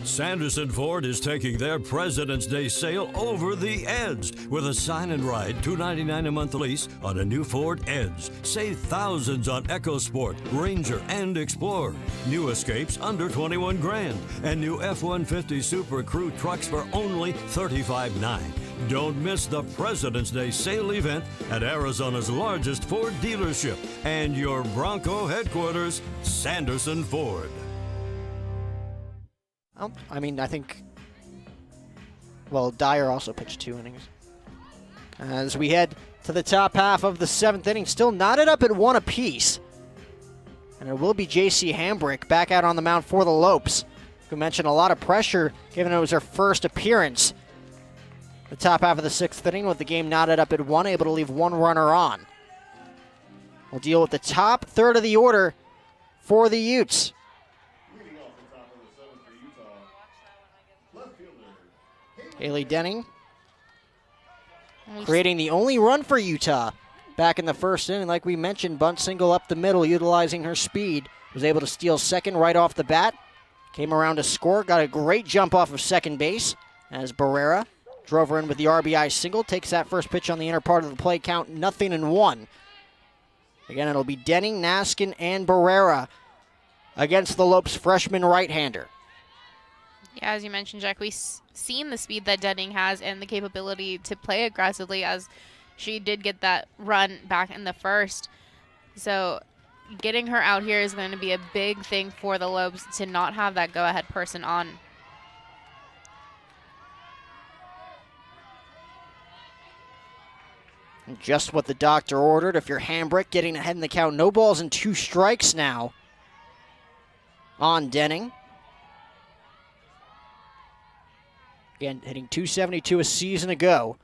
Sanderson Ford is taking their President's Day sale over the edge with a sign and ride $299 a month lease on a new Ford Edge. Save thousands on EcoSport, Ranger, and Explorer. New Escapes under $21,000 and new F-150 Super Crew trucks for only $35,900. Don't miss the President's Day sale event at Arizona's largest Ford dealership and your Bronco headquarters, Sanderson Ford. I mean, I think Well, Dyer also pitched 2 innings. As we head to the top half of the 7th inning, still knotted up at 1 apiece. And it will be J.C. Hambrick back out on the mound for the Lopes, who mentioned a lot of pressure given it was her first appearance. The top half of the 6th inning with the game knotted up at 1, able to leave 1 runner on. We'll deal with the top third of the order for the Utes. Haley Denning creating the only run for Utah back in the first inning. Like we mentioned, bunt single up the middle, utilizing her speed. Was able to steal second right off the bat. Came around to score, got a great jump off of second base as Barrera drove her in with the RBI single. Takes that first pitch on the inner part of the play, count 0-1. Again, it'll be Denning, Naskin, and Barrera against the Lopes freshman right-hander. Yeah, as you mentioned, Jack, we've seen the speed that Denning has and the capability to play aggressively, as she did get that run back in the first. So getting her out here is going to be a big thing for the Lopes to not have that go-ahead person on. Just what the doctor ordered. If you're Hambrick, getting ahead in the count. No balls and 2 strikes now on Denning. Again, hitting .272 a season ago.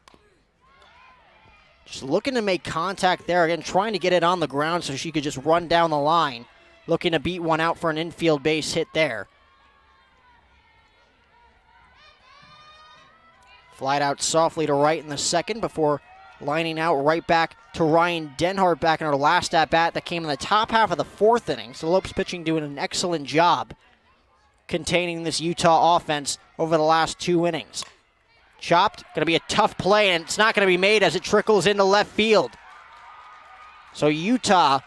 Just looking to make contact there. Again, trying to get it on the ground so she could just run down the line. Looking to beat one out for an infield base hit there. Flied out softly to right in the second before lining out right back to Ryan Denhart back in her last at-bat that came in the top half of the 4th inning. So Lopes pitching doing an excellent job containing this Utah offense over the last 2 innings. Chopped, going to be a tough play, and it's not going to be made as it trickles into left field. So Utah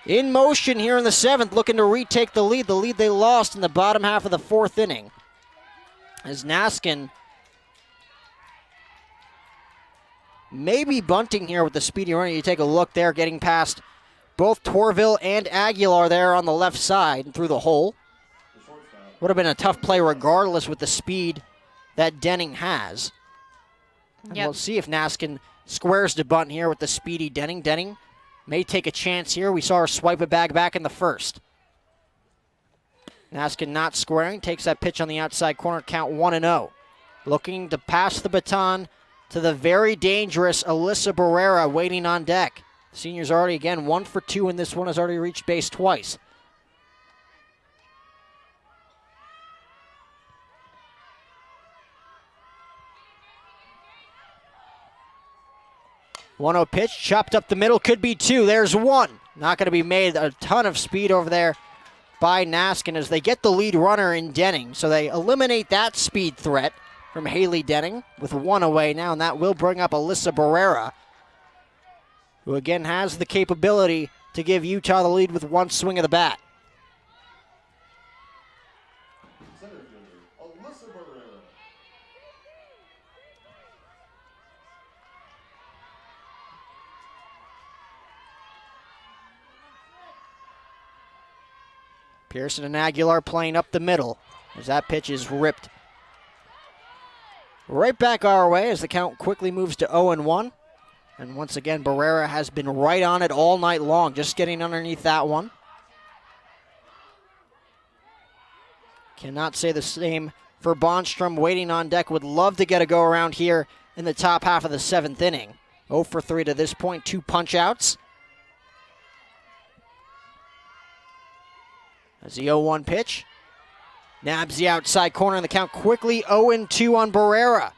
in motion here in the 7th, looking to retake the lead they lost in the bottom half of the 4th inning. As Naskin maybe bunting here with the speedy runner. You take a look there, getting past both Torville and Aguilar there on the left side and through the hole. Would have been a tough play regardless with the speed that Denning has. And we'll see if Naskin squares to bunt here with the speedy Denning. Denning may take a chance here. We saw her swipe it back in the first. Naskin not squaring, takes that pitch on the outside corner, count 1-0. Looking to pass the baton to the very dangerous Alyssa Barrera waiting on deck. The senior's already, again, 1 for 2 in this one, has already reached base twice. One-0 pitch, chopped up the middle, could be 2. There's 1. Not going to be made. A ton of speed over there by Naskin as they get the lead runner in Denning. So they eliminate that speed threat from Haley Denning with 1 away now, and that will bring up Alyssa Barrera, who again has the capability to give Utah the lead with 1 swing of the bat. Pearson and Aguilar playing up the middle as that pitch is ripped right back our way as the count quickly moves to 0-1. And once again, Barrera has been right on it all night long, just getting underneath that one. Cannot say the same for Bonstrom waiting on deck. Would love to get a go around here in the top half of the 7th inning. 0 for 3 to this point, 2 punch outs. As the 0-1 pitch nabs the outside corner, and the count quickly 0-2 on Barrera.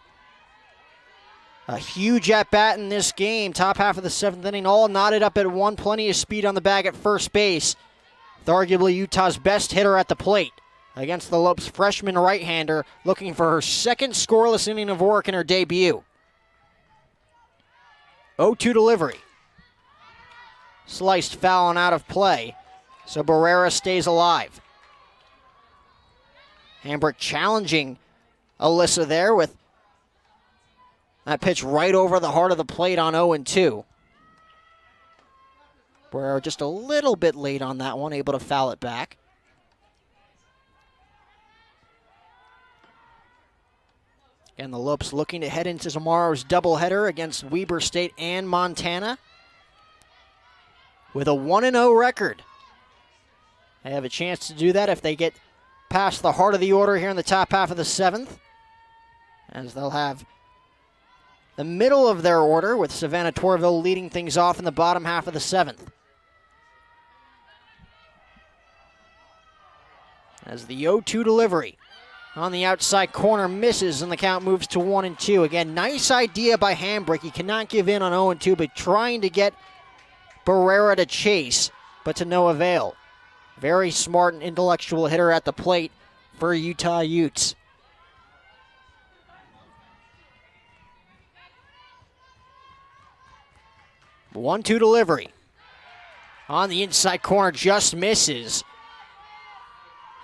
A huge at-bat in this game. Top half of the 7th inning, all knotted up at 1. Plenty of speed on the bag at first base. With arguably Utah's best hitter at the plate against the Lopes freshman right-hander, looking for her 2nd scoreless inning of work in her debut. 0-2 delivery. Sliced foul and out of play. So Barrera stays alive. Hambrick challenging Alyssa there with that pitch right over the heart of the plate on 0-2. Barrera just a little bit late on that one, able to foul it back. Again, the Lopes looking to head into tomorrow's doubleheader against Weber State and Montana with a 1-0 record. They have a chance to do that if they get past the heart of the order here in the top half of the 7th, as they'll have the middle of their order with Savannah Torville leading things off in the bottom half of the 7th. As the 0-2 delivery on the outside corner misses and the count moves to 1-2. Again, nice idea by Hambrick. He cannot give in on 0-2, but trying to get Barrera to chase, but to no avail. Very smart and intellectual hitter at the plate for Utah Utes. The 1-2 delivery on the inside corner just misses.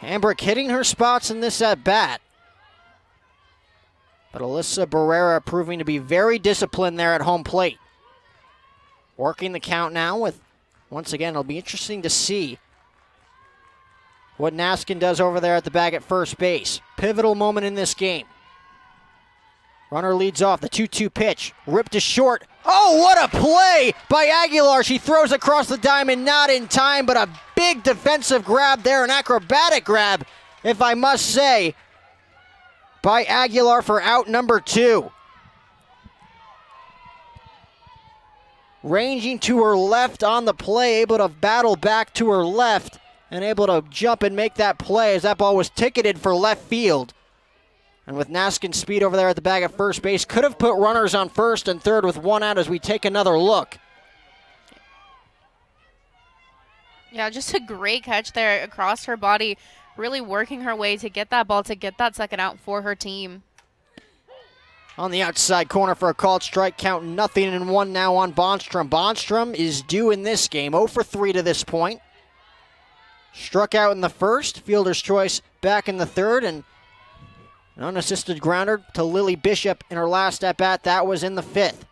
Hambrick hitting her spots in this at bat. But Alyssa Barrera proving to be very disciplined there at home plate. Working the count now with, once again, it'll be interesting to see what Naskin does over there at the bag at first base. Pivotal moment in this game. Runner leads off, the 2-2 pitch, ripped to short. Oh, what a play by Aguilar. She throws across the diamond, not in time, but a big defensive grab there, an acrobatic grab, if I must say, by Aguilar for out number 2. Ranging to her left on the play, able to battle back to her left and able to jump and make that play as that ball was ticketed for left field. And with Naskin's speed over there at the bag at first base, could have put runners on first and third with one out as we take another look. Yeah, just a great catch there across her body, really working her way to get that ball, to get that second out for her team. On the outside corner for a called strike, count 0-1 now on Bonstrom. Bonstrom is due in this game, 0 for 3 to this point. Struck out in the first, fielder's choice back in the third, and an unassisted grounder to Lily Bishop in her last at-bat. That was in the 5th.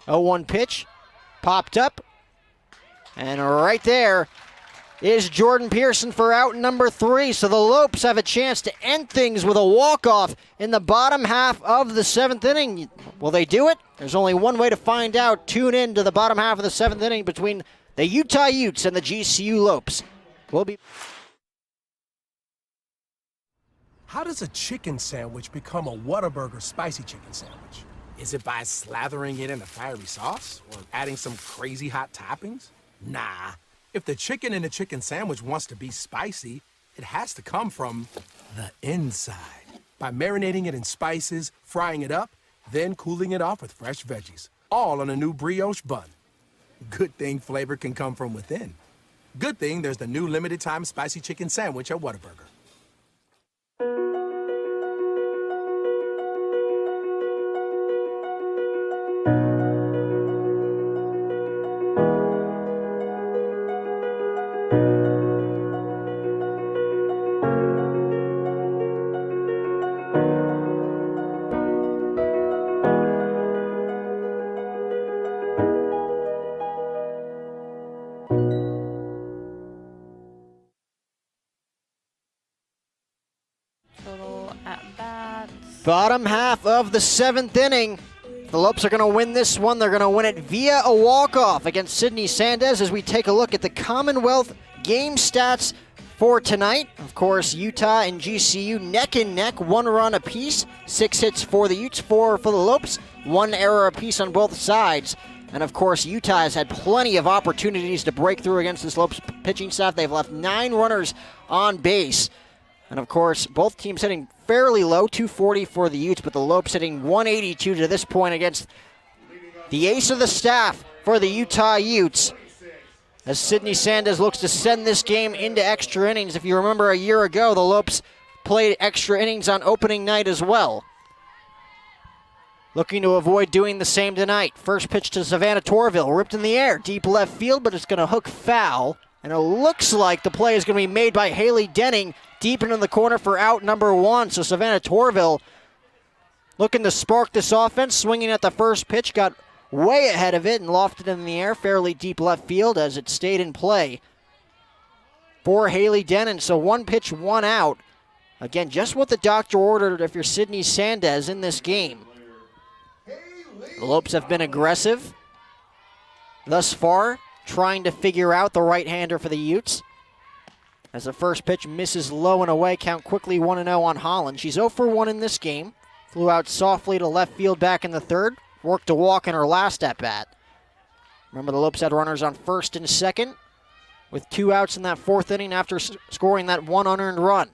Oh, 1 pitch, popped up, and right there is Jordan Pearson for out number 3. So the Lopes have a chance to end things with a walk-off in the bottom half of the 7th inning. Will they do it? There's only one way to find out. Tune in to the bottom half of the 7th inning between the Utah Utes and the GCU Lopes. How does a chicken sandwich become a Whataburger spicy chicken sandwich? Is it by slathering it in a fiery sauce or adding some crazy hot toppings? Nah. If the chicken in a chicken sandwich wants to be spicy, it has to come from the inside. By marinating it in spices, frying it up, then cooling it off with fresh veggies, all on a new brioche bun. Good thing flavor can come from within. Good thing there's the new limited-time spicy chicken sandwich at Whataburger. Bottom half of the 7th inning. The Lopes are going to win this one. They're going to win it via a walk-off against Sydney Sandez as we take a look at the Commonwealth game stats for tonight. Of course, Utah and GCU neck and neck, 1 run apiece, 6 hits for the Utes, 4 for the Lopes, 1 error apiece on both sides. And of course, Utah has had plenty of opportunities to break through against this Lopes pitching staff. They've left 9 runners on base. And of course, both teams hitting fairly low, 240 for the Utes, but the Lopes hitting 182 to this point against the ace of the staff for the Utah Utes. As Sydney Sandez looks to send this game into extra innings. If you remember a year ago, the Lopes played extra innings on opening night as well. Looking to avoid doing the same tonight. First pitch to Savannah Torville, ripped in the air, deep left field, but it's going to hook foul. And it looks like the play is going to be made by Haley Denning deep into the corner for out number 1. So Savannah Torville looking to spark this offense, swinging at the first pitch, got way ahead of it and lofted in the air, fairly deep left field as it stayed in play. for Haley Denon. So 1 pitch, 1 out. Again, just what the doctor ordered if you're Sydney Sandez in this game. The Lopes have been aggressive thus far, trying to figure out the right-hander for the Utes. As the first pitch misses low and away, count quickly 1-0 on Holland. She's 0 for 1 in this game. Flew out softly to left field back in the third. Worked a walk in her last at-bat. Remember, the Lopes had runners on first and second with 2 outs in that 4th inning after scoring that 1 unearned run.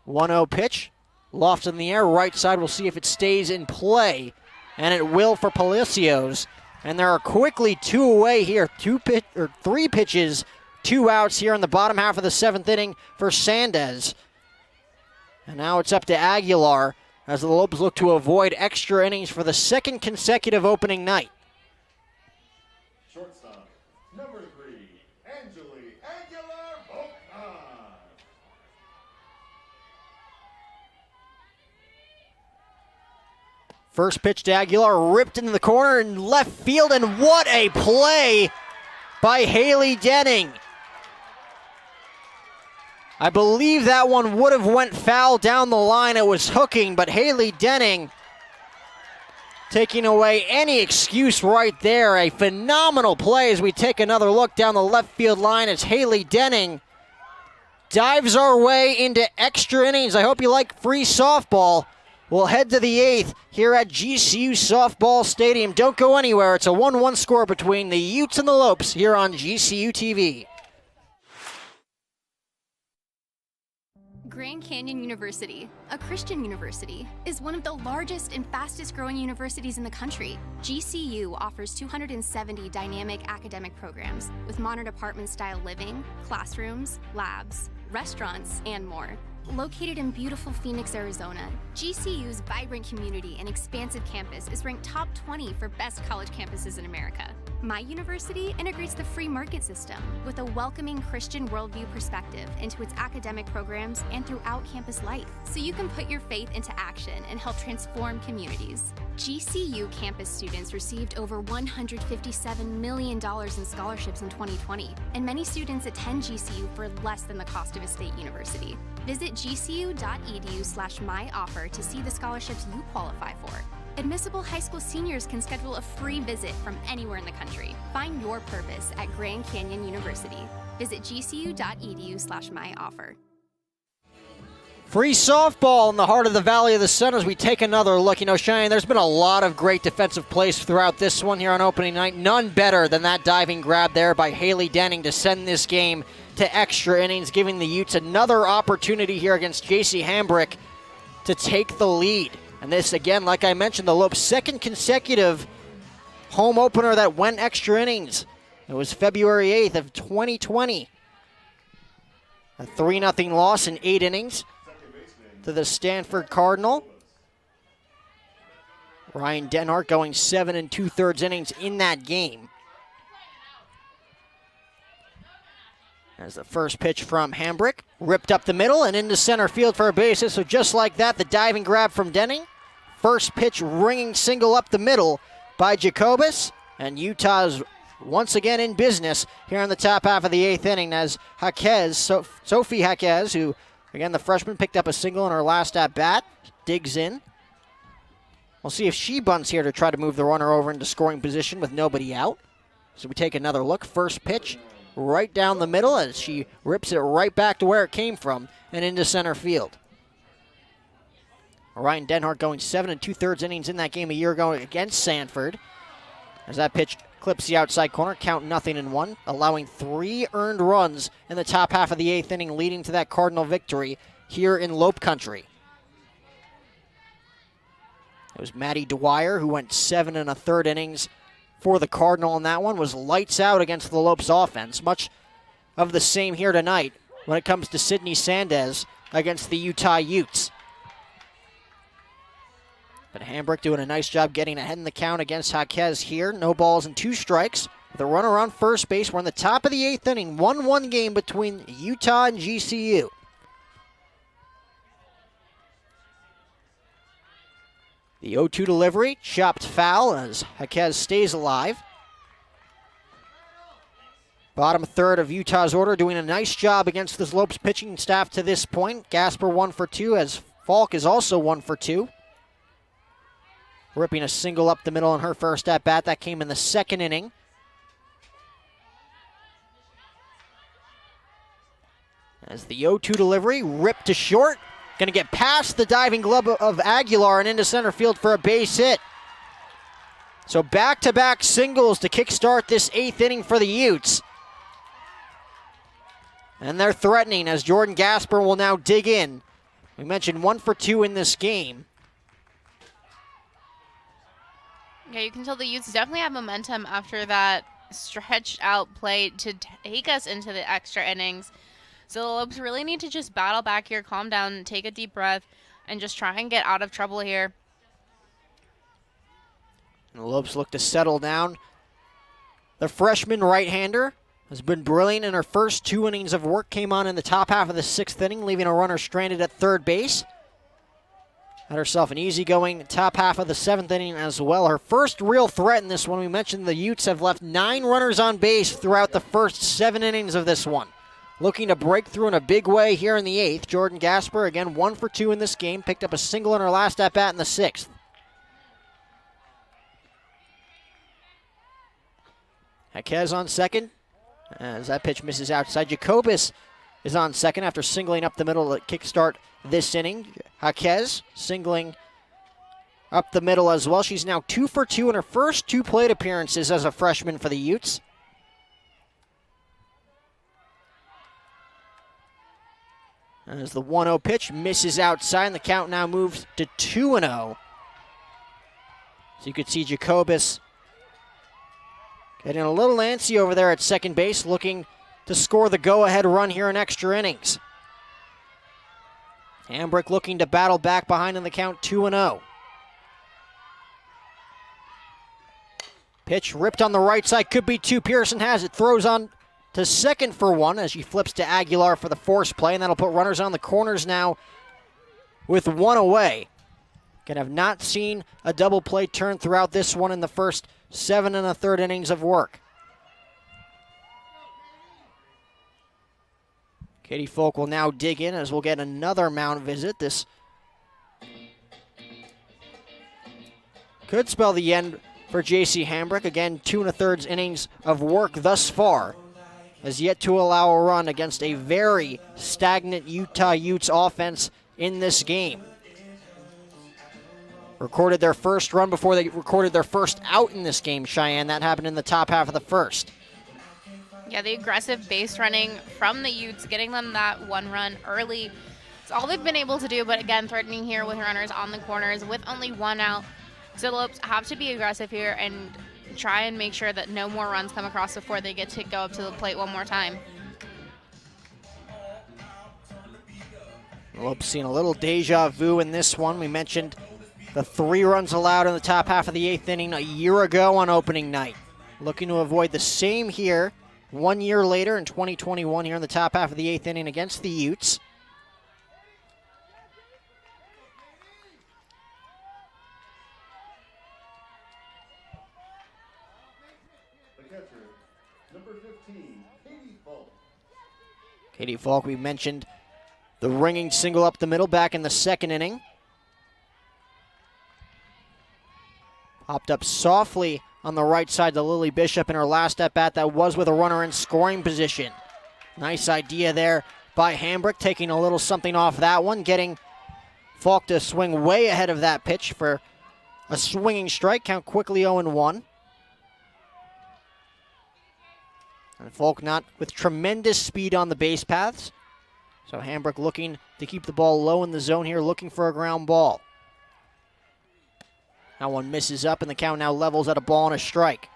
1-0 pitch. Loft in the air, right side. We'll see if it stays in play. And it will for Palacios. And there are quickly 2 away here. 3 pitches, 2 outs here in the bottom half of the 7th inning for Sandez. And now it's up to Aguilar as the Lopes look to avoid extra innings for the 2nd consecutive opening night. Shortstop, number 3, Angeli Aguilar-Volcan. First pitch to Aguilar, ripped into the corner in left field, and what a play by Haley Denning. I believe that one would have went foul down the line. It was hooking, but Haley Denning taking away any excuse right there. A phenomenal play as we take another look down the left field line as Haley Denning dives our way into extra innings. I hope you like free softball. We'll head to the 8th here at GCU Softball Stadium. Don't go anywhere. It's a 1-1 score between the Utes and the Lopes here on GCU TV. Grand Canyon University, a Christian university, is one of the largest and fastest growing universities in the country. GCU offers 270 dynamic academic programs with modern apartment-style living, classrooms, labs, restaurants, and more. Located in beautiful Phoenix, Arizona, GCU's vibrant community and expansive campus is ranked top 20 for best college campuses in America. My university integrates the free market system with a welcoming Christian worldview perspective into its academic programs and throughout campus life, so you can put your faith into action and help transform communities. GCU campus students received over $157 million in scholarships in 2020, and many students attend GCU for less than the cost of a state university. Visit gcu.edu/myoffer to see the scholarships you qualify for. Admissible high school seniors can schedule a free visit from anywhere in the country. Find your purpose at Grand Canyon University. Visit gcu.edu/myoffer. Free softball in the heart of the Valley of the Sun as we take another look. You know, Cheyenne, there's been a lot of great defensive plays throughout this one here on opening night. None better than that diving grab there by Haley Denning to send this game to extra innings, giving the Utes another opportunity here against JC Hambrick to take the lead. And this, again, like I mentioned, the Lopes' 2nd consecutive home opener that went extra innings. It was February 8th of 2020. A 3-0 loss in 8 innings to the Stanford Cardinal. Ryan Denhart going 7 2/3 innings in that game. As the first pitch from Hambrick, ripped up the middle and into center field for a base hit. So just like that, the diving grab from Denning. First pitch ringing single up the middle by Jacobus. And Utah's once again in business here in the top half of the 8th inning as Sophie Jaquez, who, again, the freshman picked up a single in her last at-bat, digs in. We'll see if she bunts here to try to move the runner over into scoring position with nobody out. So we take another look. First pitch right down the middle as she rips it right back to where it came from and into center field. Ryan Denhart going 7 2/3 innings in that game a year ago against Sanford. As that pitch clips the outside corner, count 0-1, allowing 3 earned runs in the top half of the 8th inning, leading to that Cardinal victory here in Lope Country. It was Maddie Dwyer who went 7 1/3 innings for the Cardinal, and that one was lights out against the Lopes offense. Much of the same here tonight when it comes to Sydney Sandez against the Utah Utes. But Hambrick doing a nice job getting ahead in the count against Jaquez here. No balls and 2 strikes. With a runner on first base, we're in the top of the 8th inning. 1-1 game between Utah and GCU. The 0-2 delivery, chopped foul as Jaquez stays alive. Bottom third of Utah's order doing a nice job against the Lopes pitching staff to this point. Gasper 1 for 2 as Falk is also 1 for 2. Ripping a single up the middle in her first at-bat. That came in the second inning. As the 0-2 delivery, ripped to short. Going to get past the diving glove of Aguilar and into center field for a base hit. So back-to-back singles to kickstart this 8th inning for the Utes. And they're threatening as Jordan Gasper will now dig in. We mentioned 1 for 2 in this game. Yeah, you can tell the Utes definitely have momentum after that stretched out play to take us into the extra innings. So the Lopes really need to just battle back here, calm down, take a deep breath, and just try and get out of trouble here. And the Lopes look to settle down. The freshman right-hander has been brilliant in her first 2 innings of work. Came on in the top half of the 6th inning, leaving a runner stranded at third base. Had herself an easygoing top half of the 7th inning as well. Her first real threat in this one. We mentioned the Utes have left 9 runners on base throughout the first 7 innings of this one. Looking to break through in a big way here in the 8th. Jordan Gasper, again, 1 for 2 in this game. Picked up a single in her last at-bat in the 6th. Jaquez on second. As that pitch misses outside. Jacobus is on second after singling up the middle to kickstart this inning. Jaquez singling up the middle as well. She's now 2 for 2 in her first 2 plate appearances as a freshman for the Utes. As the 1-0 pitch misses outside, and the count now moves to 2-0. So you could see Jacobus getting a little antsy over there at second base, looking to score the go-ahead run here in extra innings. Hambrick looking to battle back behind in the count 2-0. Pitch ripped on the right side, could be 2. Pearson has it, throws on to second for 1 as she flips to Aguilar for the force play, and that'll put runners on the corners now with 1 away. Again, have not seen a double play turn throughout this one in the first 7 1/3 innings of work. Katie Folk will now dig in as we'll get another mound visit. This could spell the end for J.C. Hambrick. Again, 2 1/3 innings of work thus far. Has yet to allow a run against a very stagnant Utah Utes offense in this game. Recorded their first run before they recorded their first out in this game, Cheyenne. That happened in the top half of the first. Yeah, the aggressive base running from the Utes, getting them that 1 run early. It's all they've been able to do, but again, threatening here with runners on the corners with only 1 out. So the Lopes have to be aggressive here and try and make sure that no more runs come across before they get to go up to the plate one more time. Lopes seeing a little deja vu in this one. We mentioned the 3 runs allowed in the top half of the 8th inning a year ago on opening night. Looking to avoid the same here 1 year later in 2021 here in the top half of the 8th inning against the Utes. Katie Falk, we mentioned the ringing single up the middle back in the 2nd inning. Popped up softly on the right side to Lily Bishop in her last at-bat. That was with a runner in scoring position. Nice idea there by Hambrick, taking a little something off that one, getting Falk to swing way ahead of that pitch for a swinging strike. Count quickly 0-1. And Falk not with tremendous speed on the base paths. So Hambrick looking to keep the ball low in the zone here, looking for a ground ball. That one misses up, and the count now levels at a ball and a strike.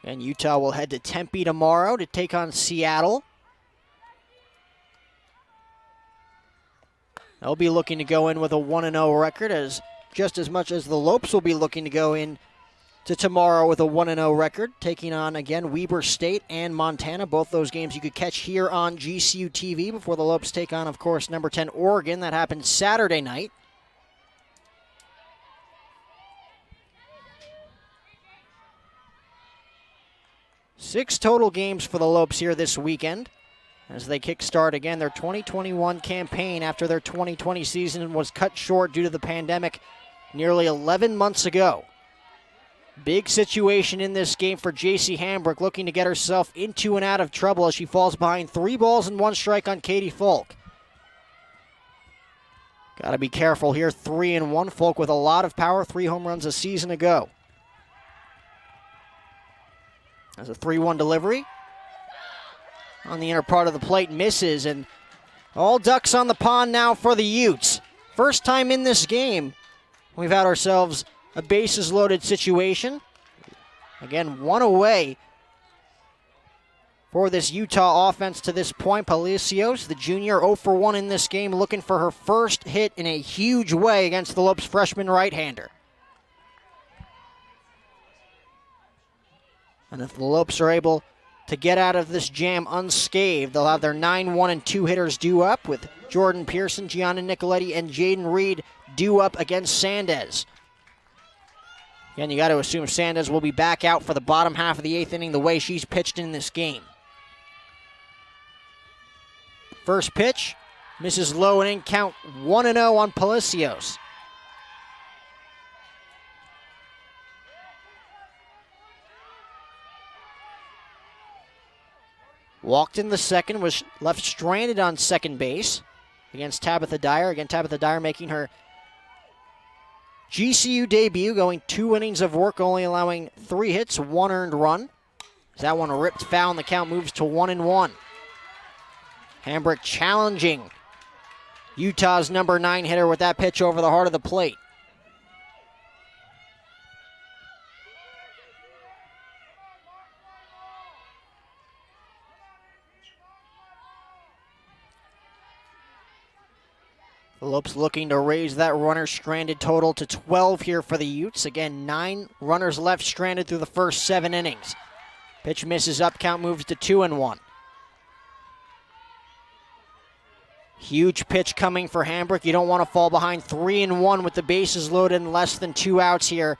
And Utah will head to Tempe tomorrow to take on Seattle. They'll be looking to go in with a 1-0 record, as just as much as the Lopes will be looking to go in to tomorrow with a 1-0 record, taking on, again, Weber State and Montana. Both those games you could catch here on GCU TV before the Lopes take on, of course, number 10 Oregon. That happened Saturday night. Six total games for the Lopes here this weekend as they kickstart again their 2021 campaign after their 2020 season was cut short due to the pandemic nearly 11 months ago. Big situation in this game for J.C. Hambrick, looking to get herself into and out of trouble as she falls behind 3 balls and 1 strike on Katie Falk. Got to be careful here. 3-1. Falk with a lot of power, 3 home runs a season ago. As a 3-1 delivery on the inner part of the plate, misses, and all ducks on the pond now for the Utes. First time in this game we've had ourselves a bases loaded situation. Again, 1 away for this Utah offense to this point. Palacios, the junior, 0 for 1 in this game, looking for her first hit in a huge way against the Lopes freshman right-hander. And if the Lopes are able to get out of this jam unscathed, they'll have their 9-1 and 2 hitters due up with Jordan Pearson, Gianna Nicoletti, and Jaden Reed due up against Sandez. Again, you got to assume Sandez will be back out for the bottom half of the 8th inning the way she's pitched in this game. First pitch, misses low and in, count 1-0 on Palacios. Walked in the second, was left stranded on second base against Tabitha Dyer. Again, Tabitha Dyer making her GCU debut, going 2 innings of work, only allowing 3 hits, 1 earned run. As that one ripped foul and the count moves to 1-1. Hambrick challenging Utah's number 9 hitter with that pitch over the heart of the plate. The Lopes looking to raise that runner stranded total to 12 here for the Utes. Again, 9 runners left stranded through the first 7 innings. Pitch misses up, count moves to 2-1. Huge pitch coming for Hambrick. You don't want to fall behind 3-1 with the bases loaded and less than 2 outs here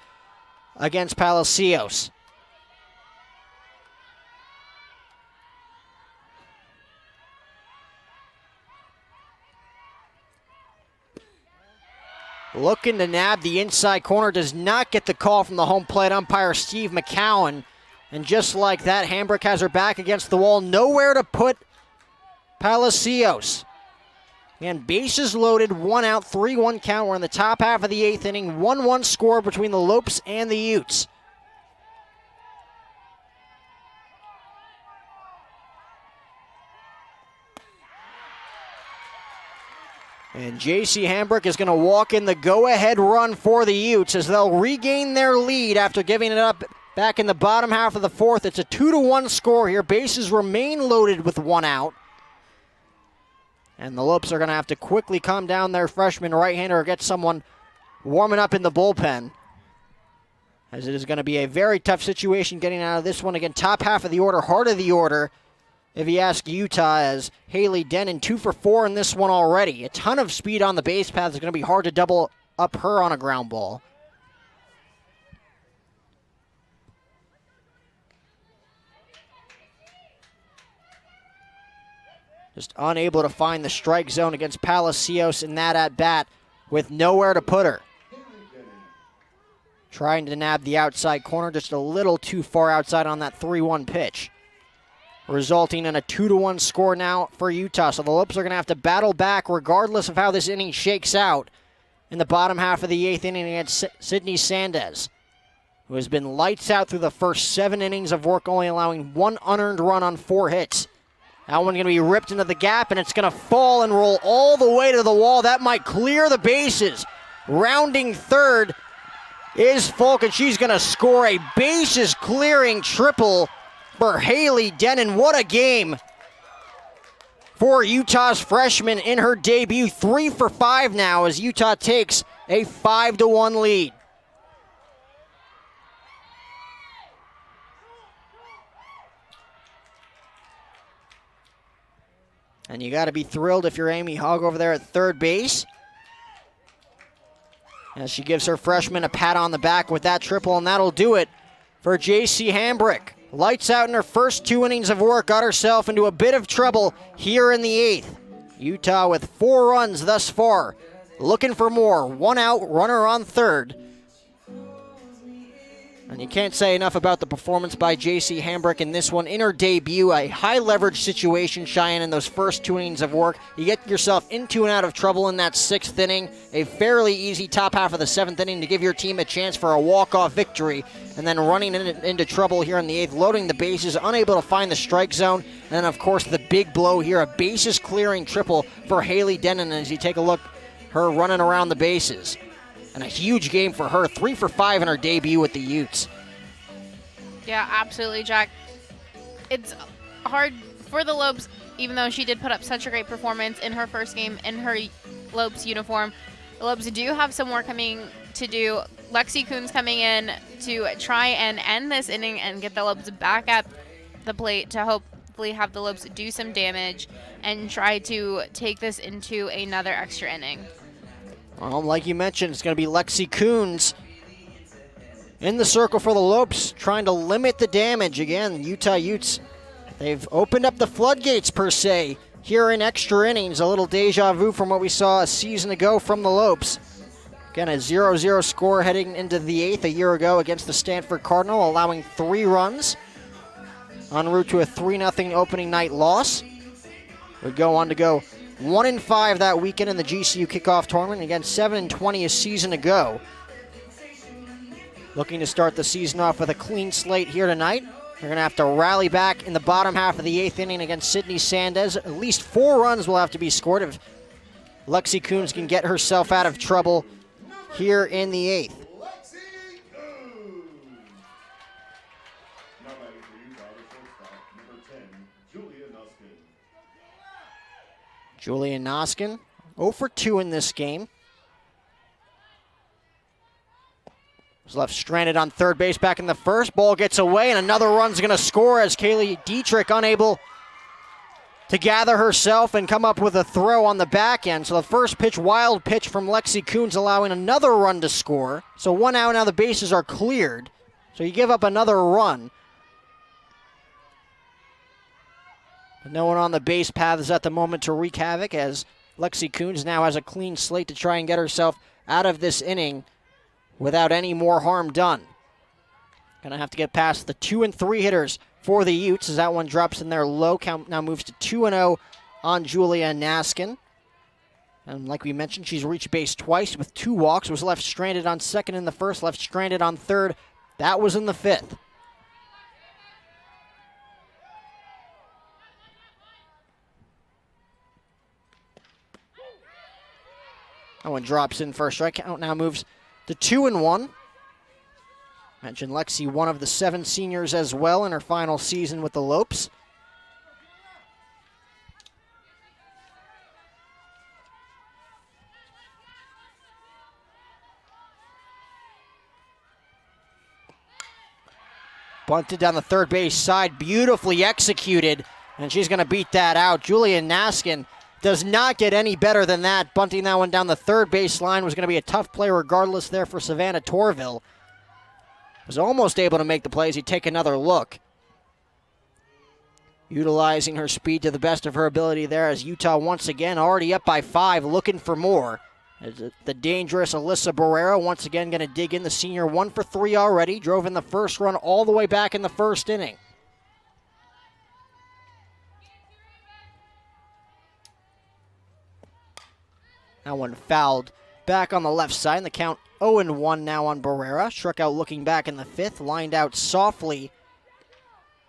against Palacios. Looking to nab the inside corner, does not get the call from the home plate umpire Steve McCowan. And just like that, Hambrick has her back against the wall. Nowhere to put Palacios. And bases loaded, 1 out, 3-1 count. We're in the top half of the 8th inning. 1-1 score between the Lopes and the Utes. And J.C. Hambrick is going to walk in the go-ahead run for the Utes as they'll regain their lead after giving it up back in the bottom half of the 4th. It's a 2-1 score here. Bases remain loaded with 1 out. And the Lopes are going to have to quickly calm down their freshman right-hander or get someone warming up in the bullpen, as it is going to be a very tough situation getting out of this one. Again, top half of the order, heart of the order, if you ask Utah, as Haley Denon 2 for 4 in this one already. A ton of speed on the base path. It's going to be hard to double up her on a ground ball. Just unable to find the strike zone against Palacios in that at-bat with nowhere to put her. Trying to nab the outside corner, just a little too far outside on that 3-1 pitch, resulting in a 2-1 score now for Utah. So the Lopes are going to have to battle back regardless of how this inning shakes out in the bottom half of the 8th inning against Sydney Sandez, who has been lights out through the first 7 innings of work, only allowing 1 unearned run on 4 hits. That one going to be ripped into the gap, and it's going to fall and roll all the way to the wall. That might clear the bases. Rounding third is Falk, and she's going to score a bases-clearing triple for Haley Denon. What a game for Utah's freshman in her debut. 3 for 5 now as Utah takes a 5-1 lead. And you got to be thrilled if you're Amy Hogg over there at third base. As she gives her freshman a pat on the back with that triple, and that'll do it for J.C. Hambrick. Lights out in her first 2 innings of work, got herself into a bit of trouble here in the 8th. Utah with 4 runs thus far. Looking for more. 1 out, runner on third. And you can't say enough about the performance by J.C. Hambrick in this one. In her debut, a high-leverage situation, Cheyenne, in those first 2 innings of work. You get yourself into and out of trouble in that 6th inning. A fairly easy top half of the 7th inning to give your team a chance for a walk-off victory. And then running into trouble here in the 8th, loading the bases, unable to find the strike zone. And then, of course, the big blow here, a bases-clearing triple for Haley Denon as you take a look, her running around the bases. And a huge game for her, 3 for 5 in her debut with the Utes. Yeah, absolutely, Jack. It's hard for the Lopes, even though she did put up such a great performance in her first game in her Lopes uniform. The Lopes do have some more coming to do. Lexi Coons coming in to try and end this inning and get the Lopes back at the plate to hopefully have the Lopes do some damage and try to take this into another extra inning. Well, like you mentioned, it's going to be Lexi Coons in the circle for the Lopes, trying to limit the damage. Again, Utah Utes, they've opened up the floodgates, per se, here in extra innings. A little deja vu from what we saw a season ago from the Lopes. Again, a 0-0 score heading into the 8th a year ago against the Stanford Cardinal, allowing 3 runs en route to a 3-0 opening night loss. Would go on to go 1-5 that weekend in the GCU kickoff tournament. Again, 7-20 a season ago. Looking to start the season off with a clean slate here tonight. They're going to have to rally back in the bottom half of the 8th inning against Sydney Sandez. At least 4 runs will have to be scored if Lexi Coons can get herself out of trouble here in the 8th. Julian Noskin, 0 for 2 in this game. Was left stranded on third base back in the first. Ball gets away, and another run's going to score as Kaylee Dietrich unable to gather herself and come up with a throw on the back end. So the first pitch, wild pitch from Lexi Coons, allowing another run to score. So 1 out, now the bases are cleared. So you give up another run. No one on the base paths at the moment to wreak havoc, as Lexi Coons now has a clean slate to try and get herself out of this inning without any more harm done. Gonna have to get past the 2 and 3 hitters for the Utes as that one drops in there low. Count now moves to 2-0 on Julia Naskin. And like we mentioned, she's reached base twice with 2 walks. Was left stranded on second in the first, left stranded on third. That was in the 5th. That one drops in for a strike. Count now moves to 2-1. Mentioned Lexi, one of the 7 seniors as well in her final season with the Lopes. Bunted down the third base side, beautifully executed, and she's going to beat that out. Julian Naskin does not get any better than that. Bunting that one down the third base line was going to be a tough play regardless there for Savannah Torville. Was almost able to make the plays. He'd take another look. Utilizing her speed to the best of her ability there as Utah once again already up by 5, looking for more. As the dangerous Alyssa Barrera once again going to dig in. The senior 1 for 3 already. Drove in the first run all the way back in the first inning. That one fouled back on the left side. And the count 0-1 now on Barrera. Struck out looking back in the 5th. Lined out softly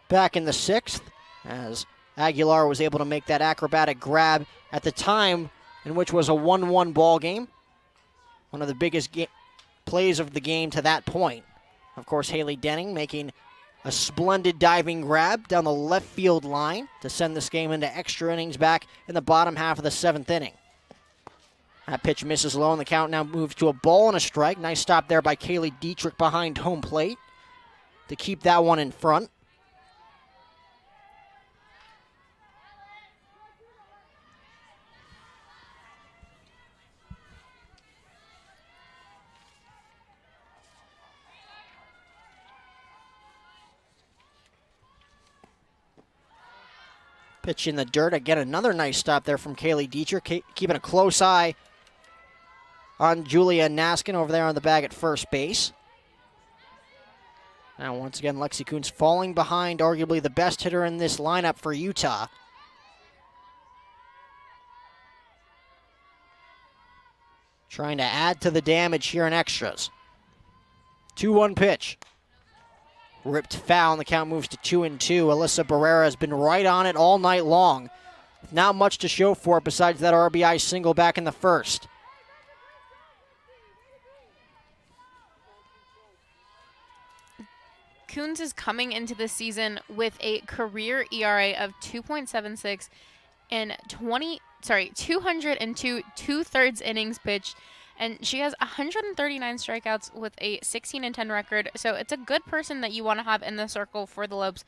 back in the 6th. As Aguilar was able to make that acrobatic grab at the time in which was a 1-1 ball game. One of the biggest plays of the game to that point. Of course, Haley Denning making a splendid diving grab down the left field line to send this game into extra innings back in the bottom half of the 7th inning. That pitch misses low, and the count now moves to a ball and a strike. Nice stop there by Kaylee Dietrich behind home plate to keep that one in front. Pitch in the dirt. Again, another nice stop there from Kaylee Dietrich, keeping a close eye on Julia Naskin over there on the bag at first base. Now, once again, Lexi Kuntz falling behind arguably the best hitter in this lineup for Utah. Trying to add to the damage here in extras. 2-1 pitch. Ripped foul, and the count moves to 2-2. Alyssa Barrera has been right on it all night long. Not much to show for it besides that RBI single back in the first. Kuntz is coming into the season with a career ERA of 2.76 and 202 2/3 innings pitched, and she has 139 strikeouts with a 16-10 record. So it's a good person that you want to have in the circle for the Lopes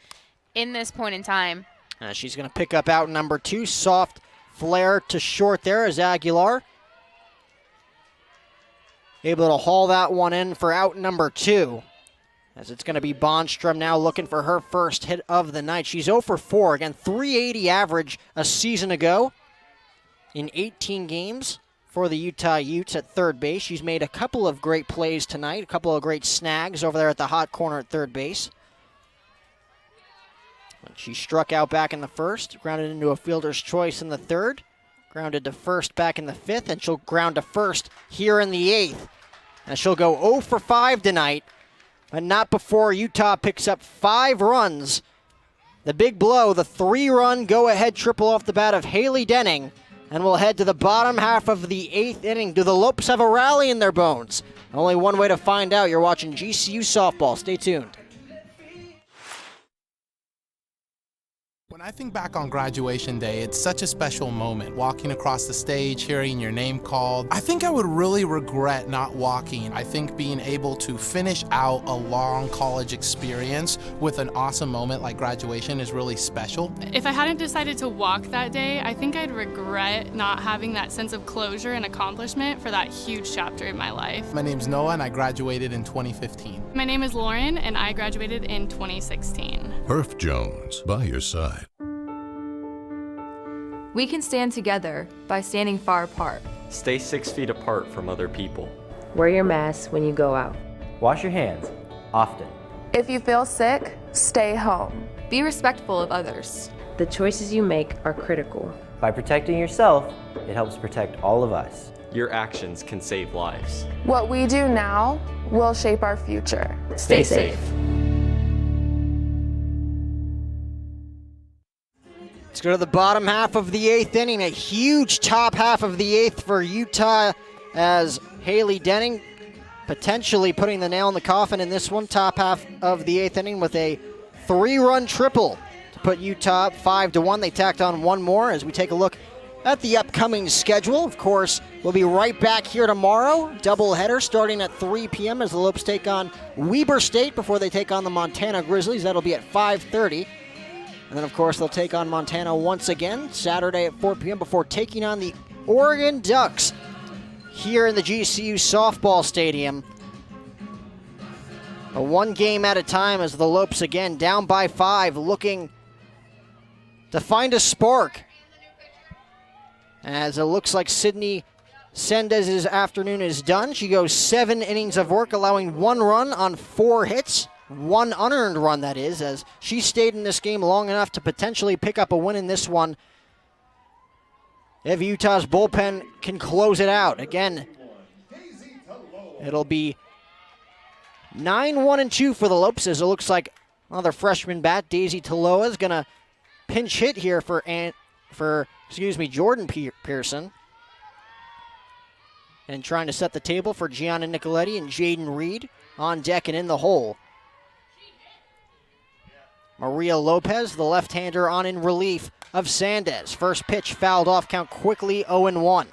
in this point in time. She's going to pick up out number 2. Soft flare to short there as Aguilar able to haul that one in for out number 2. As it's going to be Bondstrom now looking for her first hit of the night. She's 0 for 4. Again, 380 average a season ago in 18 games for the Utah Utes at third base. She's made a couple of great plays tonight, a couple of great snags over there at the hot corner at third base. She struck out back in the first, grounded into a fielder's choice in the third, grounded to first back in the fifth, and she'll ground to first here in the eighth. And she'll go 0 for 5 tonight, but not before Utah picks up 5 runs. The big blow, the 3-run go-ahead triple off the bat of Haley Denning, and we'll head to the bottom half of the 8th inning. Do the Lopes have a rally in their bones? Only one way to find out. You're watching GCU Softball. Stay tuned. When I think back on graduation day, it's such a special moment. Walking across the stage, hearing your name called. I think I would really regret not walking. I think being able to finish out a long college experience with an awesome moment like graduation is really special. If I hadn't decided to walk that day, I think I'd regret not having that sense of closure and accomplishment for that huge chapter in my life. My name's Noah, and I graduated in 2015. My name is Lauren, and I graduated in 2016. Herff Jones, by your side. We can stand together by standing far apart. Stay 6 feet apart from other people. Wear your mask when you go out. Wash your hands often. If you feel sick, stay home. Be respectful of others. The choices you make are critical. By protecting yourself, it helps protect all of us. Your actions can save lives. What we do now will shape our future. Stay safe. Let's go to the bottom half of the 8th inning. A huge top half of the 8th for Utah as Haley Denning potentially putting the nail in the coffin in this one. Top half of the 8th inning with a 3-run triple to put Utah up 5-1. They tacked on one more as we take a look at the upcoming schedule. Of course, we'll be right back here tomorrow. Doubleheader starting at 3 p.m. as the Lopes take on Weber State before they take on the Montana Grizzlies. That'll be at 5:30. And then, of course, they'll take on Montana once again Saturday at 4 p.m. before taking on the Oregon Ducks here in the GCU Softball Stadium. A 1 game at a time as the Lopes again down by 5, looking to find a spark. As it looks like Sydney Sendez's afternoon is done. She goes 7 innings of work, allowing 1 run on 4 hits. 1 unearned run, that is, as she stayed in this game long enough to potentially pick up a win in this one if Utah's bullpen can close it out. Again, it'll be 9-1-2 for the Lopes, as it looks like another freshman bat, Daisy Taloa, is going to pinch hit here for Jordan Pearson. And trying to set the table for Gianna Nicoletti and Jaden Reed on deck and in the hole. Maria Lopez, the left-hander, on in relief of Sandez. First pitch fouled off, count quickly 0-1.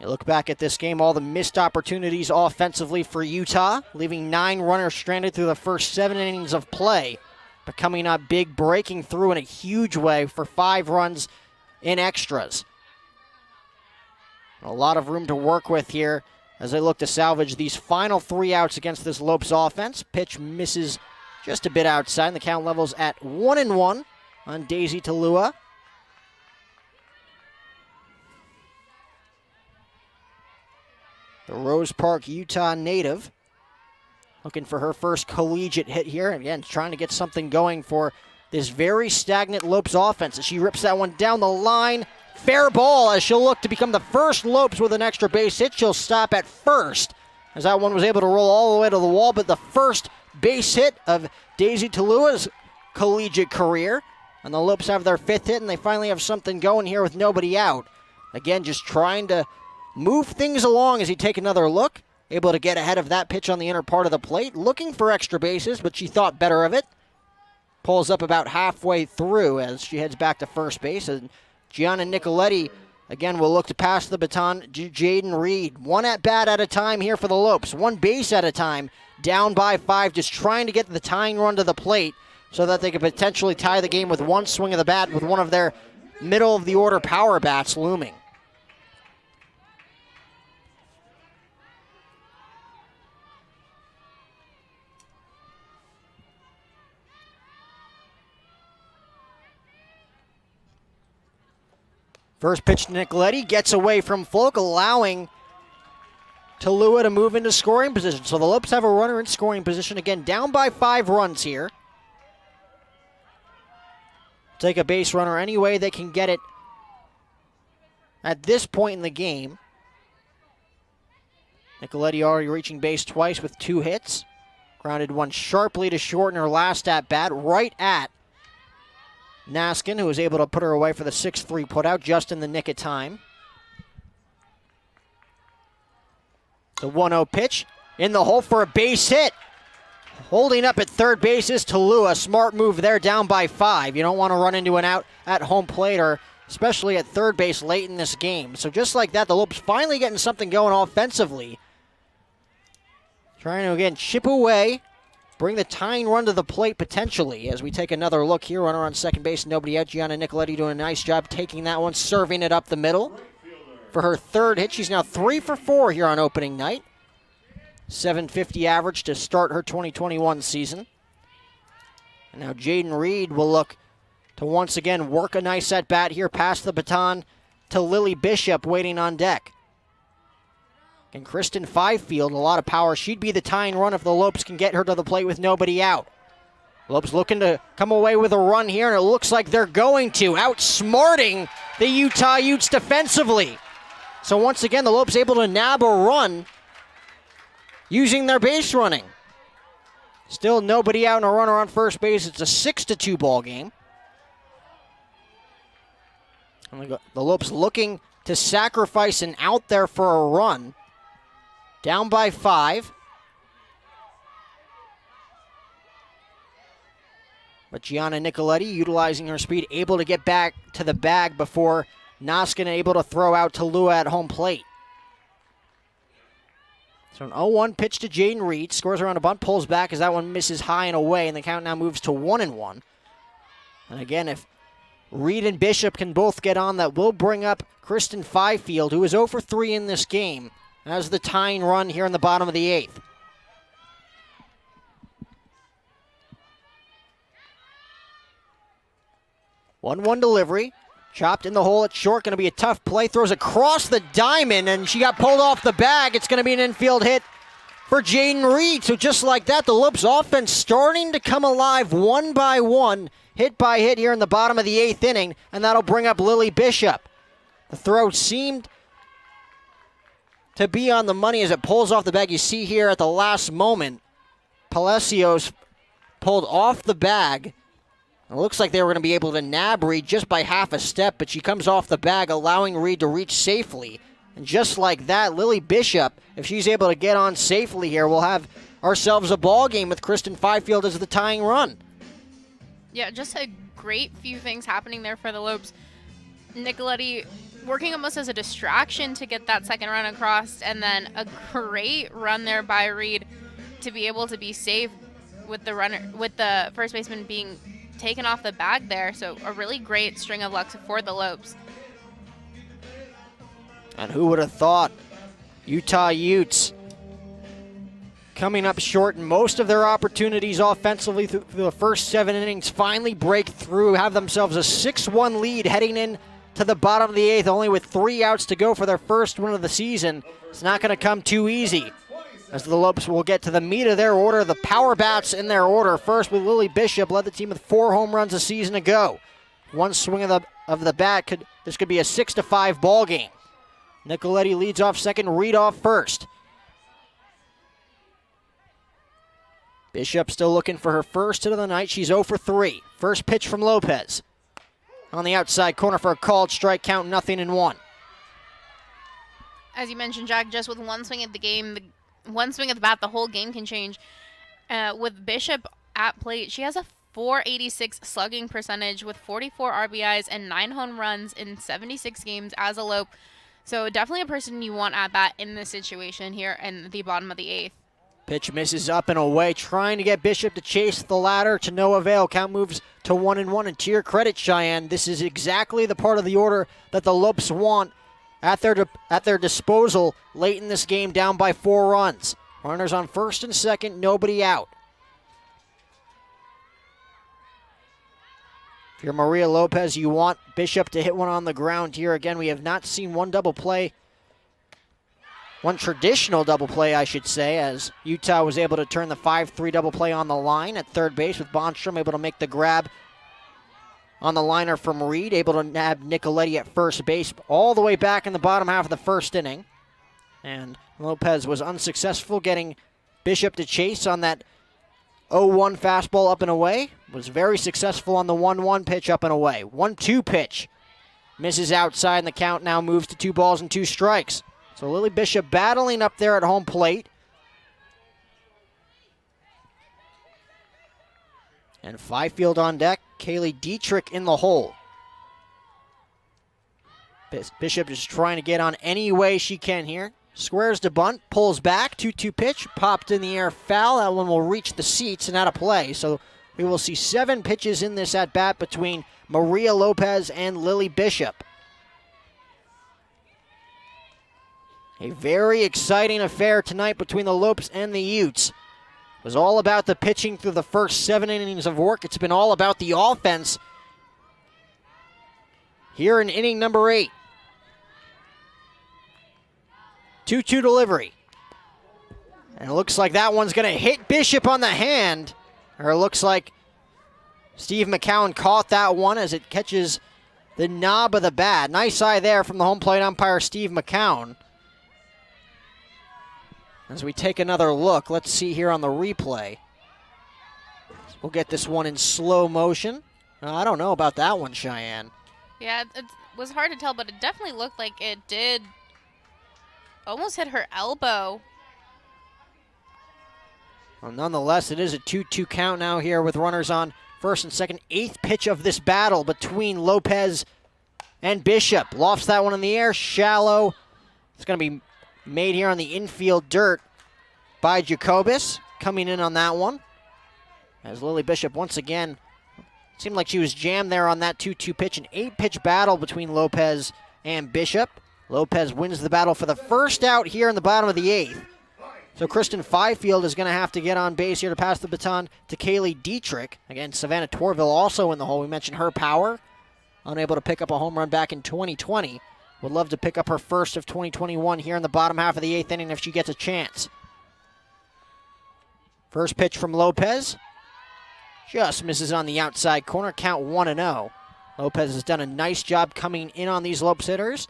You look back at this game, all the missed opportunities offensively for Utah, leaving 9 runners stranded through the first 7 innings of play, but coming up big, breaking through in a huge way for 5 runs in extras. A lot of room to work with here as they look to salvage these final 3 outs against this Lopes offense. Pitch misses just a bit outside. The count levels at 1-1 on Daisy Talua. The Rose Park, Utah native, looking for her first collegiate hit here. And again, trying to get something going for this very stagnant Lopes offense. As she rips that one down the line. Fair ball as she'll look to become the first Lopes with an extra base hit. She'll stop at first as that one was able to roll all the way to the wall. But the first base hit of Daisy Talua's collegiate career. And the Lopes have their 5th hit, and they finally have something going here with nobody out. Again, just trying to move things along as he take another look. Able to get ahead of that pitch on the inner part of the plate. Looking for extra bases, but she thought better of it. Pulls up about halfway through as she heads back to first base. And Gianna Nicoletti, again, will look to pass the baton to Jaden Reed. One at-bat at a time here for the Lopes. One base at a time. Down by 5, just trying to get the tying run to the plate so that they could potentially tie the game with one swing of the bat with one of their middle-of-the-order power bats looming. First pitch to Nicoletti, gets away from Folk, allowing Talua to move into scoring position. So the Lopes have a runner in scoring position. Again, down by 5 runs here. Take a base runner any way they can get it at this point in the game. Nicoletti already reaching base twice with 2 hits. Grounded one sharply to short in her last at-bat, right at Naskin, who was able to put her away for the 6-3 putout just in the nick of time. The 1-0 pitch in the hole for a base hit. Holding up at third base is Talua. Smart move there, down by 5. You don't want to run into an out at home plate, or especially at third base late in this game. So just like that, the Lopes finally getting something going offensively. Trying to, again, chip away. Bring the tying run to the plate potentially as we take another look here. Runner on second base, nobody out. Gianna Nicoletti doing a nice job taking that one, serving it up the middle. For her 3rd hit, she's now 3 for 4 here on opening night. 750 average to start her 2021 season. And now Jaden Reed will look to once again work a nice at-bat here. Pass the baton to Lily Bishop waiting on deck. And Kristen Fifield, a lot of power. She'd be the tying run if the Lopes can get her to the plate with nobody out. Lopes looking to come away with a run here, and it looks like they're going to. Outsmarting the Utah Utes defensively. So once again, the Lopes able to nab a run using their base running. Still nobody out and a runner on first base. It's a 6-2 ball game. And the Lopes looking to sacrifice an out there for a run. Down by 5. But Gianna Nicoletti, utilizing her speed, able to get back to the bag before Naskin able to throw out Talua at home plate. So an 0-1 pitch to Jaden Reed. Scores around a bunt, pulls back as that one misses high and away, and the count now moves to 1-1. And again, if Reed and Bishop can both get on, that will bring up Kristen Fifield, who is 0 for 3 in this game, as the tying run here in the bottom of the 8th. One delivery. Chopped in the hole at short. Going to be a tough play. Throws across the diamond, and she got pulled off the bag. It's going to be an infield hit for Jaden Reed. So just like that, the Lopes offense starting to come alive one by one, hit by hit here in the bottom of the 8th inning, and that'll bring up Lily Bishop. The throw seemed to be on the money as it pulls off the bag. You see here at the last moment, Palacios pulled off the bag. It looks like they were going to be able to nab Reed just by half a step, but she comes off the bag, allowing Reed to reach safely. And just like that, Lily Bishop, if she's able to get on safely here, we'll have ourselves a ball game with Kristen Fifield as the tying run. Yeah, just a great few things happening there for the Lopes. Nicoletti working almost as a distraction to get that second run across, and then a great run there by Reed to be able to be saved with the runner, with the first baseman being taken off the bag there. So a really great string of luck for the Lopes. And who would have thought Utah Utes coming up short in most of their opportunities offensively through the first 7 innings, finally break through, have themselves a 6-1 lead heading in to the bottom of the 8th, only with 3 outs to go for their first win of the season. It's not going to come too easy, as the Lopes will get to the meat of their order, the power bats in their order. First with Lily Bishop, led the team with 4 home runs a season ago. One swing of the bat, this could be a 6-5 ball game. Nicoletti leads off second, Reed off first. Bishop still looking for her first hit of the night. She's 0 for 3. First pitch from Lopez. On the outside corner for a called strike, count 0-1. As you mentioned, Jack, just with one swing at the game, one swing at the bat, the whole game can change. With Bishop at plate, she has a .486 slugging percentage with 44 RBIs and 9 home runs in 76 games as a Lope. So definitely a person you want at bat in this situation here in the bottom of the 8th. Pitch misses up and away, trying to get Bishop to chase the ladder to no avail. Count moves to 1-1, and to your credit, Cheyenne, this is exactly the part of the order that the Lopes want at their disposal late in this game, down by 4 runs. Runners on first and second, nobody out. If you're Maria Lopez, you want Bishop to hit one on the ground here. Again, we have not seen one traditional double play, I should say, as Utah was able to turn the 5-3 double play on the line at third base, with Bonstrom able to make the grab on the liner from Reed, able to nab Nicoletti at first base all the way back in the bottom half of the first inning. And Lopez was unsuccessful getting Bishop to chase on that 0-1 fastball up and away. Was very successful on the 1-1 pitch up and away. 1-2 pitch. Misses outside, and the count now moves to 2 balls and 2 strikes. So Lily Bishop battling up there at home plate. And Fifield on deck. Kaylee Dietrich in the hole. Bishop is trying to get on any way she can here. Squares to bunt, pulls back, 2-2 pitch, popped in the air, foul. That one will reach the seats and out of play. So we will see 7 pitches in this at-bat between Maria Lopez and Lily Bishop. A very exciting affair tonight between the Lopes and the Utes. It was all about the pitching through the first 7 innings of work. It's been all about the offense here in inning number 8. 2-2 delivery. And it looks like that one's going to hit Bishop on the hand. Or it looks like Steve McCowan caught that one as it catches the knob of the bat. Nice eye there from the home plate umpire, Steve McCowan. As we take another look, let's see here on the replay. We'll get this one in slow motion. I don't know about that one, Cheyenne. Yeah, it was hard to tell, but it definitely looked like it did almost hit her elbow. Well, nonetheless, it is a 2-2 count now here with runners on first and second. 8th pitch of this battle between Lopez and Bishop. Lofts that one in the air, shallow. It's going to be made here on the infield dirt by Jacobus. Coming in on that one. As Lily Bishop once again, seemed like she was jammed there on that 2-2 pitch. An 8-pitch battle between Lopez and Bishop. Lopez wins the battle for the first out here in the bottom of the 8th. So Kristen Fifield is going to have to get on base here to pass the baton to Kaylee Dietrich. Again, Savannah Torville also in the hole. We mentioned her power. Unable to pick up a home run back in 2020. Would love to pick up her first of 2021 here in the bottom half of the 8th inning if she gets a chance. First pitch from Lopez. Just misses on the outside corner. Count 1-0. Lopez has done a nice job coming in on these Lopes hitters.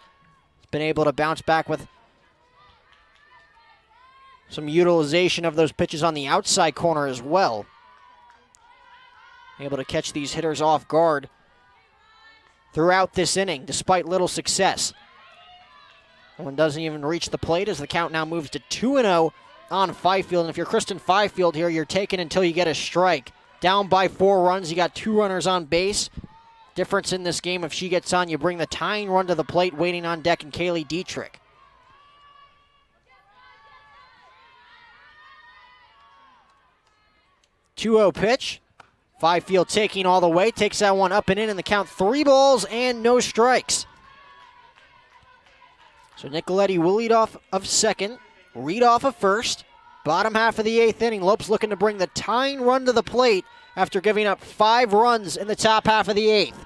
He's been able to bounce back with some utilization of those pitches on the outside corner as well. Able to catch these hitters off guard throughout this inning, despite little success. One doesn't even reach the plate as the count now moves to 2-0 on Fifield. And if you're Kristen Fifield here, you're taking until you get a strike. Down by 4 runs, you got 2 runners on base. Difference in this game, if she gets on, you bring the tying run to the plate, waiting on deck, and Kaylee Dietrich. .2-0 pitch. Fifield taking all the way, takes that one up and in the count 3 balls and no strikes. So Nicoletti will lead off of second, Reed off of first. Bottom half of the 8th inning, Lopes looking to bring the tying run to the plate after giving up 5 runs in the top half of the 8th.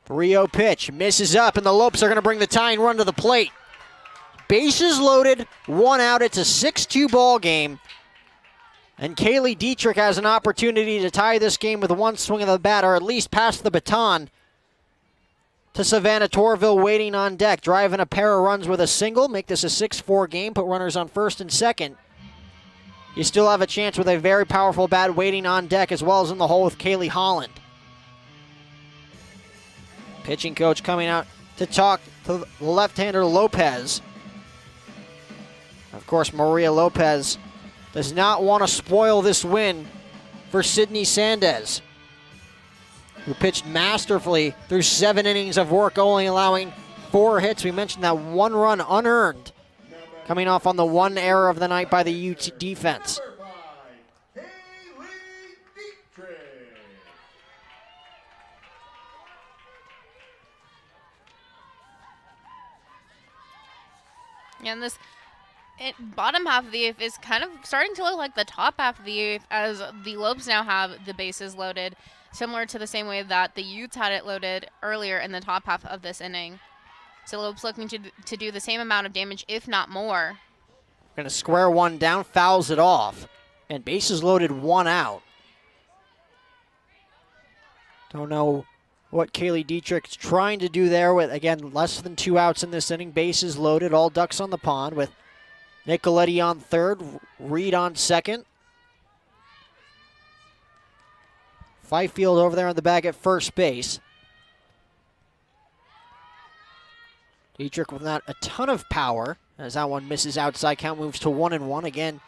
Rio pitch, misses up, and the Lopes are going to bring the tying run to the plate. Bases loaded, 1 out. It's a 6-2 ball game. And Kaylee Dietrich has an opportunity to tie this game with 1 swing of the bat, or at least pass the baton to Savannah Torville waiting on deck, driving a pair of runs with a single, make this a 6-4 game, put runners on first and second. You still have a chance with a very powerful bat waiting on deck, as well as in the hole with Kaylee Holland. Pitching coach coming out to talk to the left-hander Lopez. Of course, Maria Lopez does not want to spoil this win for Sydney Sandez, who pitched masterfully through 7 innings of work, only allowing 4 hits. We mentioned that 1 run unearned, coming off on the 1 error of the night by the UT defense. Yeah, and this bottom half of the 8th is kind of starting to look like the top half of the 8th, as the Lopes now have the bases loaded, similar to the same way that the Utes had it loaded earlier in the top half of this inning. So Lopes looking to do the same amount of damage, if not more. Going to square one down, fouls it off, and bases loaded, 1 out. Don't know what Kaylee Dietrich's trying to do there with, again, less than 2 outs in this inning. Bases loaded, all ducks on the pond with Nicoletti on third, Reed on second. Fifield over there on the bag at first base. Dietrich with not a ton of power, as that one misses outside. Count moves to 1-1. Again,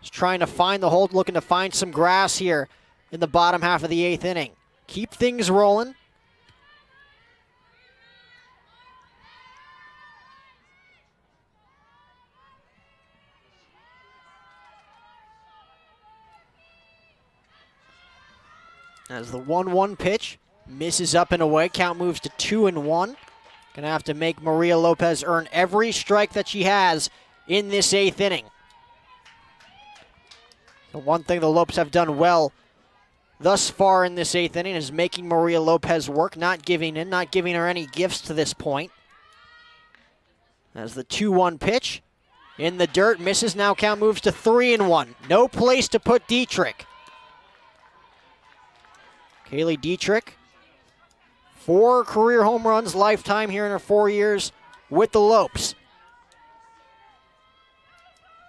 just trying to find the hold, looking to find some grass here in the bottom half of the 8th inning. Keep things rolling. As the 1-1 pitch misses up and away, count moves to 2-1. Gonna have to make Maria Lopez earn every strike that she has in this 8th inning. The one thing the Lopes have done well thus far in this 8th inning is making Maria Lopez work, not giving in, not giving her any gifts to this point. As the 2-1 pitch in the dirt, misses, now count moves to 3-1. No place to put Dietrich. Kaylee Dietrich, 4 career home runs lifetime here in her 4 years with the Lopes.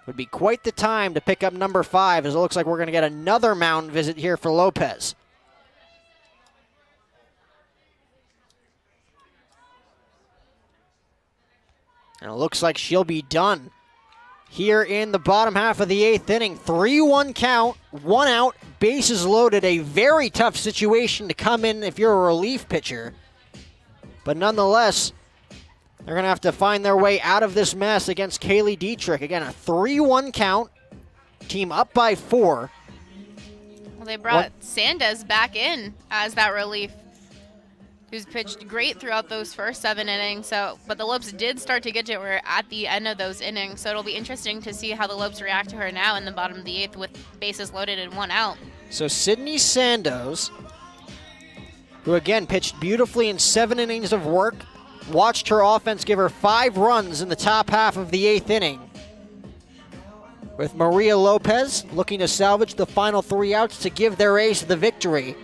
Would be quite the time to pick up number 5, as it looks like we're going to get another mound visit here for Lopez. And it looks like she'll be done here in the bottom half of the 8th inning. 3-1 count, 1 out, bases loaded. A very tough situation to come in if you're a relief pitcher. But nonetheless, they're going to have to find their way out of this mess against Kaylee Dietrich. Again, a 3-1 count, team up by 4. Well, they brought Sandez back in as that relief, who's pitched great throughout those first 7 innings. But the Lopes did start to get to her at the end of those innings, so it'll be interesting to see how the Lopes react to her now in the bottom of the 8th with bases loaded and 1 out. So Sydney Sandoz, who again pitched beautifully in 7 innings of work, watched her offense give her 5 runs in the top half of the 8th inning. With Maria Lopez looking to salvage the final 3 outs to give their ace the victory.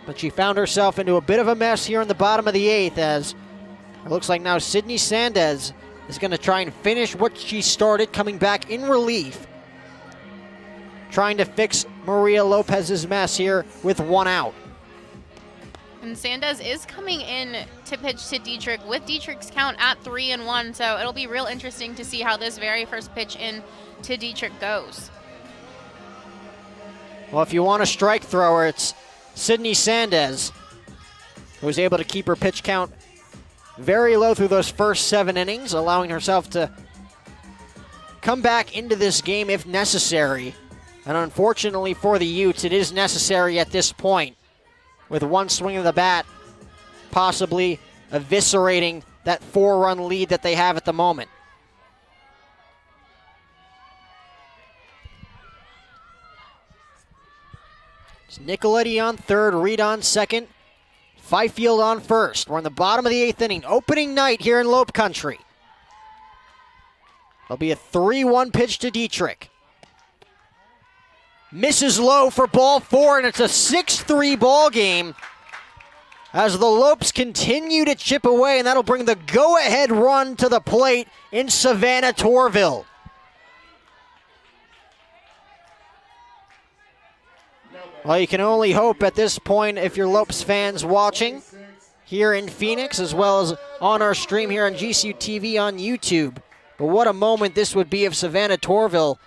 But she found herself into a bit of a mess here in the bottom of the 8th, as it looks like now Sydney Sandez is going to try and finish what she started, coming back in relief, trying to fix Maria Lopez's mess here with 1 out. And Sandez is coming in to pitch to Dietrich with Dietrich's count at 3-1, so it'll be real interesting to see how this very first pitch in to Dietrich goes. Well, if you want a strike thrower, it's Sydney Sandez, who was able to keep her pitch count very low through those first 7 innings, allowing herself to come back into this game if necessary. And unfortunately for the Utes, it is necessary at this point, with 1 swing of the bat possibly eviscerating that 4-run lead that they have at the moment. It's Nicoletti on third, Reed on second, Fifield on first. We're in the bottom of the 8th inning. Opening night here in Lope Country. It'll be a 3-1 pitch to Dietrich. Misses low for ball 4, and it's a 6-3 ball game as the Lopes continue to chip away, and that'll bring the go-ahead run to the plate in Savannah Torville. Well, you can only hope at this point, if you're Lopes fans watching here in Phoenix, as well as on our stream here on GCU TV on YouTube. But what a moment this would be if Savannah Torville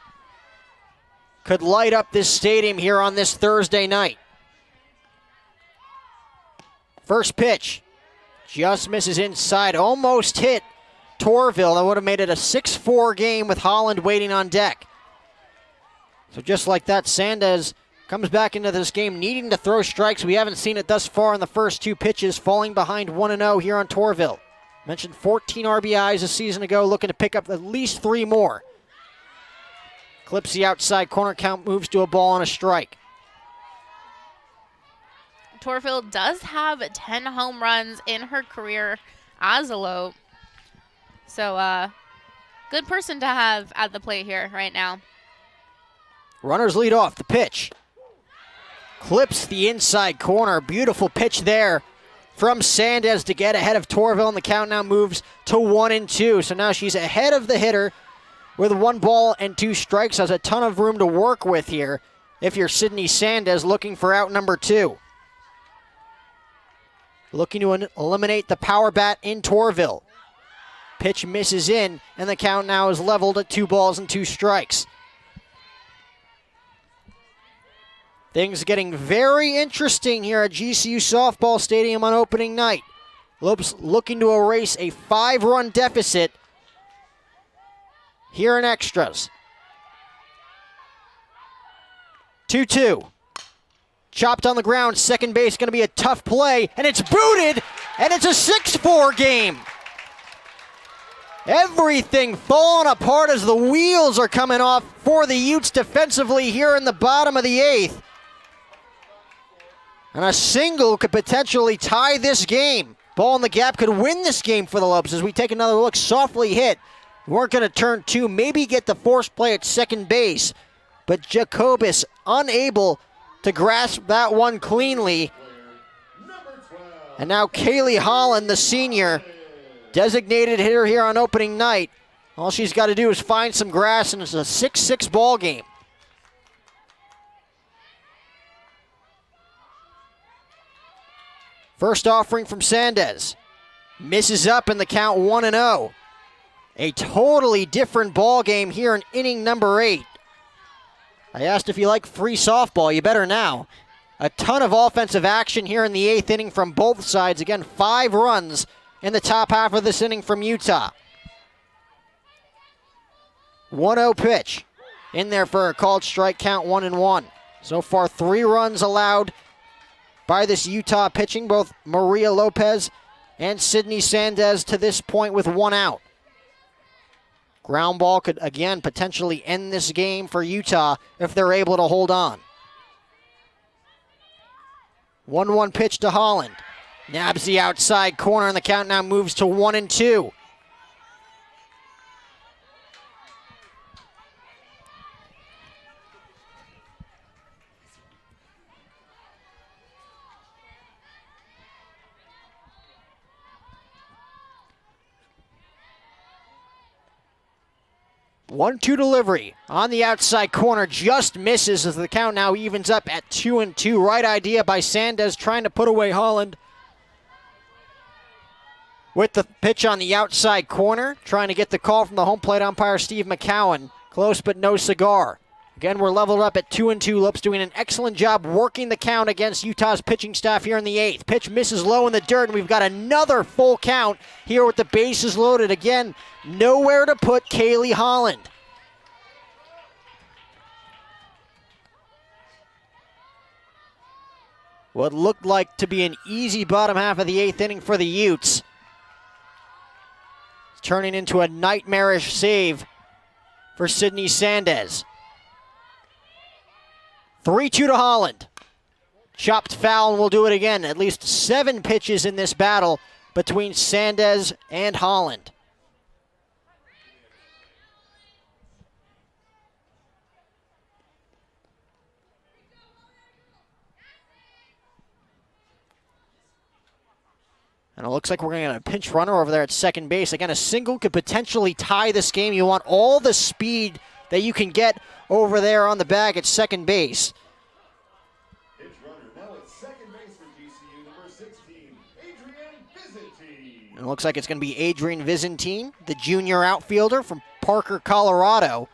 could light up this stadium here on this Thursday night. First pitch, just misses inside, almost hit Torville. That would have made it a 6-4 game with Holland waiting on deck. So just like that, Sandez comes back into this game needing to throw strikes. We haven't seen it thus far in the first 2 pitches, falling behind 1-0 here on Torville. Mentioned 14 RBIs a season ago, looking to pick up at least 3 more. Clips the outside corner, count moves to a ball and a strike. Torville does have 10 home runs in her career as a Lope. So, good person to have at the plate here right now. Runners lead off. The pitch. Clips the inside corner. Beautiful pitch there from Sandez to get ahead of Torville, and the count now moves to 1-2. So now she's ahead of the hitter with 1 ball and 2 strikes. Has a ton of room to work with here if you're Sydney Sandez looking for out number 2. Looking to eliminate the power bat in Torville. Pitch misses in, and the count now is leveled at 2 balls and 2 strikes. Things getting very interesting here at GCU Softball Stadium on opening night. Lopes looking to erase a 5-run deficit here in extras. 2-2. Chopped on the ground, second base going to be a tough play, and it's booted, and it's a 6-4 game. Everything falling apart as the wheels are coming off for the Utes defensively here in the bottom of the 8th. And a single could potentially tie this game. Ball in the gap could win this game for the Lopes as we take another look. Softly hit. Weren't going to turn 2, maybe get the forced play at second base, but Jacobus unable to grasp that one cleanly. And now Kaylee Holland, the senior, designated hitter here on opening night. All she's got to do is find some grass, and it's a 6-6 ball game. First offering from Sandez. Misses up in the count 1-0. A totally different ball game here in inning number 8. I asked if you like free softball. You better now. A ton of offensive action here in the 8th inning from both sides. Again, 5 runs in the top half of this inning from Utah. 1-0 pitch. In there for a called strike, count 1-1. So far, 3 runs allowed by this Utah pitching, both Maria Lopez and Sydney Sandez to this point with 1 out. Ground ball could, again, potentially end this game for Utah if they're able to hold on. 1-1 pitch to Holland. Nabs the outside corner, and the count now moves to 1-2. One-two delivery on the outside corner, just misses as the count now evens up at 2-2. Right idea by Sandez, trying to put away Holland. With the pitch on the outside corner, trying to get the call from the home plate umpire, Steve McCowan. Close but no cigar. Again, we're leveled up at 2-2. Lopes doing an excellent job working the count against Utah's pitching staff here in the 8th. Pitch misses low in the dirt, and we've got another full count here with the bases loaded. Again, nowhere to put Kaylee Holland. What looked like to be an easy bottom half of the 8th inning for the Utes. turning into a nightmarish save for Sydney Sandez. 3-2 to Holland. Chopped foul, and we'll do it again. At least 7 pitches in this battle between Sandez and Holland. And it looks like we're going to get a pinch runner over there at second base. Again, a single could potentially tie this game. You want all the speed that you can get over there on the bag at second base. Pinch runner now at second base for GCU, number 16, Adrian Byzantine. And it looks like it's going to be Adrian Byzantine, the junior outfielder from Parker, Colorado.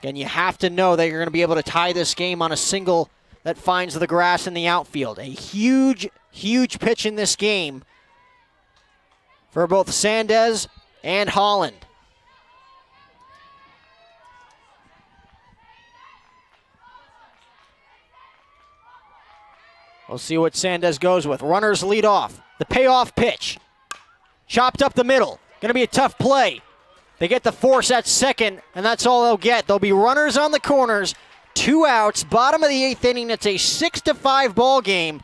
Again, you have to know that you're going to be able to tie this game on a single that finds the grass in the outfield. A huge pitch in this game for both Sandez and Holland. We'll see what Sandez goes with. Runners lead off. The payoff pitch. Chopped up the middle. Going to be a tough play. They get the force at second, and that's all they'll get. There'll be runners on the corners. 2 outs. Bottom of the 8th inning. It's a 6-5 ball game.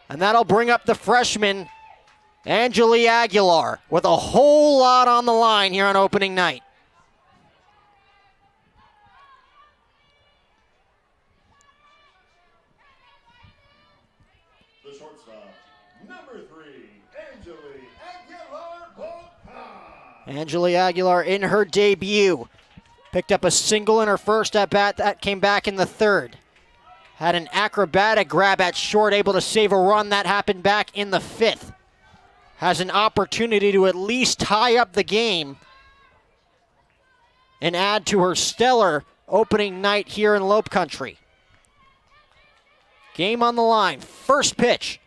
And that'll bring up the freshman, Angeli Aguilar, with a whole lot on the line here on opening night. The shortstop, number 3, Angeli Aguilar. Angeli Aguilar in her debut. Picked up a single in her first at-bat. That came back in the third. Had an acrobatic grab at short, able to save a run. That happened back in the 5th. Has an opportunity to at least tie up the game and add to her stellar opening night here in Lope Country. Game on the line. First pitch.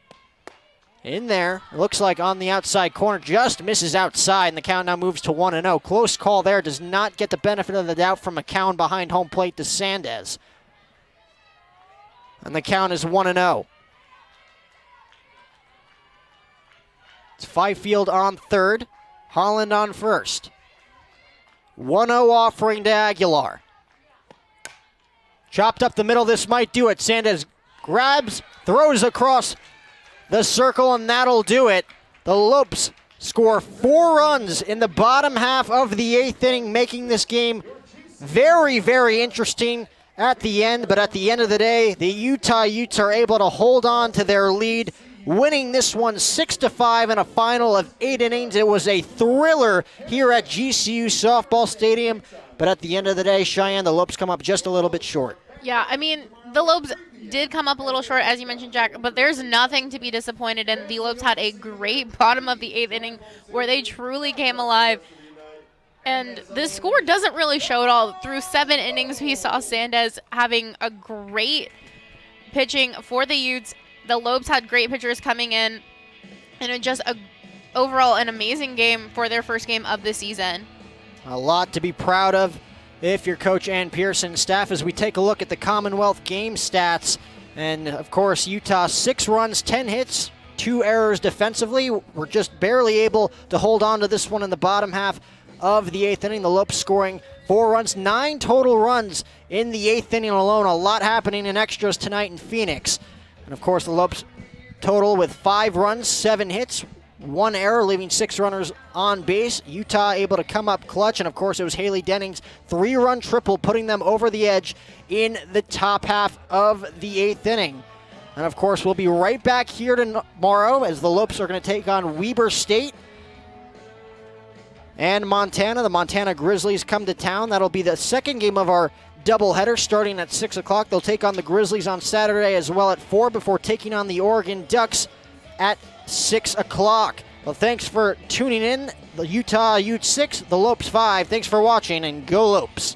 In there. It looks like on the outside corner. Just misses outside, and the count now moves to 1-0. Close call there. Does not get the benefit of the doubt from McCown behind home plate to Sandez. And the count is 1-0. It's Fifield on third, Holland on first. 1-0 offering to Aguilar. Chopped up the middle, this might do it. Sandez grabs, throws across the circle, and that'll do it. The Lopes score 4 runs in the bottom half of the 8th inning, making this game very, very interesting at the end. But at the end of the day, the Utah Utes are able to hold on to their lead, winning this one 6-5 in a final of 8 innings. It was a thriller here at GCU Softball Stadium. But at the end of the day, Cheyenne, the Lopes come up just a little bit short. Yeah, I mean, the Lopes did come up a little short, as you mentioned, Jack, but there's nothing to be disappointed in. The Lopes had a great bottom of the 8th inning where they truly came alive. And this score doesn't really show it all. Through 7 innings, we saw Sandez having a great pitching for the Utes. The Lopes had great pitchers coming in. And it just overall an amazing game for their first game of the season. A lot to be proud of if you're Coach Ann Pearson's staff as we take a look at the Commonwealth game stats. And, of course, Utah 6 runs, 10 hits, 2 errors defensively. We're just barely able to hold on to this one in the bottom half of the 8th inning. The Lopes scoring 4 runs, 9 total runs in the 8th inning alone. A lot happening in extras tonight in Phoenix. And, of course, the Lopes total with 5 runs, 7 hits, 1 error, leaving 6 runners on base. Utah able to come up clutch, and of course it was Haley Denning's 3-run triple putting them over the edge in the top half of the 8th inning. And of course we'll be right back here tomorrow as the Lopes are going to take on Weber State and Montana. The Montana Grizzlies come to town. That'll be the second game of our doubleheader starting at 6 o'clock. They'll take on the Grizzlies on Saturday as well at 4 before taking on the Oregon Ducks at 6 o'clock. Well, thanks for tuning in. The Utah Utes 6, the Lopes 5. Thanks for watching, and go Lopes.